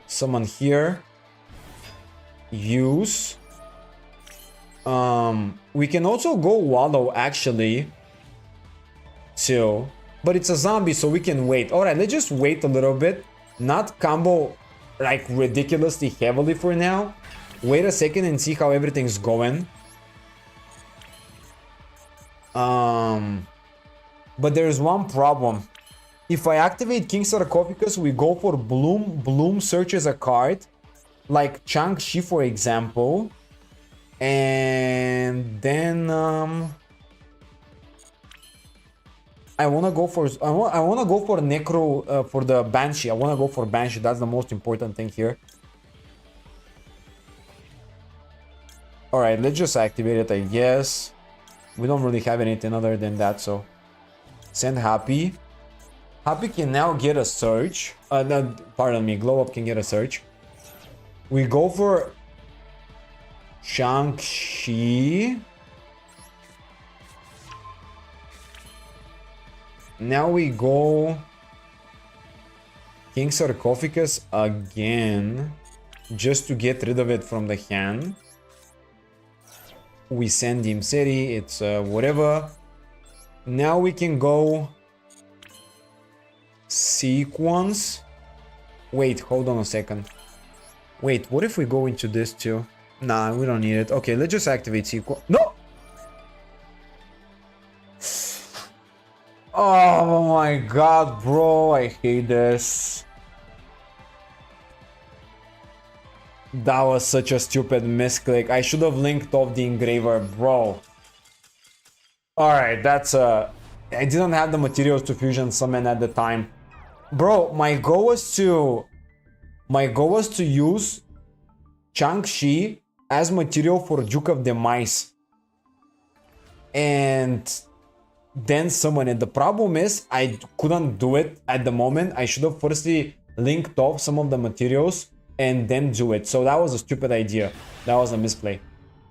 Summon here. Use. We can also go Wallow actually. Too. But it's a zombie, so we can wait. Alright, let's just wait a little bit. Not combo like ridiculously heavily for now. Wait a second and see how everything's going. But there's one problem. If I activate King Sarcophagus, we go for Bloom. Bloom searches a card. Like Chang-Chi, for example. And then I wanna go for Necro for the Banshee. I wanna go for Banshee. That's the most important thing here. Alright, let's just activate it, I guess. We don't really have anything other than that, so send Happy. Happy can now get a search. No, pardon me, Glow Up can get a search. We go for Shang-Chi. Now we go King Sarcophagus again, just to get rid of it from the hand. We send him City, it's whatever. Now we can go Sequence. Wait, hold on a second. Wait, what if we go into this too? Nah, we don't need it. Okay, let's just activate Sequence. No! Oh my god, bro, I hate this. That was such a stupid misclick. I should have linked off the engraver, bro. Alright, that's I didn't have the materials to fusion summon at the time. Bro, my goal was to use Shang-Chi as material for Duke of Demise. And then summon it. The problem is I couldn't do it at the moment. I should have firstly linked off some of the materials and then do it. So that was a stupid idea. That was a misplay.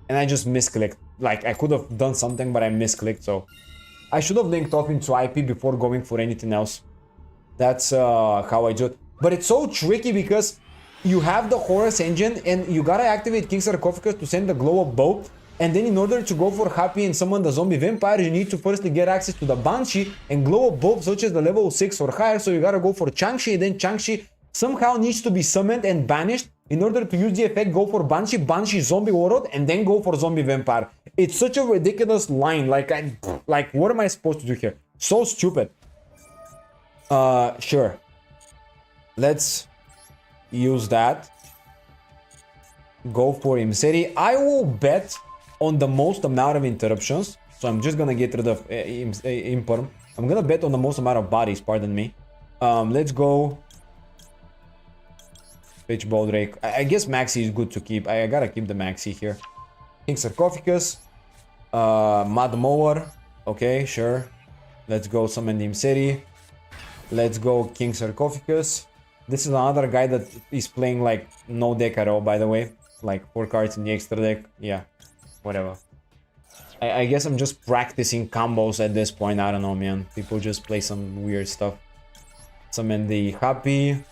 And I just misclicked. Like, I could have done something, but I misclicked. So I should have linked off into IP before going for anything else. That's how I do it. But it's so tricky because you have the Horus engine and you gotta activate King Sarcophagus to send the Glow Up Bow. And then in order to go for Happy and summon the Zombie Vampire, you need to firstly get access to the Banshee and Glow Up Bow, such as the level 6 or higher. So you gotta go for Shang-Chi, and then Shang-Chi somehow needs to be summoned and banished. In order to use the effect, go for Banshee, Banshee Zombie Warlord, and then go for Zombie Vampire. It's such a ridiculous line. Like, what am I supposed to do here? So stupid. Sure. Let's use that. Go for Imseri. I will bet on the most amount of interruptions. So I'm just gonna get rid of Imperm. I'm gonna bet on the most amount of bodies, pardon me. Let's go. Pitch Baldrake. I guess Maxi is good to keep. I gotta keep the Maxi here. King Sarcophagus. Mad Mower. Okay, sure. Let's go summon the Imseri. Let's go King Sarcophagus. This is another guy that is playing like no deck at all, by the way. Like 4 cards in the extra deck. Yeah, whatever. I guess I'm just practicing combos at this point. I don't know, man. People just play some weird stuff. Summon the Happy.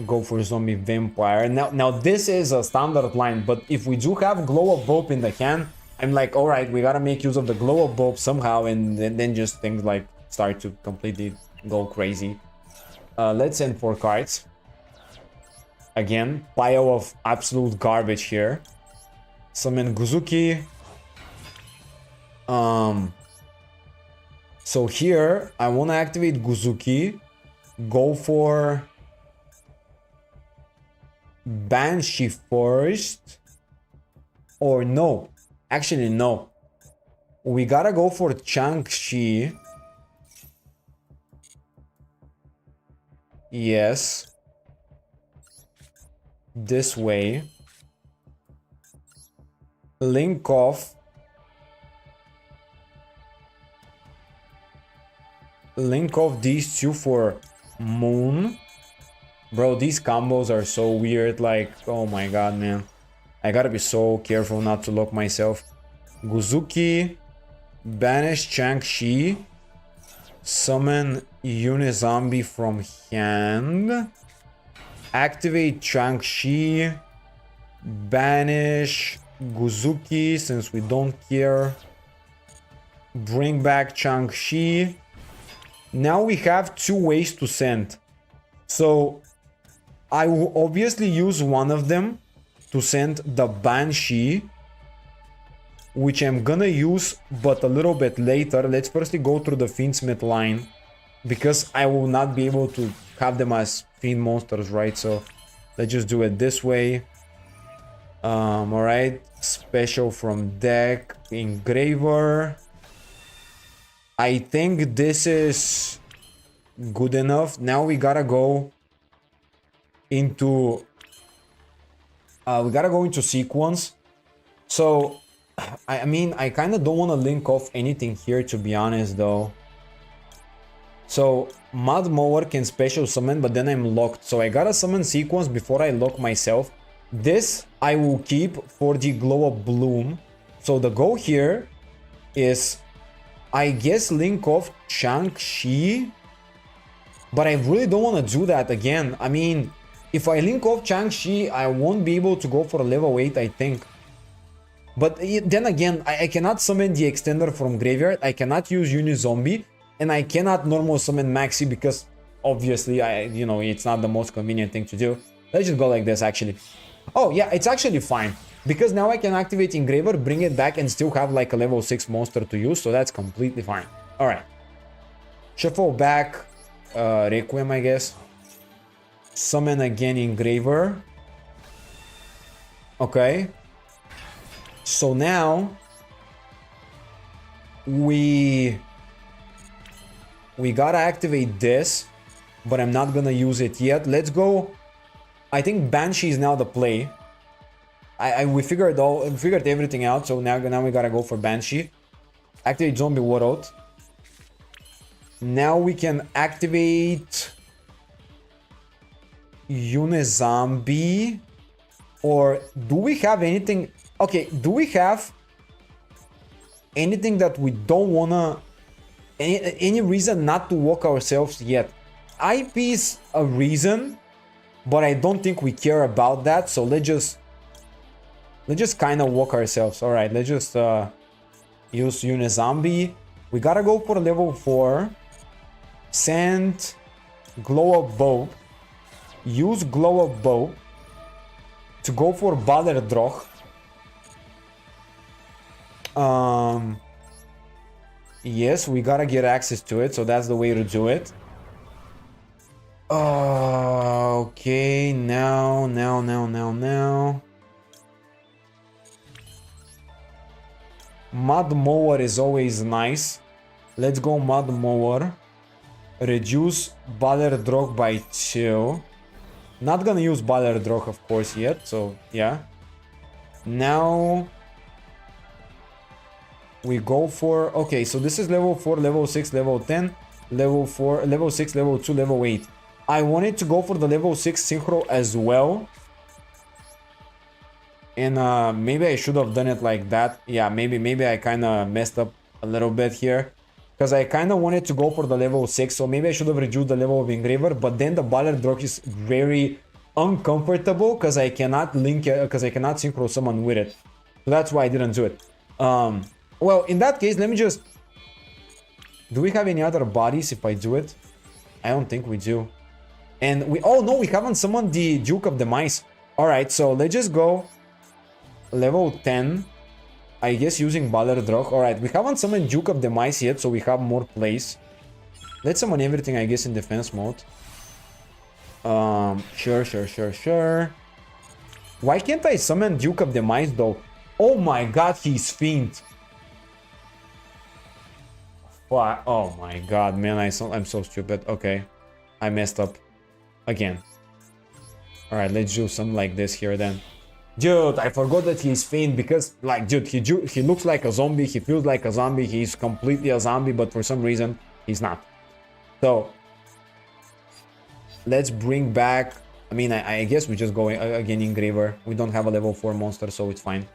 Go for Zombie Vampire. Now this is a standard line, but if we do have Glow Up Bulb in the hand, I'm like, alright, we gotta make use of the Glow Up Bulb somehow, and then just things like start to completely go crazy. Let's send 4 cards. Again, pile of absolute garbage here. Summon Guzuki. So here, I want to activate Guzuki. Go for Banshee first. Or no. Actually, no. We gotta go for Shang-Chi. Yes. This way. Link off. Link off these two for Moon. Bro, these combos are so weird. Like, oh my god, man. I gotta be so careful not to lock myself. Guzuki. Banish Shang-Chi. Summon Unizombie from hand. Activate Shang-Chi. Banish Guzuki since we don't care. Bring back Shang-Chi. Now we have 2 ways to send. So I will obviously use one of them to send the Banshee, which I'm gonna use but a little bit later. Let's firstly go through the Fiendsmith line, because I will not be able to have them as Fiend monsters, right? So let's just do it this way. Alright, special from deck, Engraver. I think this is good enough. Now we gotta go into Sequence. So I mean, I kind of don't want to link off anything here, to be honest, though. So, Mud Mower can special summon, but then I'm locked. So I gotta summon sequence before I lock myself. This I will keep for the Glow of Bloom. So the goal here is, I guess, link off Chang-Chi. But I really don't want to do that again. I mean, if I link off Chang-Chi, I won't be able to go for level 8, I think. But then again, I cannot summon the extender from graveyard. I cannot use Unizombie. And I cannot normal summon Maxi because obviously, it's not the most convenient thing to do. Let's just go like this, actually. Oh, yeah, it's actually fine. Because now I can activate Engraver, bring it back, and still have like a level 6 monster to use. So that's completely fine. Alright. Shuffle back Requiem, I guess. Summon again Engraver. Okay. So now we gotta activate this, but I'm not gonna use it yet. Let's go. I think Banshee is now the play. We figured everything out, so now we gotta go for Banshee. Activate Zombie World. Now we can activate Unizombie. Or do we have anything? Okay, do we have anything that we don't wanna? Any reason not to walk ourselves yet? IP is a reason, but I don't think we care about that. So let's just kind of walk ourselves. All right, let's just use Unizombie. We gotta go for level 4. Send Glow of Bow. Use Glow of Bow to go for Balerdroch. Yes, we gotta get access to it, so that's the way to do it. Okay, now. Mud Mower is always nice. Let's go Mud Mower. Reduce Balerdroch by 2. Not gonna use Balerdroch, of course, yet, so yeah. Now we go for, okay, so this is level 4, level 6, level 10, level 4, level 6, level 2, level 8. I wanted to go for the level 6 synchro as well. And maybe I should have done it like that. Yeah, maybe I kind of messed up a little bit here. Because I kind of wanted to go for the level 6, so maybe I should have reduced the level of Engraver. But then the Balerdroch is very uncomfortable because I cannot link it, because I cannot synchro summon with it. So that's why I didn't do it. Well, in that case, let me just... Do we have any other bodies if I do it? I don't think we do. And we... Oh, no, we haven't summoned the Duke of the Mice. Alright, so let's just go level 10. I guess using Balerdroch. Alright, we haven't summoned Duke of the Mice yet, so we have more plays. Let's summon everything, I guess, in defense mode. Sure. Why can't I summon Duke of the Mice, though? Oh my god, he's Fiend. What? Oh my god, man, I'm so stupid. Okay, I messed up again. Alright, let's do something like this here then. Dude, I forgot that he's Fiend because, like, dude, he looks like a zombie, he feels like a zombie, he's completely a zombie, but for some reason, he's not. So, let's bring back... I mean, I guess we just go again Engraver. We don't have a level 4 monster, so it's fine.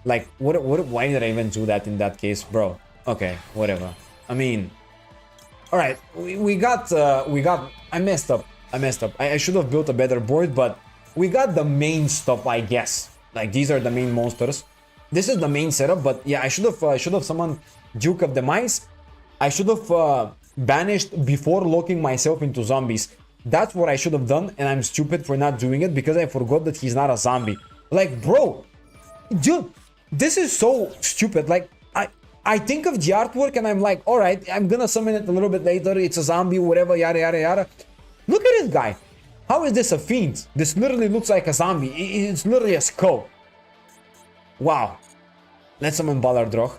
Like, why did I even do that in that case, bro? Okay, whatever. I mean... Alright, we got... I messed up. I should have built a better board, but... We got the main stuff, I guess. Like, these are the main monsters. This is the main setup, but yeah, I should have summoned Duke of the Mice. I should have banished before locking myself into zombies. That's what I should have done, and I'm stupid for not doing it because I forgot that he's not a zombie. Like, bro, dude, this is so stupid. Like, I think of the artwork and I'm like, all right, I'm gonna summon it a little bit later. It's a zombie, whatever, yada yada yada. Look at this guy. How is this a Fiend? This literally looks like a zombie. It's literally a skull. Wow. Let's summon Balerdroch.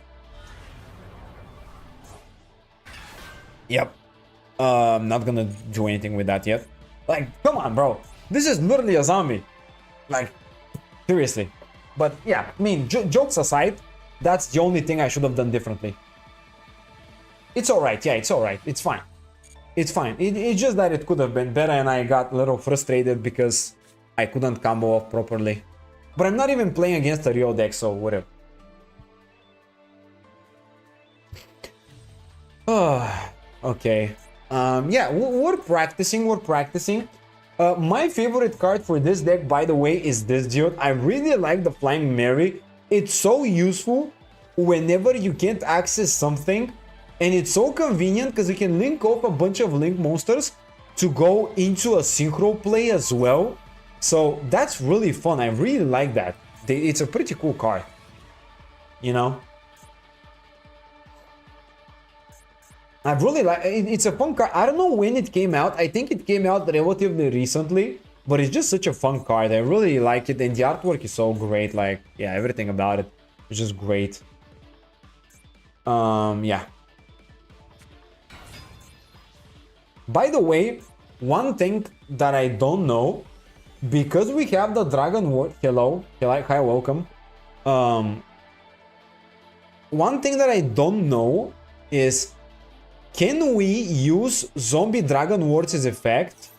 Yep. I'm not gonna do anything with that yet. Like, come on, bro. This is literally a zombie. Like, seriously. But yeah, I mean, jokes aside, That's the only thing I should have done differently. It's alright, yeah, it's alright. It's fine. It's fine. It's just that it could have been better and I got a little frustrated because I couldn't combo off properly. But I'm not even playing against a real deck, so whatever. Okay. Yeah, we're practicing. My favorite card for this deck, by the way, is this dude. I really like the Flying Mary. It's so useful whenever you can't access something. And it's so convenient because you can link off a bunch of link monsters to go into a synchro play as well. So that's really fun. I really like that. It's a pretty cool card. You know? I really like it. It's a fun card. I don't know when it came out. I think it came out relatively recently. But it's just such a fun card. I really like it. And the artwork is so great. Like, yeah, everything about it is just great. Yeah. By the way, one thing that I don't know, because we have the Dragon Ward, hi, welcome. One thing that I don't know is, can we use Zombie Dragon Ward's effect?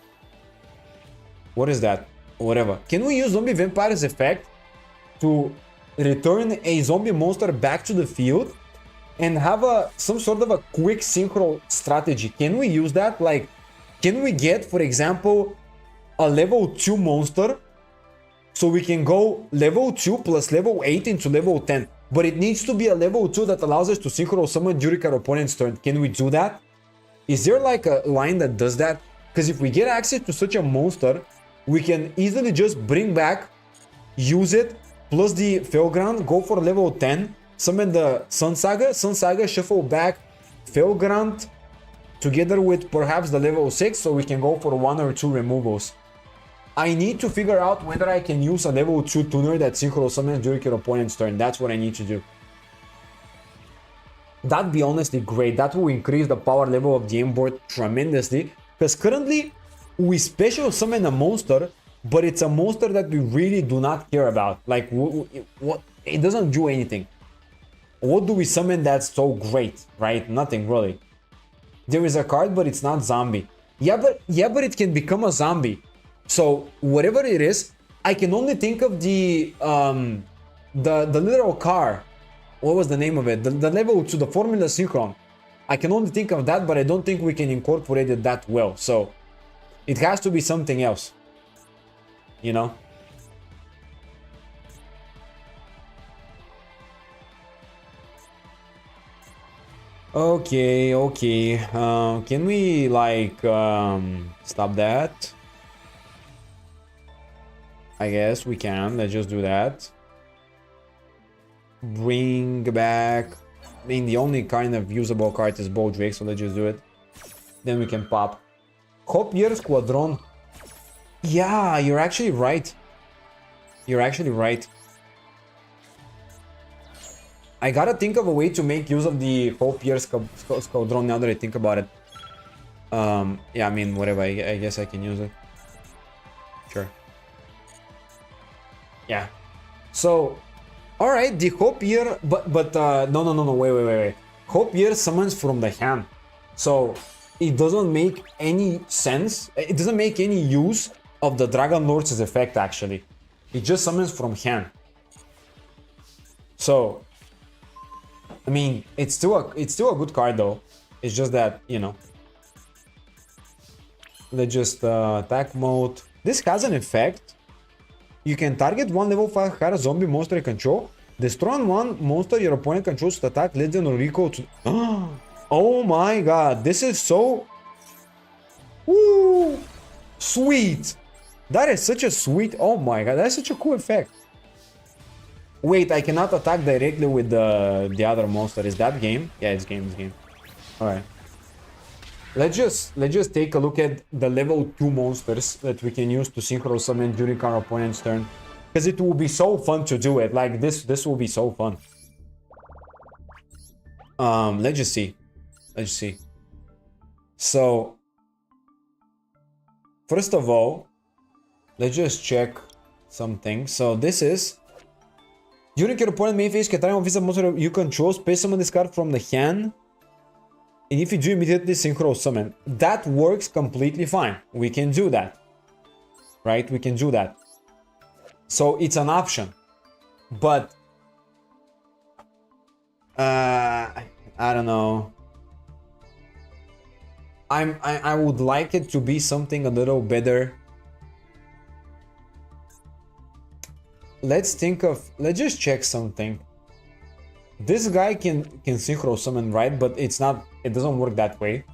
What is that? Whatever. Can we use Zombie Vampire's effect to return a zombie monster back to the field and have some sort of a quick synchro strategy? Can we use that? Like, can we get, for example, a level 2 monster so we can go level 2 plus level 8 into level 10? But it needs to be a level 2 that allows us to synchro summon during our opponent's turn. Can we do that? Is there like a line that does that? Because if we get access to such a monster, we can easily just bring back, use it, plus the Felgrand, go for level 10, summon the Sun Saga, shuffle back Felgrand together with perhaps the level 6, so we can go for 1 or 2 removals. I need to figure out whether I can use a level 2 tuner that synchro summons during your opponent's turn. That's what I need to do. That'd be honestly great. That will increase the power level of the game board tremendously. Because currently, we special summon a monster, but it's a monster that we really do not care about. Like, what? It doesn't do anything. What do we summon that's so great, right? Nothing really. There is a card, but it's not zombie. Yeah, but it can become a zombie. So whatever it is, I can only think of the little car. What was the name of it? The level 2, the Formula Synchron. I can only think of that, but I don't think we can incorporate it that well. So it has to be something else. You know? Okay. Can we like stop that? I guess we can. Let's just do that. Bring back. I mean, the only kind of usable card is Bow Drake, so let's just do it. Then we can pop. Copier Squadron. Yeah, you're actually right. I gotta think of a way to make use of the Copier Squadron now that I think about it. Yeah, I mean, whatever. I guess I can use it. Sure. Yeah. So, all right, the Copier, but no, wait. Copier summons from the hand, so it doesn't make any sense. It doesn't make any use of the Dragon Lord's effect. Actually, it just summons from hand. So, I mean, it's still a good card though. It's just that, you know. Let's just attack mode. This has an effect. You can target one level 5 hard zombie monster you control. Destroy one monster your opponent controls to attack Legend or Recall to... Oh my god, this is so... Woo! Sweet! That is such a sweet... Oh my god, that's such a cool effect. Wait, I cannot attack directly with the other monster. Is that game? Yeah, it's game. Alright. Let's just take a look at the level 2 monsters that we can use to synchro summon during our opponent's turn. Because it will be so fun to do it. Like, this will be so fun. Let's just see. So, first of all, let's just check something. So this is During your opponent main phase, can try on visit monster you control, space summon this card from the hand. And if you do, immediately synchro summon. That works completely fine. We can do that. Right? We can do that. So it's an option. But I don't know. I would like it to be something a little better. Let's just check something. This guy can synchro summon, right? But it doesn't work that way.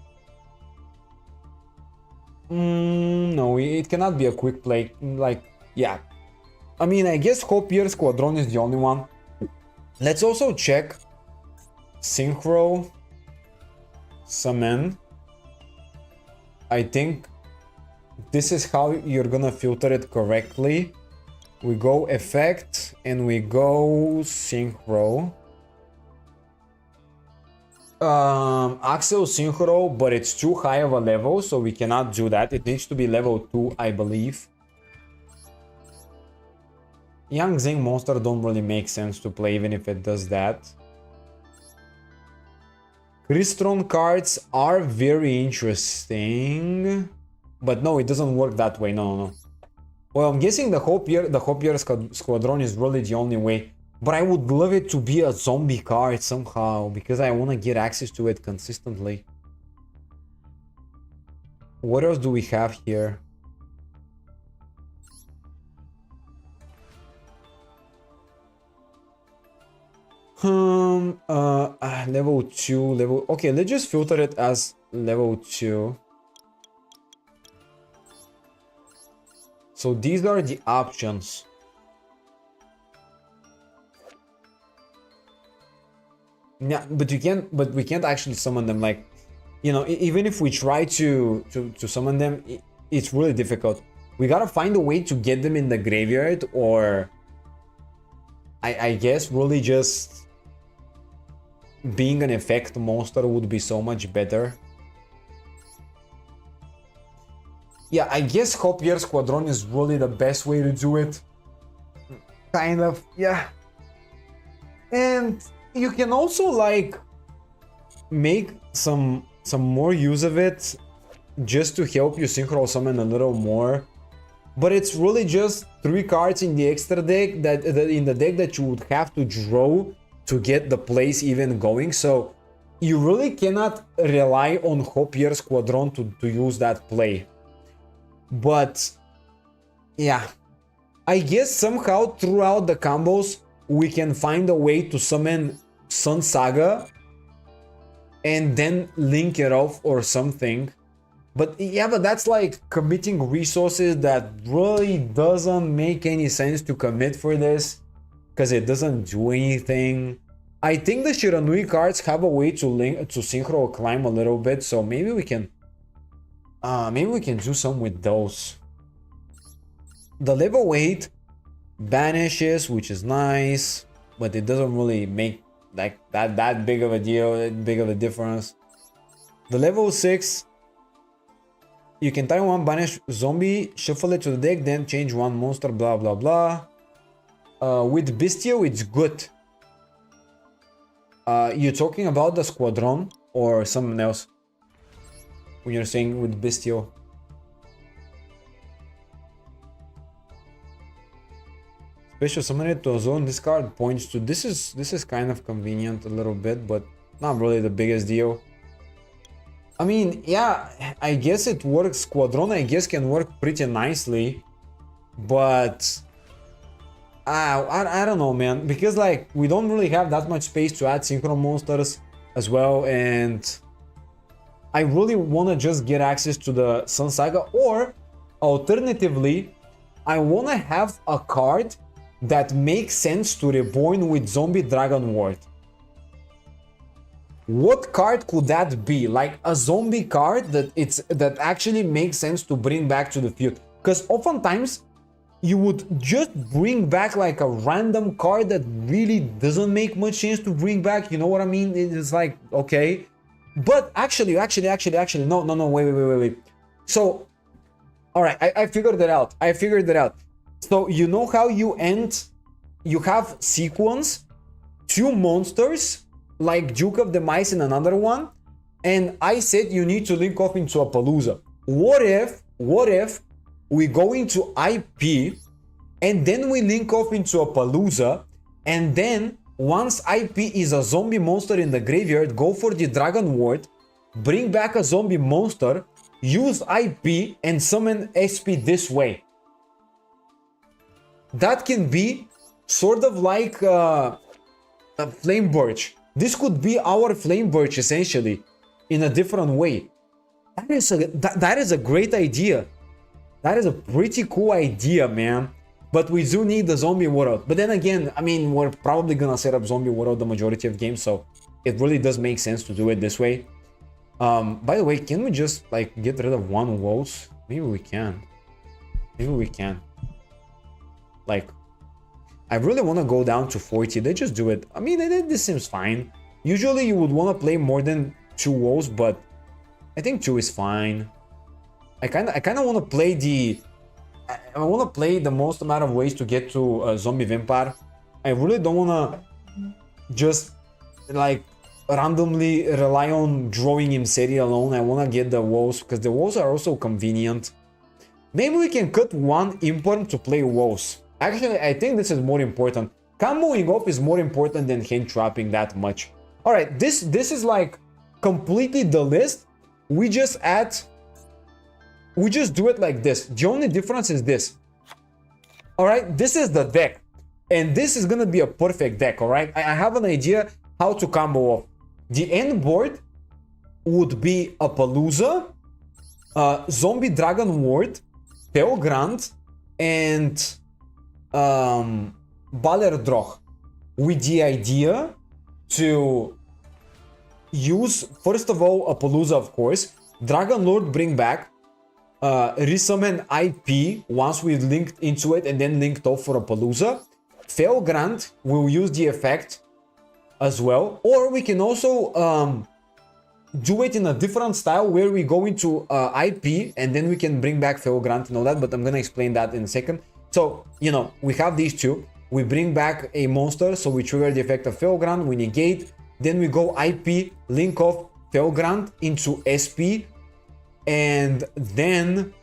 No, it cannot be a quick play. Like, yeah. I mean, I guess Hopier Squadron is the only one. Let's also check synchro summon. I think this is how you're gonna filter it correctly. We go effect and we go synchro. Axel synchro, but it's too high of a level, so we cannot do that. It needs to be level 2, I believe. Young Zing monster don't really make sense to play even if it does that. Crystron cards are very interesting, but no, it doesn't work that way. No. Well, I'm guessing the Hopier Squadron is really the only way. But I would love it to be a zombie card somehow, because I want to get access to it consistently. What else do we have here? Level 2, okay, let's just filter it as level 2. So these are the options. Yeah, but we can't actually summon them. Like, you know, even if we try to summon them, it's really difficult. We gotta find a way to get them in the graveyard, or I guess really just being an effect monster would be so much better. Yeah, I guess Hopier Squadron is really the best way to do it. Kind of, yeah. And you can also like make some more use of it just to help you synchro summon a little more. But it's really just 3 cards in the extra deck that in the deck that you would have to draw to get the plays even going. So you really cannot rely on Hopier Squadron to use that play. But yeah, I guess somehow throughout the combos we can find a way to summon Sun Saga and then link it off or something. But yeah, but that's like committing resources that really doesn't make any sense to commit for this, because it doesn't do anything. I think the Shiranui cards have a way to link to synchro climb a little bit, so maybe we can do some with those. The level 8 banishes, which is nice, but it doesn't really make like that big of a deal, big of a difference. The level 6, you can tie 1 banish zombie, shuffle it to the deck, then change 1 monster, blah blah blah. With Bistio, it's good. You're talking about the Squadron or someone else when you're saying with Bistio? Special summon it to a zone this card points to. This is kind of convenient a little bit, but not really the biggest deal. I mean, yeah, I guess it works. Squadron, I guess, can work pretty nicely, but I don't know, man, because like we don't really have that much space to add synchro monsters as well, and I really want to just get access to the Sun Saga, or alternatively, I want to have a card that makes sense to reborn with Zombie Dragon Ward. What card could that be? Like a zombie card that actually makes sense to bring back to the field. Because oftentimes you would just bring back like a random card that really doesn't make much sense to bring back. You know what I mean? It's like, okay. But actually, no, wait. So, all right, I figured it out. So you know how you end you have sequence, 2 monsters, like Duke of the Mice and another one, and I said you need to link off into a Palooza. What if we go into IP and then we link off into a Palooza, and then once IP is a zombie monster in the graveyard, go for the Dragon Ward, bring back a zombie monster, use IP and summon SP this way. That can be sort of like a Flame Birch. This could be our Flame Birch essentially, in a different way. That is a great idea. That is a pretty cool idea, man. But we do need the zombie world. But then again, I mean, we're probably gonna set up zombie world the majority of games, so it really does make sense to do it this way. By the way, can we just like get rid of 1 woes? Maybe we can. Maybe we can. Like, I really want to go down to 40. They just do it. I mean, this seems fine. Usually you would want to play more than 2 woes, but I think 2 is fine. I kind of want to play I want to play the most amount of ways to get to zombie vampire. I really don't want to just like randomly rely on drawing him city alone. I want to get the woes because the woes are also convenient. Maybe we can cut 1 import to play woes. Actually, I think this is more important. Comboing off is more important than hand trapping that much. Alright, this is like completely the list. We just do it like this. The only difference is this. Alright, this is the deck. And this is gonna be a perfect deck, alright? I have an idea how to combo off. The end board would be a Palooza, Zombie Dragon Ward, Pelgrand, and Balerdroch. With the idea to use, first of all, a Palooza, of course. Dragon Lord bring back. Resummon IP once we linked into it and then linked off for a Palooza. Felgrand will use the effect as well. Or we can also do it in a different style where we go into IP and then we can bring back Felgrand and all that, but I'm gonna explain that in a second. So, you know, we have these 2. We bring back a monster, so we trigger the effect of Felgrand, we negate, then we go IP, link off Felgrand into SP, and then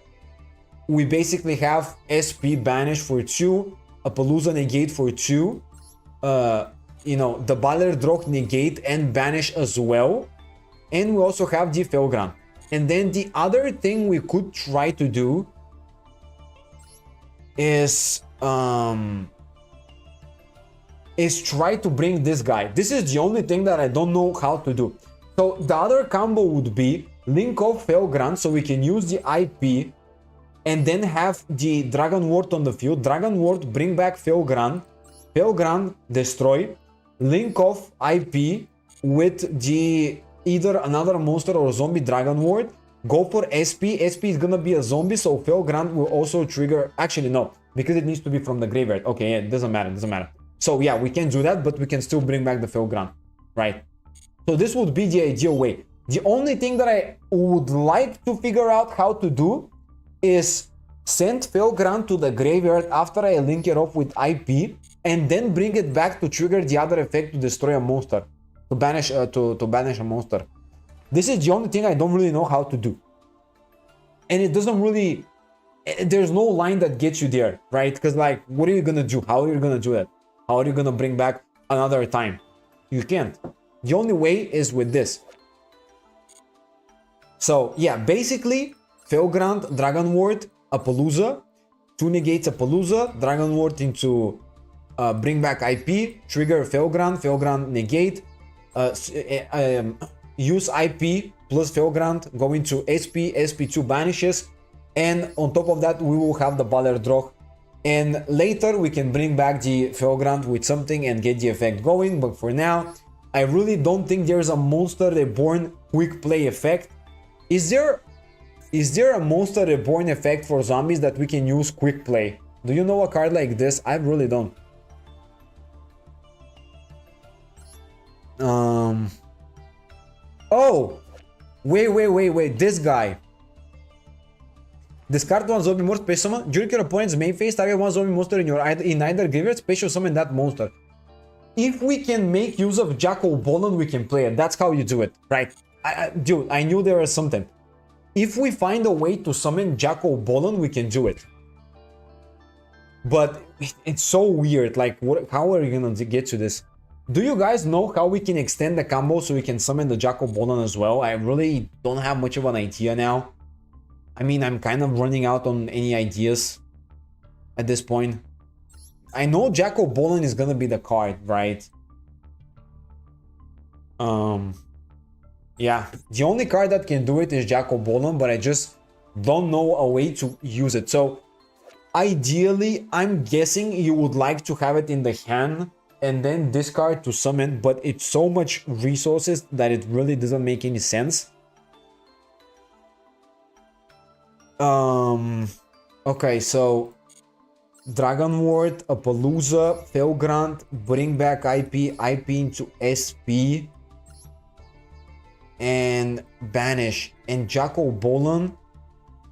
we basically have SP banish for 2, a Palooza negate for 2, you know, the Balerdroch negate and banish as well, and we also have the Felgrand. And then the other thing we could try to do is try to bring this guy. This is the only thing that I don't know how to do. So the other combo would be link off Felgrand so we can use the IP and then have the Dragon Ward on the field. Dragon Ward bring back Felgrand. Felgrand destroy. Link off IP with the either another monster or zombie Dragon Ward. Go for SP. SP is gonna be a zombie, so Felgrand will also trigger. Actually, no, because it needs to be from the graveyard. Okay, yeah, it doesn't matter. So yeah, we can do that, but we can still bring back the Felgrand, right? So this would be the ideal way. The only thing that I would like to figure out how to do is send Felgrand to the graveyard after I link it off with IP, and then bring it back to trigger the other effect to destroy a monster, to banish a monster. This is the only thing I don't really know how to do, and it doesn't really. There's no line that gets you there, right? Because like, what are you gonna do? How are you gonna do that? How are you gonna bring back another time? You can't. The only way is with this. So yeah, basically, Felgrand, Dragon Ward, a Palooza, 2 negates a Palooza, Dragon Ward into bring back IP, trigger Felgrand, Felgrand negate, use IP plus Felgrand, go into SP, SP2 banishes, and on top of that we will have the Balerdroch, and later we can bring back the Felgrand with something and get the effect going. But for now, I really don't think there's a Monster Reborn quick play effect. Is there a Monster Reborn effect for zombies that we can use quick play? Do you know a card like this? I really don't. Oh, wait, this guy. Discard one zombie monster, special summon. During your opponent's main phase, target one zombie monster in either graveyard, special summon that monster. If we can make use of Jackal Bolon, we can play it. That's how you do it, right? Dude, I knew there was something. If we find a way to summon Jackal Bolon, we can do it. But it's so weird. Like, how are you gonna get to this? Do you guys know how we can extend the combo so we can summon the Jackal Bolon as well? I really don't have much of an idea now. I mean, I'm kind of running out on any ideas at this point. I know Jackal Bolon is gonna be the card, right? Yeah, the only card that can do it is Jackal Bolon, but I just don't know a way to use it. So ideally, I'm guessing you would like to have it in the hand and then discard to summon, but it's so much resources that it really doesn't make any sense. Okay, so Dragon Ward, Appaloosa, Felgrant, bring back IP into SP, and banish. And Jackal Bolon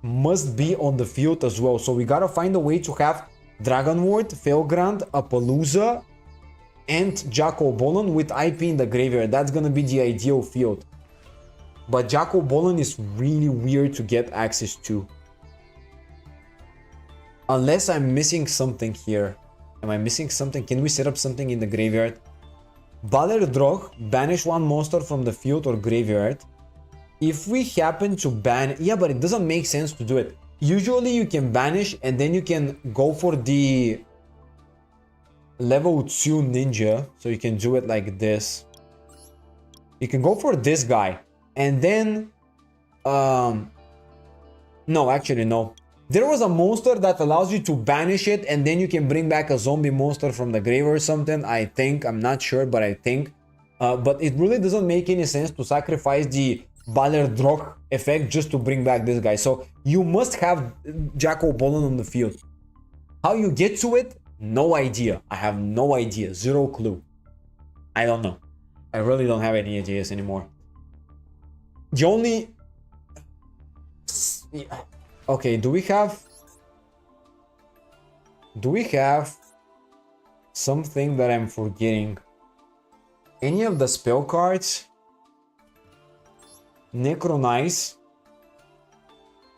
must be on the field as well. So we gotta find a way to have Dragon Ward, Felgrant, Appaloosa, and Jackal Bolon with IP in the graveyard. That's gonna be the ideal field. But Jackal Bolon is really weird to get access to. Unless I'm missing something here. Am I missing something? Can we set up something in the graveyard? Balerdrog, banish one monster from the field or graveyard. If we happen to ban... Yeah, but it doesn't make sense to do it. Usually you can banish and then you can go for the level 2 ninja. So you can do it like this. You can go for this guy. And then... No, actually no. There was a monster that allows you to banish it and then you can bring back a zombie monster from the grave or something, I think. I'm not sure, but I think. But it really doesn't make any sense to sacrifice the Balerdrog effect just to bring back this guy. So you must have Jackal Bolon on the field. How you get to it? No idea. I have no idea. Zero clue. I don't know. I really don't have any ideas anymore. The only... Okay, do we have something that I'm forgetting? Any of the spell cards? Necronize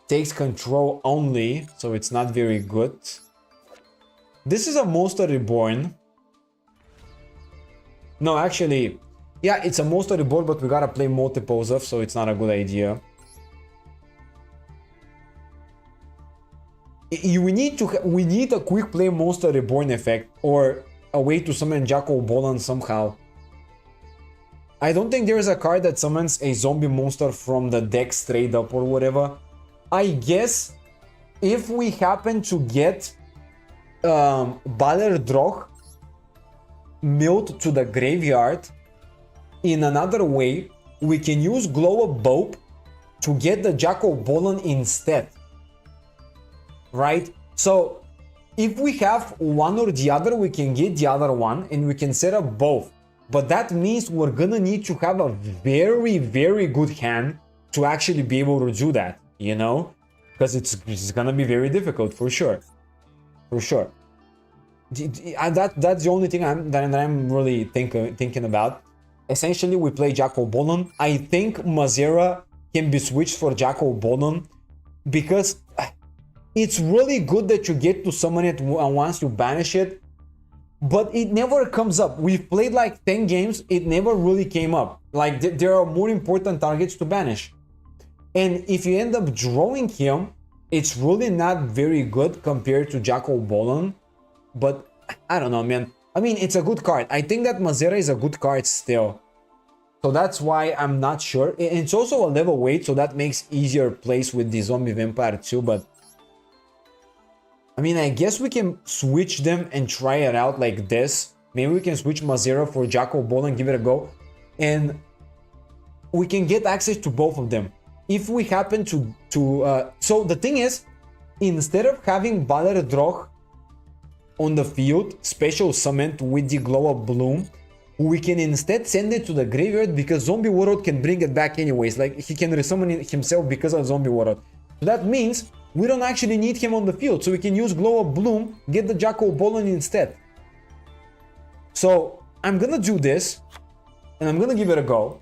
takes control only, so it's not very good. This is a Monster Reborn. No, actually, yeah, it's a Monster Reborn, but we gotta play multiples of, so it's not a good idea. We need a quick play Monster Reborn effect or a way to summon Jackal Bolon somehow. I don't think there is a card that summons a zombie monster from the deck straight up or whatever. I guess if we happen to get Balerdrog milled to the graveyard in another way, we can use Glow Up Bulb to get the Jackal Bolon instead. Right? So if we have one or the other, we can get the other one and we can set up both. But that means we're gonna need to have a very, very good hand to actually be able to do that, you know? Because it's gonna be very difficult for sure. For sure. That's the only thing that I'm really thinking about. Essentially, we play Jackal Bolon. I think Mazera can be switched for Jackal Bolon because it's really good that you get to summon it once you banish it, but it never comes up. We've played like 10 games, it never really came up. Like there are more important targets to banish. And if you end up drawing him, it's really not very good compared to Jackal Bolon. But I don't know, man. I mean, it's a good card. I think that Mazera is a good card still. So that's why I'm not sure. It's also a level 8, so that makes easier plays with the Zombie Vampire too, but I mean, I guess we can switch them and try it out like this. Maybe we can switch Mazera for Jackal Bolon, give it a go. And we can get access to both of them. If we happen to... so the thing is, instead of having Balerdrog on the field, special summoned with the Glow Up Bloom, we can instead send it to the graveyard because Zombie Warlord can bring it back anyways. Like, he can resummon it himself because of Zombie Warlord. So that means we don't actually need him on the field, so we can use Glow Up Bloom, get the Jacko Bolin instead. So I'm gonna do this, and I'm gonna give it a go,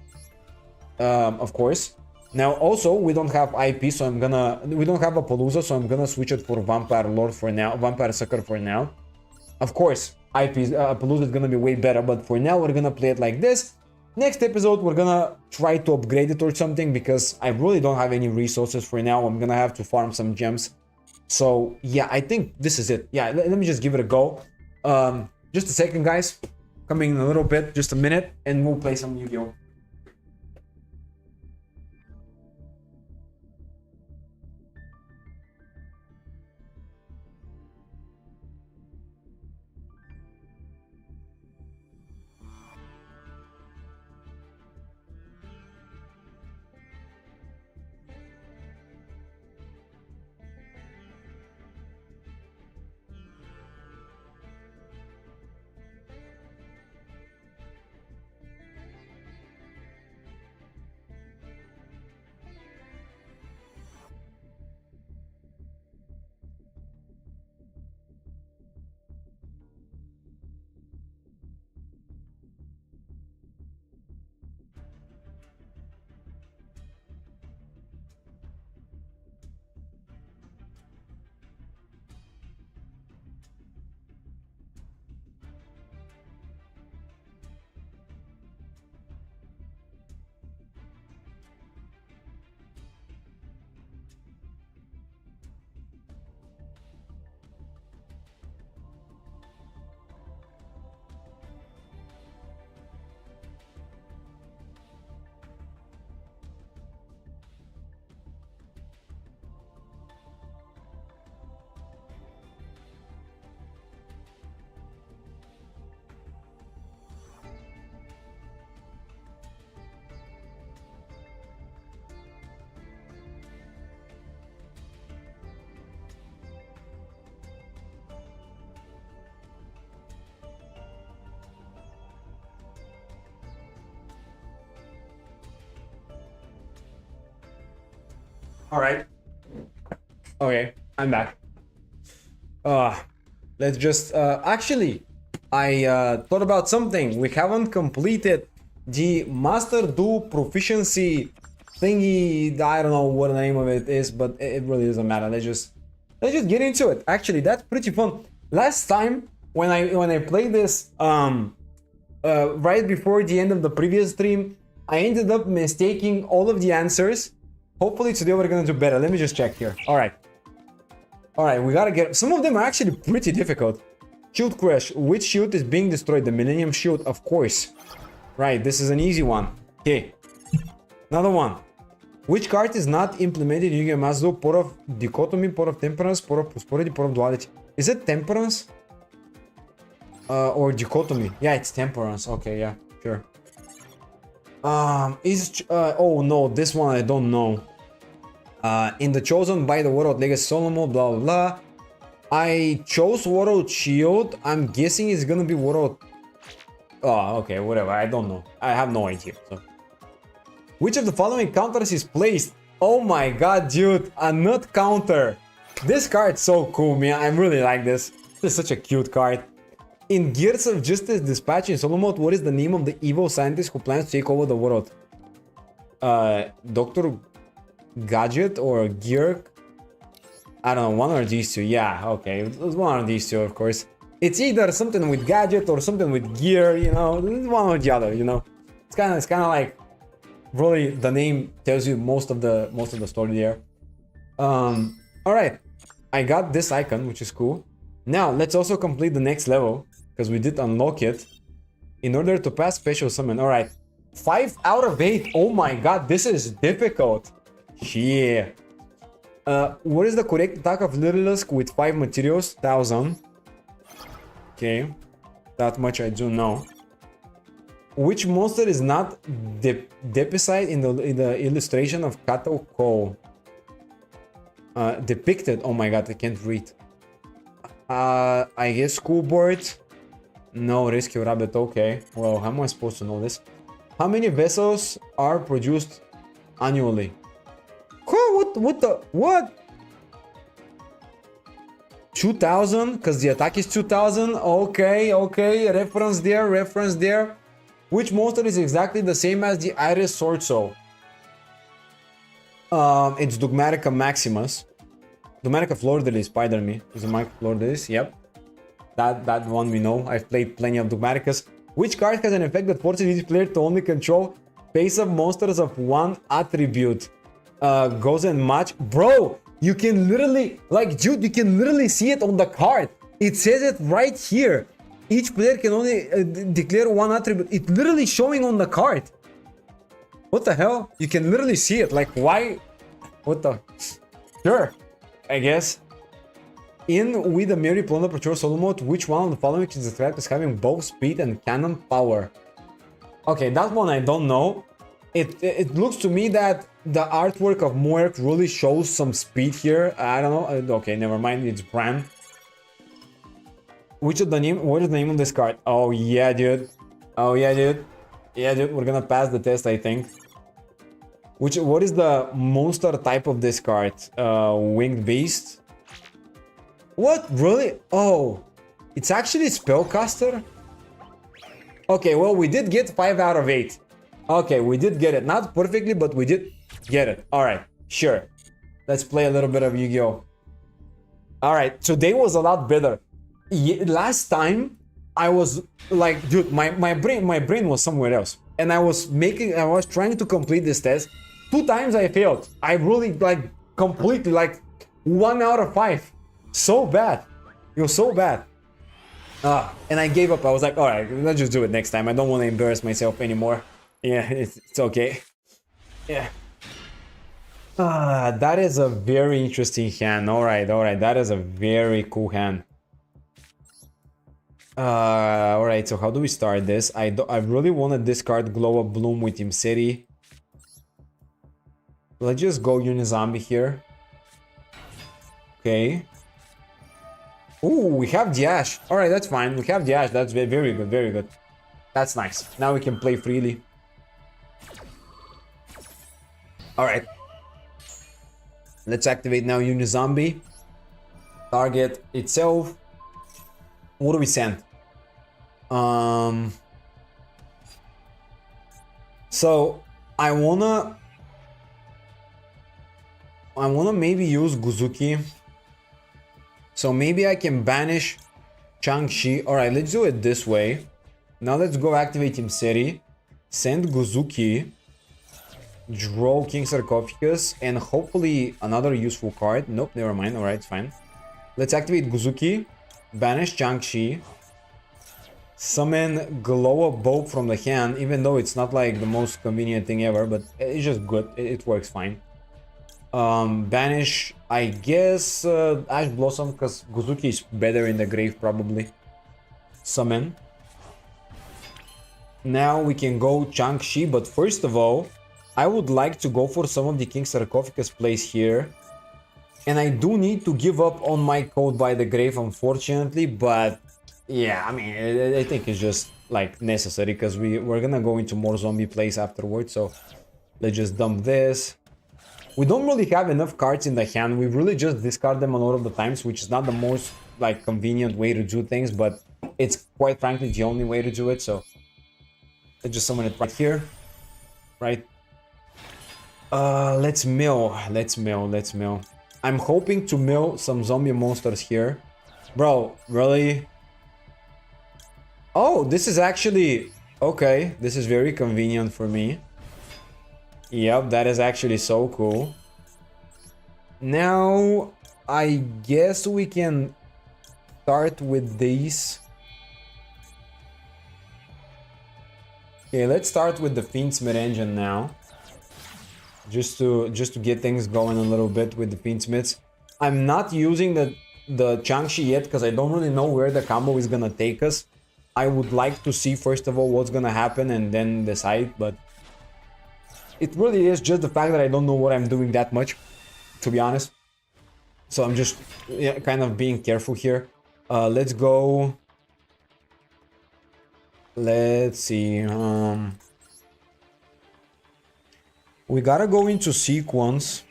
of course. Now also we don't have IP, so we don't have a Palooza, so I'm gonna switch it for Vampire Lord for now, Vampire Sucker for now. Of course, Palooza is gonna be way better, but for now we're gonna play it like this. Next episode we're gonna try to upgrade it or something, because I really don't have any resources for now. I'm gonna have to farm some gems. So yeah, I think this is it. Yeah, let me just give it a go. Just a second, guys. Coming in a little bit, just a minute, and we'll play some Yu-Gi-Oh! All right. Okay, I'm back. Let's just actually, I thought about something. We haven't completed the Master Duel Proficiency thingy. I don't know what the name of it is, but it really doesn't matter. Let's just get into it. Actually, that's pretty fun. Last time when I played this right before the end of the previous stream, I ended up mistaking all of the answers. Hopefully today we're gonna do better. Let me just check here. All right, we gotta get... Some of them are actually pretty difficult. Shield Crash. Which shield is being destroyed? The Millennium Shield, of course. Right, this is an easy one. Okay. Another one. Which card is not implemented in Yu-Gi-Oh! Master Duel? Port of Dichotomy, Port of Temperance, Port of Prosperity, Port of Duality. Is it Temperance? Or Dichotomy? Yeah, it's Temperance. Okay, yeah, sure. Oh no, this one I don't know. In the chosen by the World Legacy Solomon, blah blah blah. I chose World Shield. I'm guessing it's gonna be World. Oh, okay, whatever. I don't know. I have no idea. So, which of the following counters is placed? Oh my god, dude, a nut counter. This card's so cool, man. I really like this. This is such a cute card. In Gears of Justice Dispatch in solo mode, what is the name of the evil scientist who plans to take over the world? Dr. Gadget or Gear? I don't know, one of these two. Yeah, okay, it was one of these two, of course. It's either something with Gadget or something with Gear, you know, one or the other, you know. It's kind of like, really, the name tells you most of the story there. All right, I got this icon, which is cool. Now let's also complete the next level, because we did unlock it in order to pass special summon. All right, 5 out of 8. Oh my god, this is difficult. Yeah. What is the correct attack of Littlest with 5 materials? 1000. Okay, that much I do know. Which monster is not depicted in the illustration of Kato Ko? Depicted. Oh my god, I can't read. I guess School Board. No, Rescue Rabbit. Okay. Well, how am I supposed to know this? How many vessels are produced annually? What? 2000 because the attack is 2000. Okay, okay, reference there, reference there. Which monster is exactly the same as the Iris Sword Soul? It's Dugmatica Maximus. Dugmatica Fleur-de-Lis, pardon me. Is it Mike Fleur-de-Lis? Yep. That one we know. I've played plenty of Dugmaticas. Which card has an effect that forces each player to only control face-up monsters of one attribute? Goes and match. Bro, you can literally, like, dude, you can literally see it on the card. It says it right here. Each player can only declare one attribute. It's literally showing on the card. What the hell? You can literally see it. Like, why? What the? Sure, I guess. In with the Mary Plona Patrol solo mode, which one of the following is described as having both speed and cannon power? Okay, that one I don't know. It looks to me that the artwork of Moerk really shows some speed here. I don't know. Okay, never mind. It's Bran. What is the name of this card? Oh yeah, dude. Oh yeah, dude. Yeah, dude. We're gonna pass the test, I think. What is the monster type of this card? Winged Beast. What? Really? Oh, it's actually Spellcaster? Okay, well, we did get 5 out of 8. Okay, we did get it. Not perfectly, but we did get it. Alright, sure. Let's play a little bit of Yu-Gi-Oh! Alright, today was a lot better. Last time, I was like, dude, my brain was somewhere else. And I was trying to complete this test. 2 times I failed. I really, like, completely, like, 1 out of 5. So bad. It was so bad. And I gave up. I was like, alright, let's just do it next time. I don't want to embarrass myself anymore. Yeah, it's okay. Yeah. That is a very interesting hand. Alright. That is a very cool hand. Alright, so how do we start this? I really want to discard Glow Up Bloom with Team City. Let's just go Unizombie here. Okay. Ooh, we have the Ash. Alright, that's fine. We have the Ash. That's very good, very good. That's nice. Now we can play freely. Alright. Let's activate now Unizombie. Target itself. What do we send? So I wanna maybe use Guzuki. So maybe I can banish Chang-Chi. Alright, let's do it this way. Now let's go activate Team City. Send Guzuki. Draw King Sarcophagus. And hopefully another useful card. Nope, never mind. Alright, it's fine. Let's activate Guzuki. Banish Chang-Chi. Summon Glow Up Bulb from the hand. Even though it's not like the most convenient thing ever. But it's just good. It works fine. Banish, I guess, Ash Blossom, because Guzuki is better in the grave probably. Summon. Now we can go Chang-Chi, but first of all, I would like to go for some of the King Sarcophagus plays here. And I do need to give up on my code by the grave, unfortunately, but yeah, I mean, I think it's just like necessary because we're gonna go into more zombie plays afterwards, so let's just dump this. We don't really have enough cards in the hand. We really just discard them a lot of the times, which is not the most like convenient way to do things, but it's quite frankly the only way to do it. So let's just summon it right here, right? Let's mill. I'm hoping to mill some zombie monsters here, bro. Really? Oh, this is actually okay. This is very convenient for me. Yep, that is actually so cool. Now, I guess we can start with these. Okay, let's start with the Fiendsmith engine now. Just to get things going a little bit with the Fiendsmiths. I'm not using the Chang-Chi yet because I don't really know where the combo is gonna take us. I would like to see first of all what's gonna happen and then decide, but it really is just the fact that I don't know what I'm doing that much, to be honest. So I'm just kind of being careful here. Let's go. Let's see. We gotta go into sequence.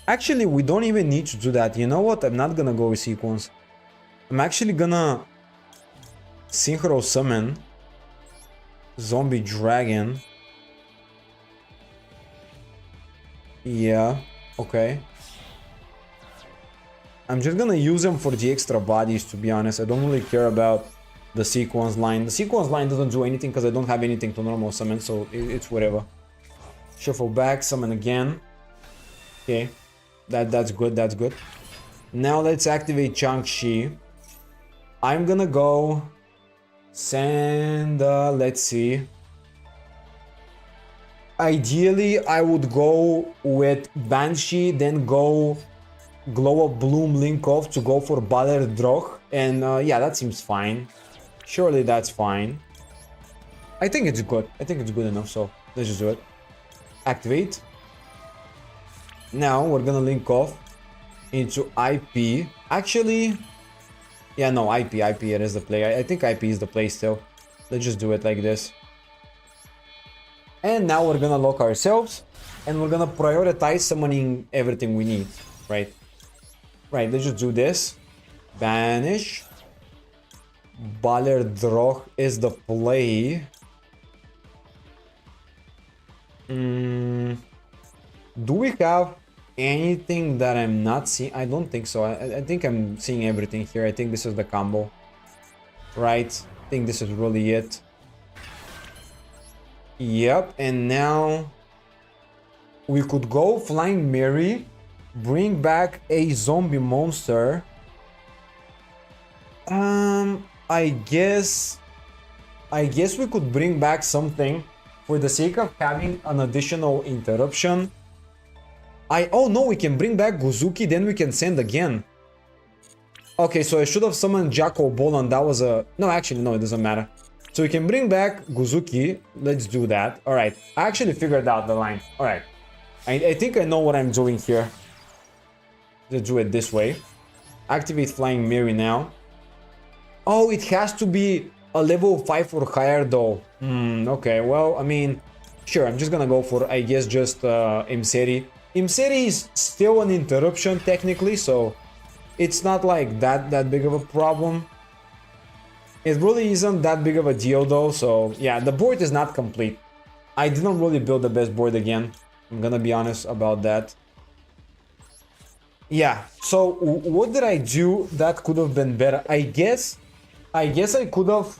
Actually, we don't even need to do that. You know what? I'm not gonna go with sequence. I'm actually gonna synchro summon zombie dragon. Yeah, okay. I'm just gonna use him for the extra bodies, to be honest. I don't really care about the sequence line. The sequence line doesn't do anything because I don't have anything to normal summon, so it's whatever. Shuffle back, summon again. Okay, that's good, that's good. Now let's activate Chang-Chi. I'm gonna go send, let's see. Ideally, I would go with Banshee, then go Glow Up Bloom Link Off to go for Baller Droch. And yeah, that seems fine. Surely that's fine. I think it's good. I think it's good enough, so let's just do it. Activate. Now we're gonna link off into IP. Actually, yeah, no, IP it is the play. I think IP is the play still. Let's just do it like this. And now we're gonna lock ourselves and we're gonna prioritize summoning everything we need, right? Right, let's just do this. Banish. Baller Droch is the play. Do we have anything that I'm not seeing? I don't think so. I think I'm seeing everything here. I think this is the combo. Right? I think this is really it. Yep, and now we could go Flying Mary, bring back a zombie monster. I guess we could bring back something for the sake of having an additional interruption. Oh no, we can bring back Guzuki, then we can send again. Okay, so I should have summoned Jacko Ball and that was a... No, actually, no, it doesn't matter. So we can bring back Guzuki. Let's do that. Alright, I actually figured out the line. Alright. I think I know what I'm doing here. Let's do it this way. Activate Flying Mary now. Oh, it has to be a level 5 or higher though. Okay, well, I mean, sure, I'm just gonna go for, I guess, just Imseri. Imseri is still an interruption technically, so it's not like that big of a problem. It really isn't that big of a deal though, so yeah, the board is not complete. I didn't really build the best board again. I'm gonna be honest about that. Yeah, so what did I do that could have been better? I guess I could have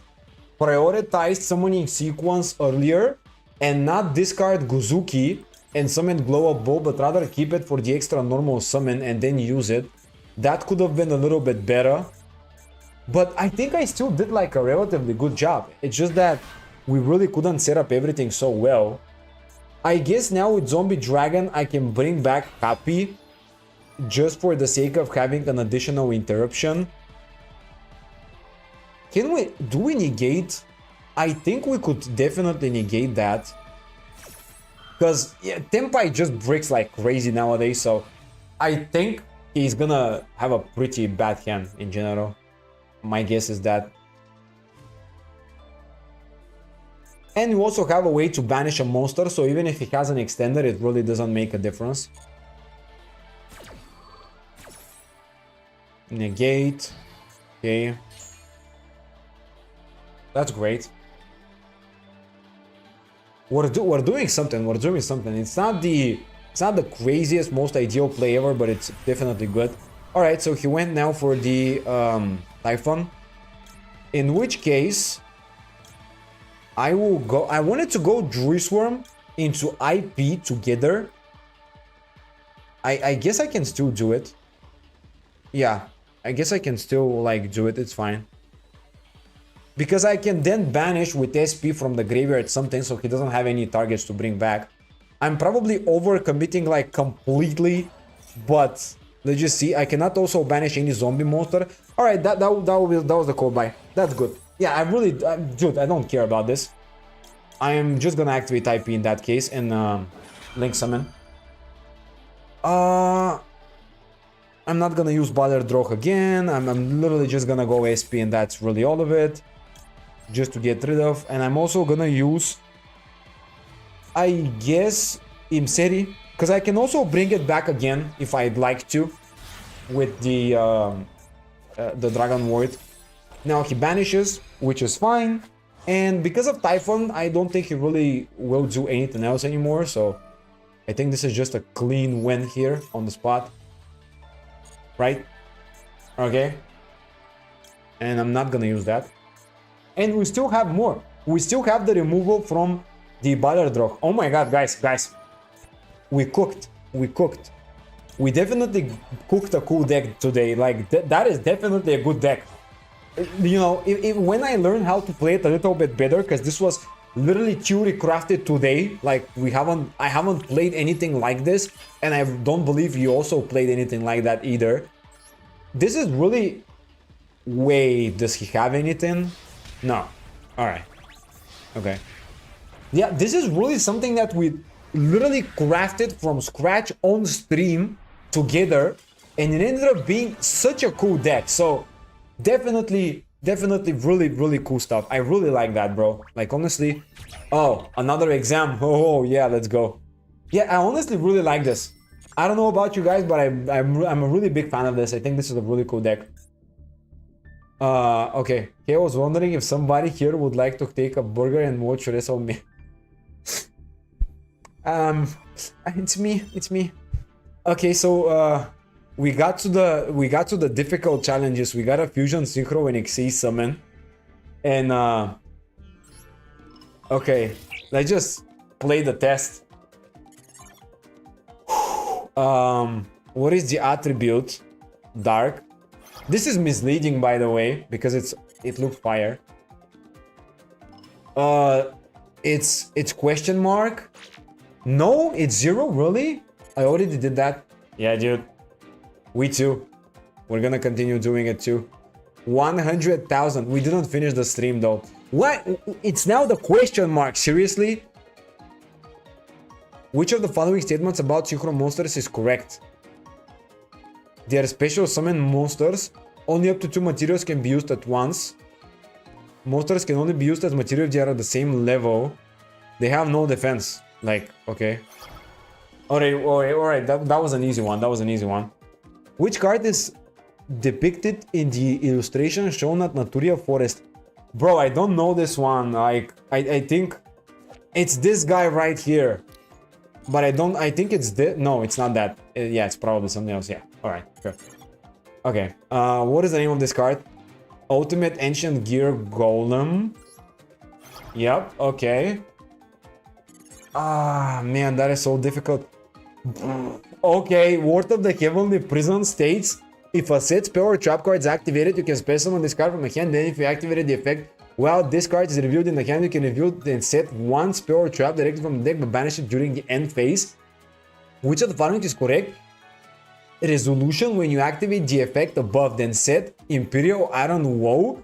prioritized summoning sequence earlier and not discard Guzuki and summon Glow Up Bow, but rather keep it for the extra normal summon and then use it. That could have been a little bit better. But I think I still did like a relatively good job. It's just that we really couldn't set up everything so well. I guess now with Zombie Dragon I can bring back Happy just for the sake of having an additional interruption. Do we negate? I think we could definitely negate that. Because yeah, Tenpai just breaks like crazy nowadays, so I think he's gonna have a pretty bad hand in general. My guess is that. And you also have a way to banish a monster, so even if he has an extender, it really doesn't make a difference. Negate. Okay. That's great. We're doing something. We're doing something. It's not the craziest, most ideal play ever, but it's definitely good. All right, so he went now for the Typhon. In which case, I will go. I wanted to go Druisworm into IP together. I guess I can still do it. Yeah, I guess I can still like do it. It's fine. Because I can then banish with SP from the graveyard something so he doesn't have any targets to bring back. I'm probably overcommitting like completely, but let's just see. I cannot also banish any zombie monster. Alright, that was the call buy. That's good. Yeah, dude, I don't care about this. I am just gonna activate IP in that case and link summon. I'm not gonna use Baller Droch again. I'm literally just gonna go SP and that's really all of it. Just to get rid of. And I'm also gonna use, I guess, Imseri. Because I can also bring it back again if I'd like to. With the the Dragon Ward. Now he banishes, which is fine. And because of Typhon, I don't think he really will do anything else anymore. So I think this is just a clean win here on the spot. Right? Okay. And I'm not gonna use that. And we still have more. We still have the removal from the Ballardroch. Oh my god, guys. We cooked. We definitely cooked a cool deck today. Like, that is definitely a good deck. You know, when I learned how to play it a little bit better, because this was literally theory crafted today. Like, I haven't played anything like this, and I don't believe you also played anything like that either. This is really... Wait, does he have anything? No. Alright. Okay. Yeah, this is really something that we literally crafted from scratch on stream together, and it ended up being such a cool deck. So definitely really cool stuff. I really like that, bro. Like, honestly. Oh, another exam. Oh yeah, let's go. Yeah, I honestly really like this. I don't know about you guys, but I'm a really big fan of this. I think this is a really cool deck. Okay. I was wondering if somebody here would like to take a burger and watch WrestleMania. It's me. Okay, so we got to the difficult challenges. We got a fusion synchro and Xyz summon, and okay, let's just play the test. What is the attribute? Dark. This is misleading, by the way, because it looks fire. It's question mark. No, it's 0. Really? I already did that. Yeah, dude. We too. We're gonna continue doing it too. 100,000. We didn't finish the stream though. What? It's now the question mark. Seriously? Which of the following statements about synchro monsters is correct? They are special summon monsters. Only up to 2 materials can be used at once. Monsters can only be used as material if they are at the same level. They have no defense. Like, okay. Alright. That was an easy one. Which card is depicted in the illustration shown at Naturia Forest? Bro, I don't know this one. Like, I think it's this guy right here. But I think it's this. No, it's not that. Yeah, it's probably something else. Yeah. Alright, sure. Okay. What is the name of this card? Ultimate Ancient Gear Golem. Yep, okay. Ah, man, that is so difficult. Okay, Ward of the Heavenly Prison states, if a set spell or trap card is activated, you can spell summon this card from a hand. Then if you activated the effect while this card is revealed in the hand, you can reveal and set one spell or trap directly from the deck but banish it during the end phase. Which of the following is correct? Resolution: when you activate the effect above, then set Imperial Iron Woe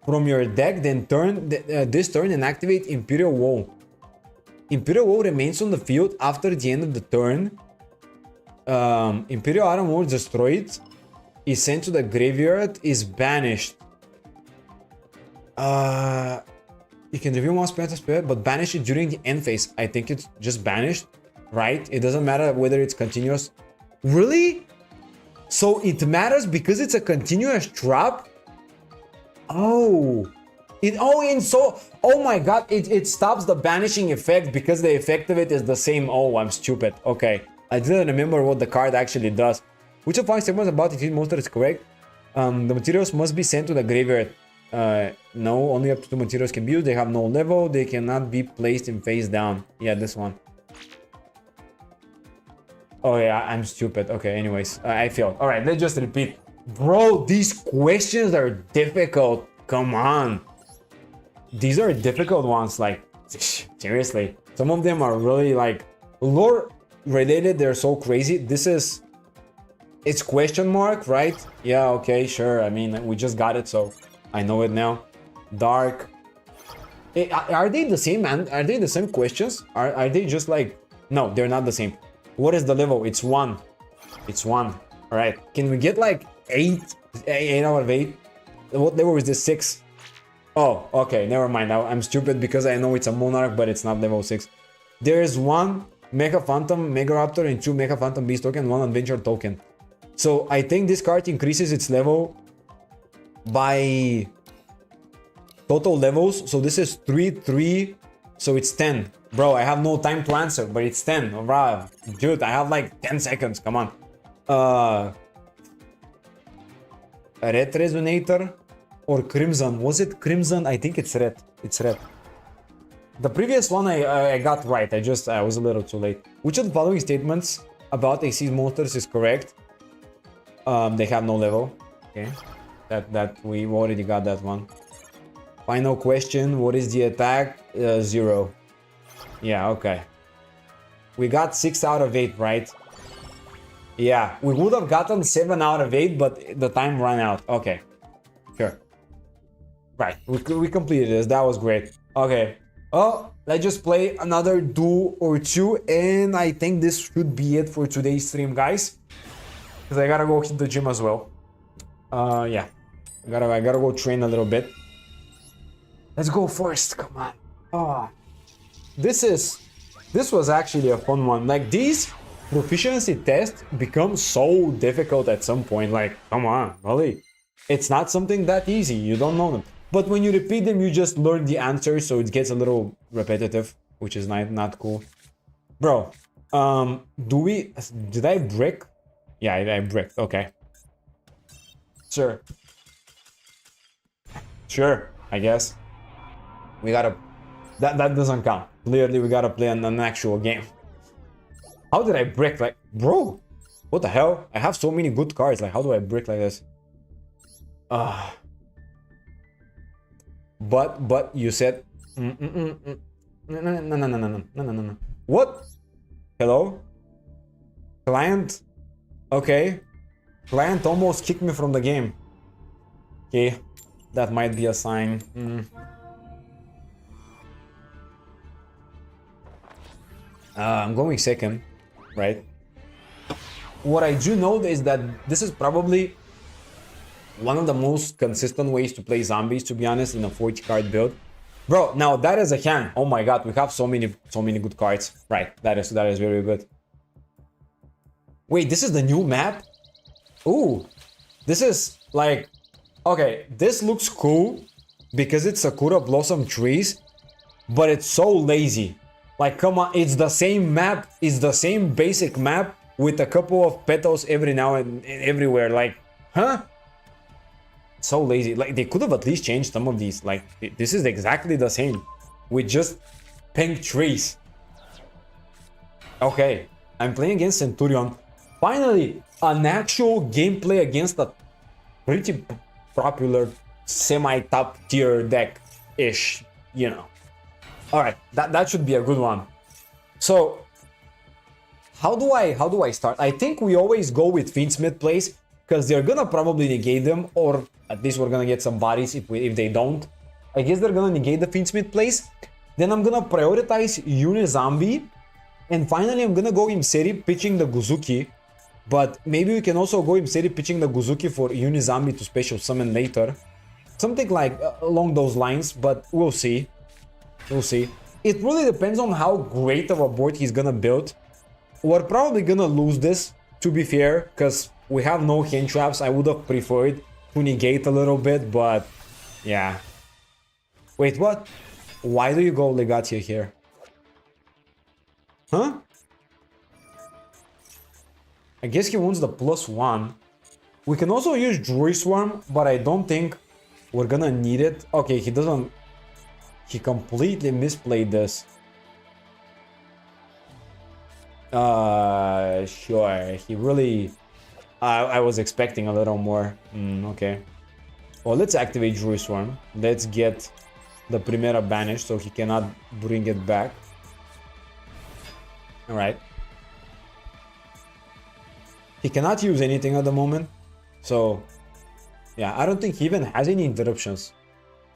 from your deck, then turn this turn and activate Imperial Woe. Imperial Woe remains on the field after the end of the turn. Imperial Iron Woe is destroyed, is sent to the graveyard, is banished. You can reveal one spell, but banish it during the end phase. I think it's just banished, right? It doesn't matter whether it's continuous. Really? So it matters because it's a continuous trap? Oh. Oh my god, it stops the banishing effect because the effect of it is the same. Oh, I'm stupid. Okay. I didn't remember what the card actually does. Which of 5 segments about the monster is correct? The materials must be sent to the graveyard. No, only up to 2 materials can be used. They have no level. They cannot be placed in face down. Yeah, this one. Oh yeah, I'm stupid. Okay, anyways, I failed. Alright, let's just repeat. Bro, these questions are difficult. Come on. These are difficult ones, like, seriously. Some of them are really, like, lore related. They're so crazy. It's question mark, right? Yeah, okay, sure. I mean, we just got it, so I know it now. Dark. Are they the same, man? Are they the same questions? Are they just like... No, they're not the same. What is the level? It's 1. It's 1. Alright. Can we get like 8 out of 8? What level is this? 6. Oh, okay. Never mind. I'm stupid because I know it's a Monarch, but it's not level 6. There is 1 Mega Phantom Mega Raptor and 2 Mega Phantom Beast token, 1 Adventure token. So I think this card increases its level by total levels. So this is 3, 3. So it's 10. Bro, I have no time to answer, but it's 10. Oh, bro, dude, I have like 10 seconds. Come on. A red resonator or crimson? Was it crimson? I think it's red. It's red. The previous one I got right. I was a little too late. Which of the following statements about AC monsters is correct? They have no level. Okay. That we already got that one. Final question. What is the attack? 0. Yeah, okay. We got 6 out of 8, right? Yeah, we would have gotten 7 out of 8, but the time ran out. Okay. Sure. Right, we completed this. That was great. Okay. Oh, let's just play another duel or two, and I think this should be it for today's stream, guys. Because I gotta go hit the gym as well. Yeah. I gotta go train a little bit. Let's go first. Come on. Oh. This was actually a fun one. Like, these proficiency tests become so difficult at some point. Like, come on, really? It's not something that easy. You don't know them. But when you repeat them, you just learn the answers, so it gets a little repetitive, which is not cool. Bro, did I brick? Yeah, I bricked. Okay. Sure. Sure, I guess. We gotta... That doesn't count. Clearly, we gotta play an actual game. How did I brick? Like, bro, what the hell? I have so many good cards. Like, how do I brick like this? But you said... No. What? Hello? Client? Okay. Client almost kicked me from the game. Okay. That might be a sign. I'm going second, right? What I do know is that this is probably one of the most consistent ways to play zombies, to be honest, in a 40 card build. Bro, now that is a hand. Oh my god, we have so many good cards. Right, that is very good. Wait, this is the new map? Ooh, this is like... Okay, this looks cool because it's Sakura Blossom trees, but it's so lazy. Like, come on, it's the same map, it's the same basic map with a couple of petals every now and everywhere. Like, huh? So lazy. Like, they could have at least changed some of these. Like, this is exactly the same with just pink trees. Okay, I'm playing against Centurion. Finally, an actual gameplay against a pretty popular semi-top tier deck-ish, you know. Alright, that should be a good one. So, how do I start? I think we always go with Fiendsmith plays, because they're gonna probably negate them, or at least we're gonna get some bodies if they don't. I guess they're gonna negate the Fiendsmith plays. Then I'm gonna prioritize Unizombie, and finally I'm gonna go Imseri pitching the Guzuki. But maybe we can also go Imseri pitching the Guzuki for Unizombie to special summon later. Something like along those lines, but we'll see. We'll see. It really depends on how great of a board he's gonna build. We're probably gonna lose this, to be fair, because we have no hand traps. I would have preferred to negate a little bit, but yeah. Wait, what? Why do you go Legatio here? Huh? I guess he wants the +1. We can also use Druid Swarm, but I don't think we're gonna need it. Okay, he doesn't... He completely misplayed this. Sure. He really... I was expecting a little more. Okay. Well, let's activate Druid Swarm. Let's get the Primera banished so he cannot bring it back. Alright. He cannot use anything at the moment. So, yeah, I don't think he even has any interruptions.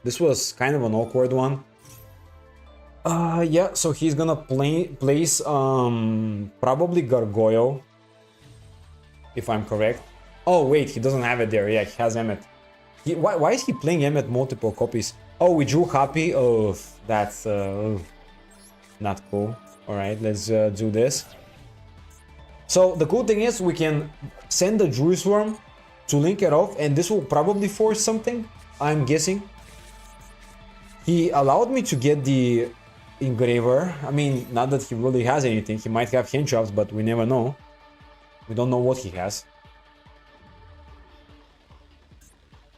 This was kind of an awkward one. Yeah, so he's gonna place probably Gargoyle, if I'm correct. Oh wait, he doesn't have it there. Yeah, he has Emmet. Why is he playing Emmet multiple copies? Oh, we drew Happy. Oh, that's not cool. All right, let's do this. So the cool thing is we can send the Druid Swarm to link it off, and this will probably force something, I'm guessing. He allowed me to get the engraver. I mean, not that he really has anything. He might have hand traps, but we never know. We don't know what he has.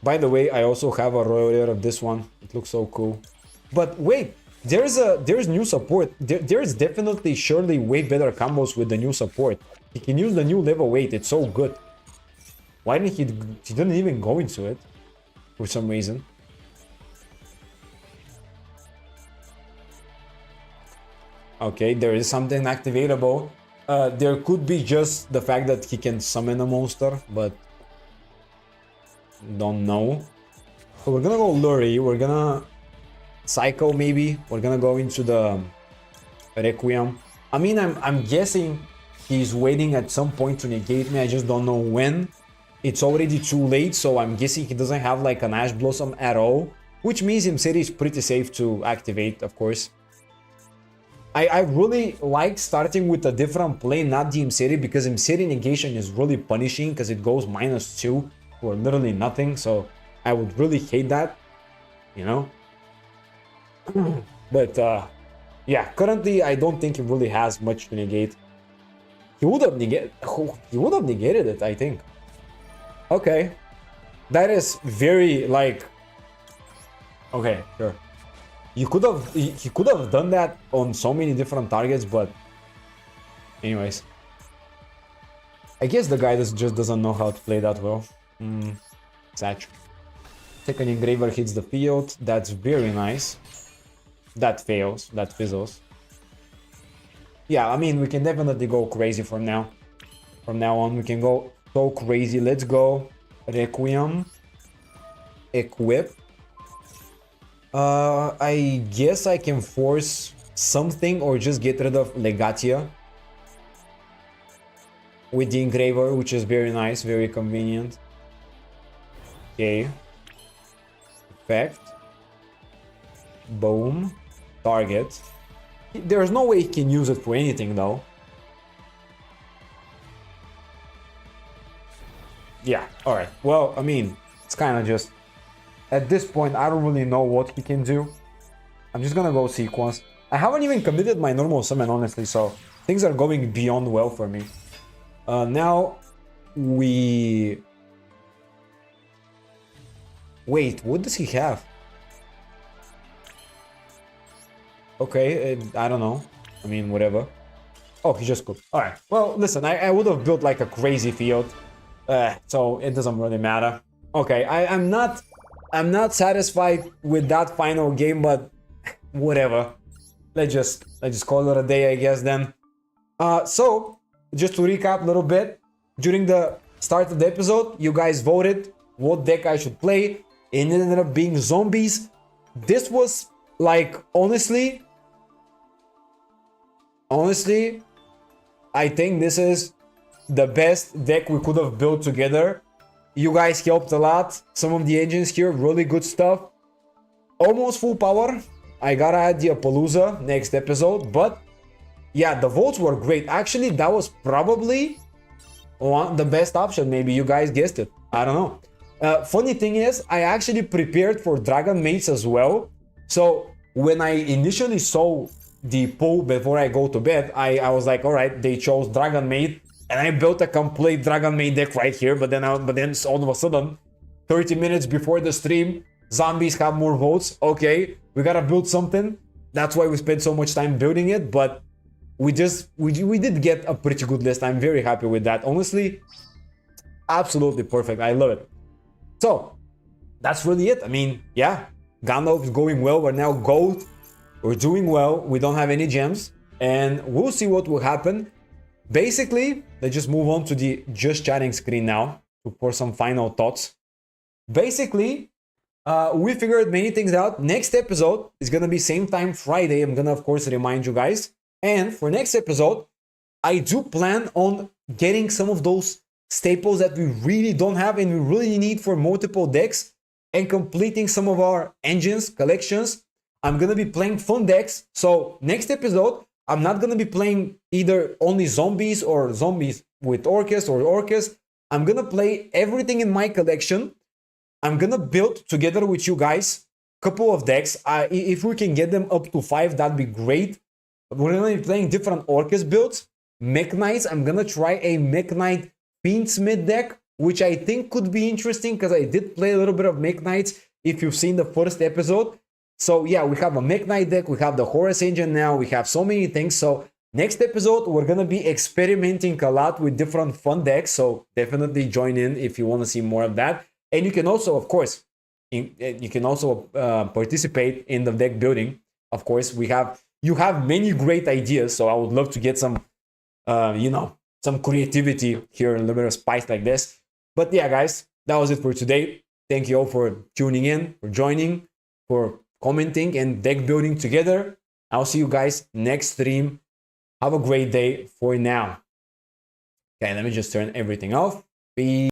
By the way, I also have a royal rare of this one. It looks so cool. But wait, there's new support. There's definitely, surely way better combos with the new support. He can use the new level 8. It's so good. Why didn't he didn't even go into it for some reason? Okay, there is something activatable. There could be just the fact that he can summon a monster, but don't know. So we're gonna go Lurie, we're gonna Psycho maybe, we're gonna go into the Requiem. I mean, I'm guessing he's waiting at some point to negate me, I just don't know when. It's already too late, so I'm guessing he doesn't have like an Ash Blossom at all, which means Imseri is pretty safe to activate, of course. I really like starting with a different play, not the Imseri, because Imseri negation is really punishing because it goes -2 for literally nothing, so I would really hate that, you know? But yeah, currently I don't think he really has much to negate. He would have negated it, I think. Okay. That is very like, okay, sure. He could have done that on so many different targets, but anyways. I guess the guy just doesn't know how to play that well. Sad. Second engraver hits the field. That's very nice. That fails. That fizzles. Yeah, I mean, we can definitely go crazy from now. From now on, we can go so crazy. Let's go. Requiem. Equip. I guess I can force something or just get rid of Legatia with the engraver, which is very nice, very convenient. Okay. Effect. Boom. Target. There's no way he can use it for anything though. Yeah, alright. Well, I mean, it's kind of just... At this point, I don't really know what he can do. I'm just gonna go sequence. I haven't even committed my normal summon, honestly, so things are going beyond well for me. Now, we... Wait, what does he have? Okay, I don't know. I mean, whatever. Oh, he just cooked. Alright, well, listen, I would have built like a crazy field. So it doesn't really matter. Okay, I'm not satisfied with that final game, but whatever. Let's just call it a day, I guess, then. So, just to recap a little bit, during the start of the episode, you guys voted what deck I should play. It ended up being zombies. This was, like, honestly, I think this is the best deck we could have built together. You guys helped a lot. Some of the engines here, really good stuff. Almost full power. I gotta add the Appaloosa next episode, but yeah, the votes were great. Actually, that was probably the best option. Maybe you guys guessed it. I don't know. Funny thing is, I actually prepared for Dragon Mates as well. So when I initially saw the poll before I go to bed, I was like, all right, they chose Dragon Mate. And I built a complete Dragon Maid deck right here, but then all of a sudden, 30 minutes before the stream, zombies have more votes. Okay, we gotta build something. That's why we spent so much time building it, but we did get a pretty good list. I'm very happy with that. Honestly, absolutely perfect. I love it. So, that's really it. I mean, yeah, Gandalf is going well. We're now gold. We're doing well. We don't have any gems, and we'll see what will happen. Basically, let's just move on to the just chatting screen now for some final thoughts. Basically, we figured many things out. Next episode is gonna be same time Friday. I'm gonna, of course, remind you guys. And for next episode, I do plan on getting some of those staples that we really don't have and we really need for multiple decks and completing some of our engines, collections. I'm gonna be playing fun decks. So next episode, I'm not gonna be playing either only zombies or zombies with Orcus or Orcus. I'm gonna play everything in my collection. I'm gonna build together with you guys a couple of decks. If we can get them up to 5, that'd be great. We're gonna be playing different Orcus builds. Mech Knights, I'm gonna try a Mech Knight Fiendsmith deck, which I think could be interesting because I did play a little bit of Mech Knights if you've seen the first episode. So yeah, we have a Mech Knight deck, we have the Horus Engine now, we have so many things. So next episode, we're gonna be experimenting a lot with different fun decks. So definitely join in if you want to see more of that. And you can also, of course, participate in the deck building. Of course, you have many great ideas. So I would love to get some, some creativity here, a little bit of spice like this. But yeah, guys, that was it for today. Thank you all for tuning in, for joining, for commenting and deck building together. I'll see you guys next stream. Have a great day for now. Okay, let me just turn everything off. Peace.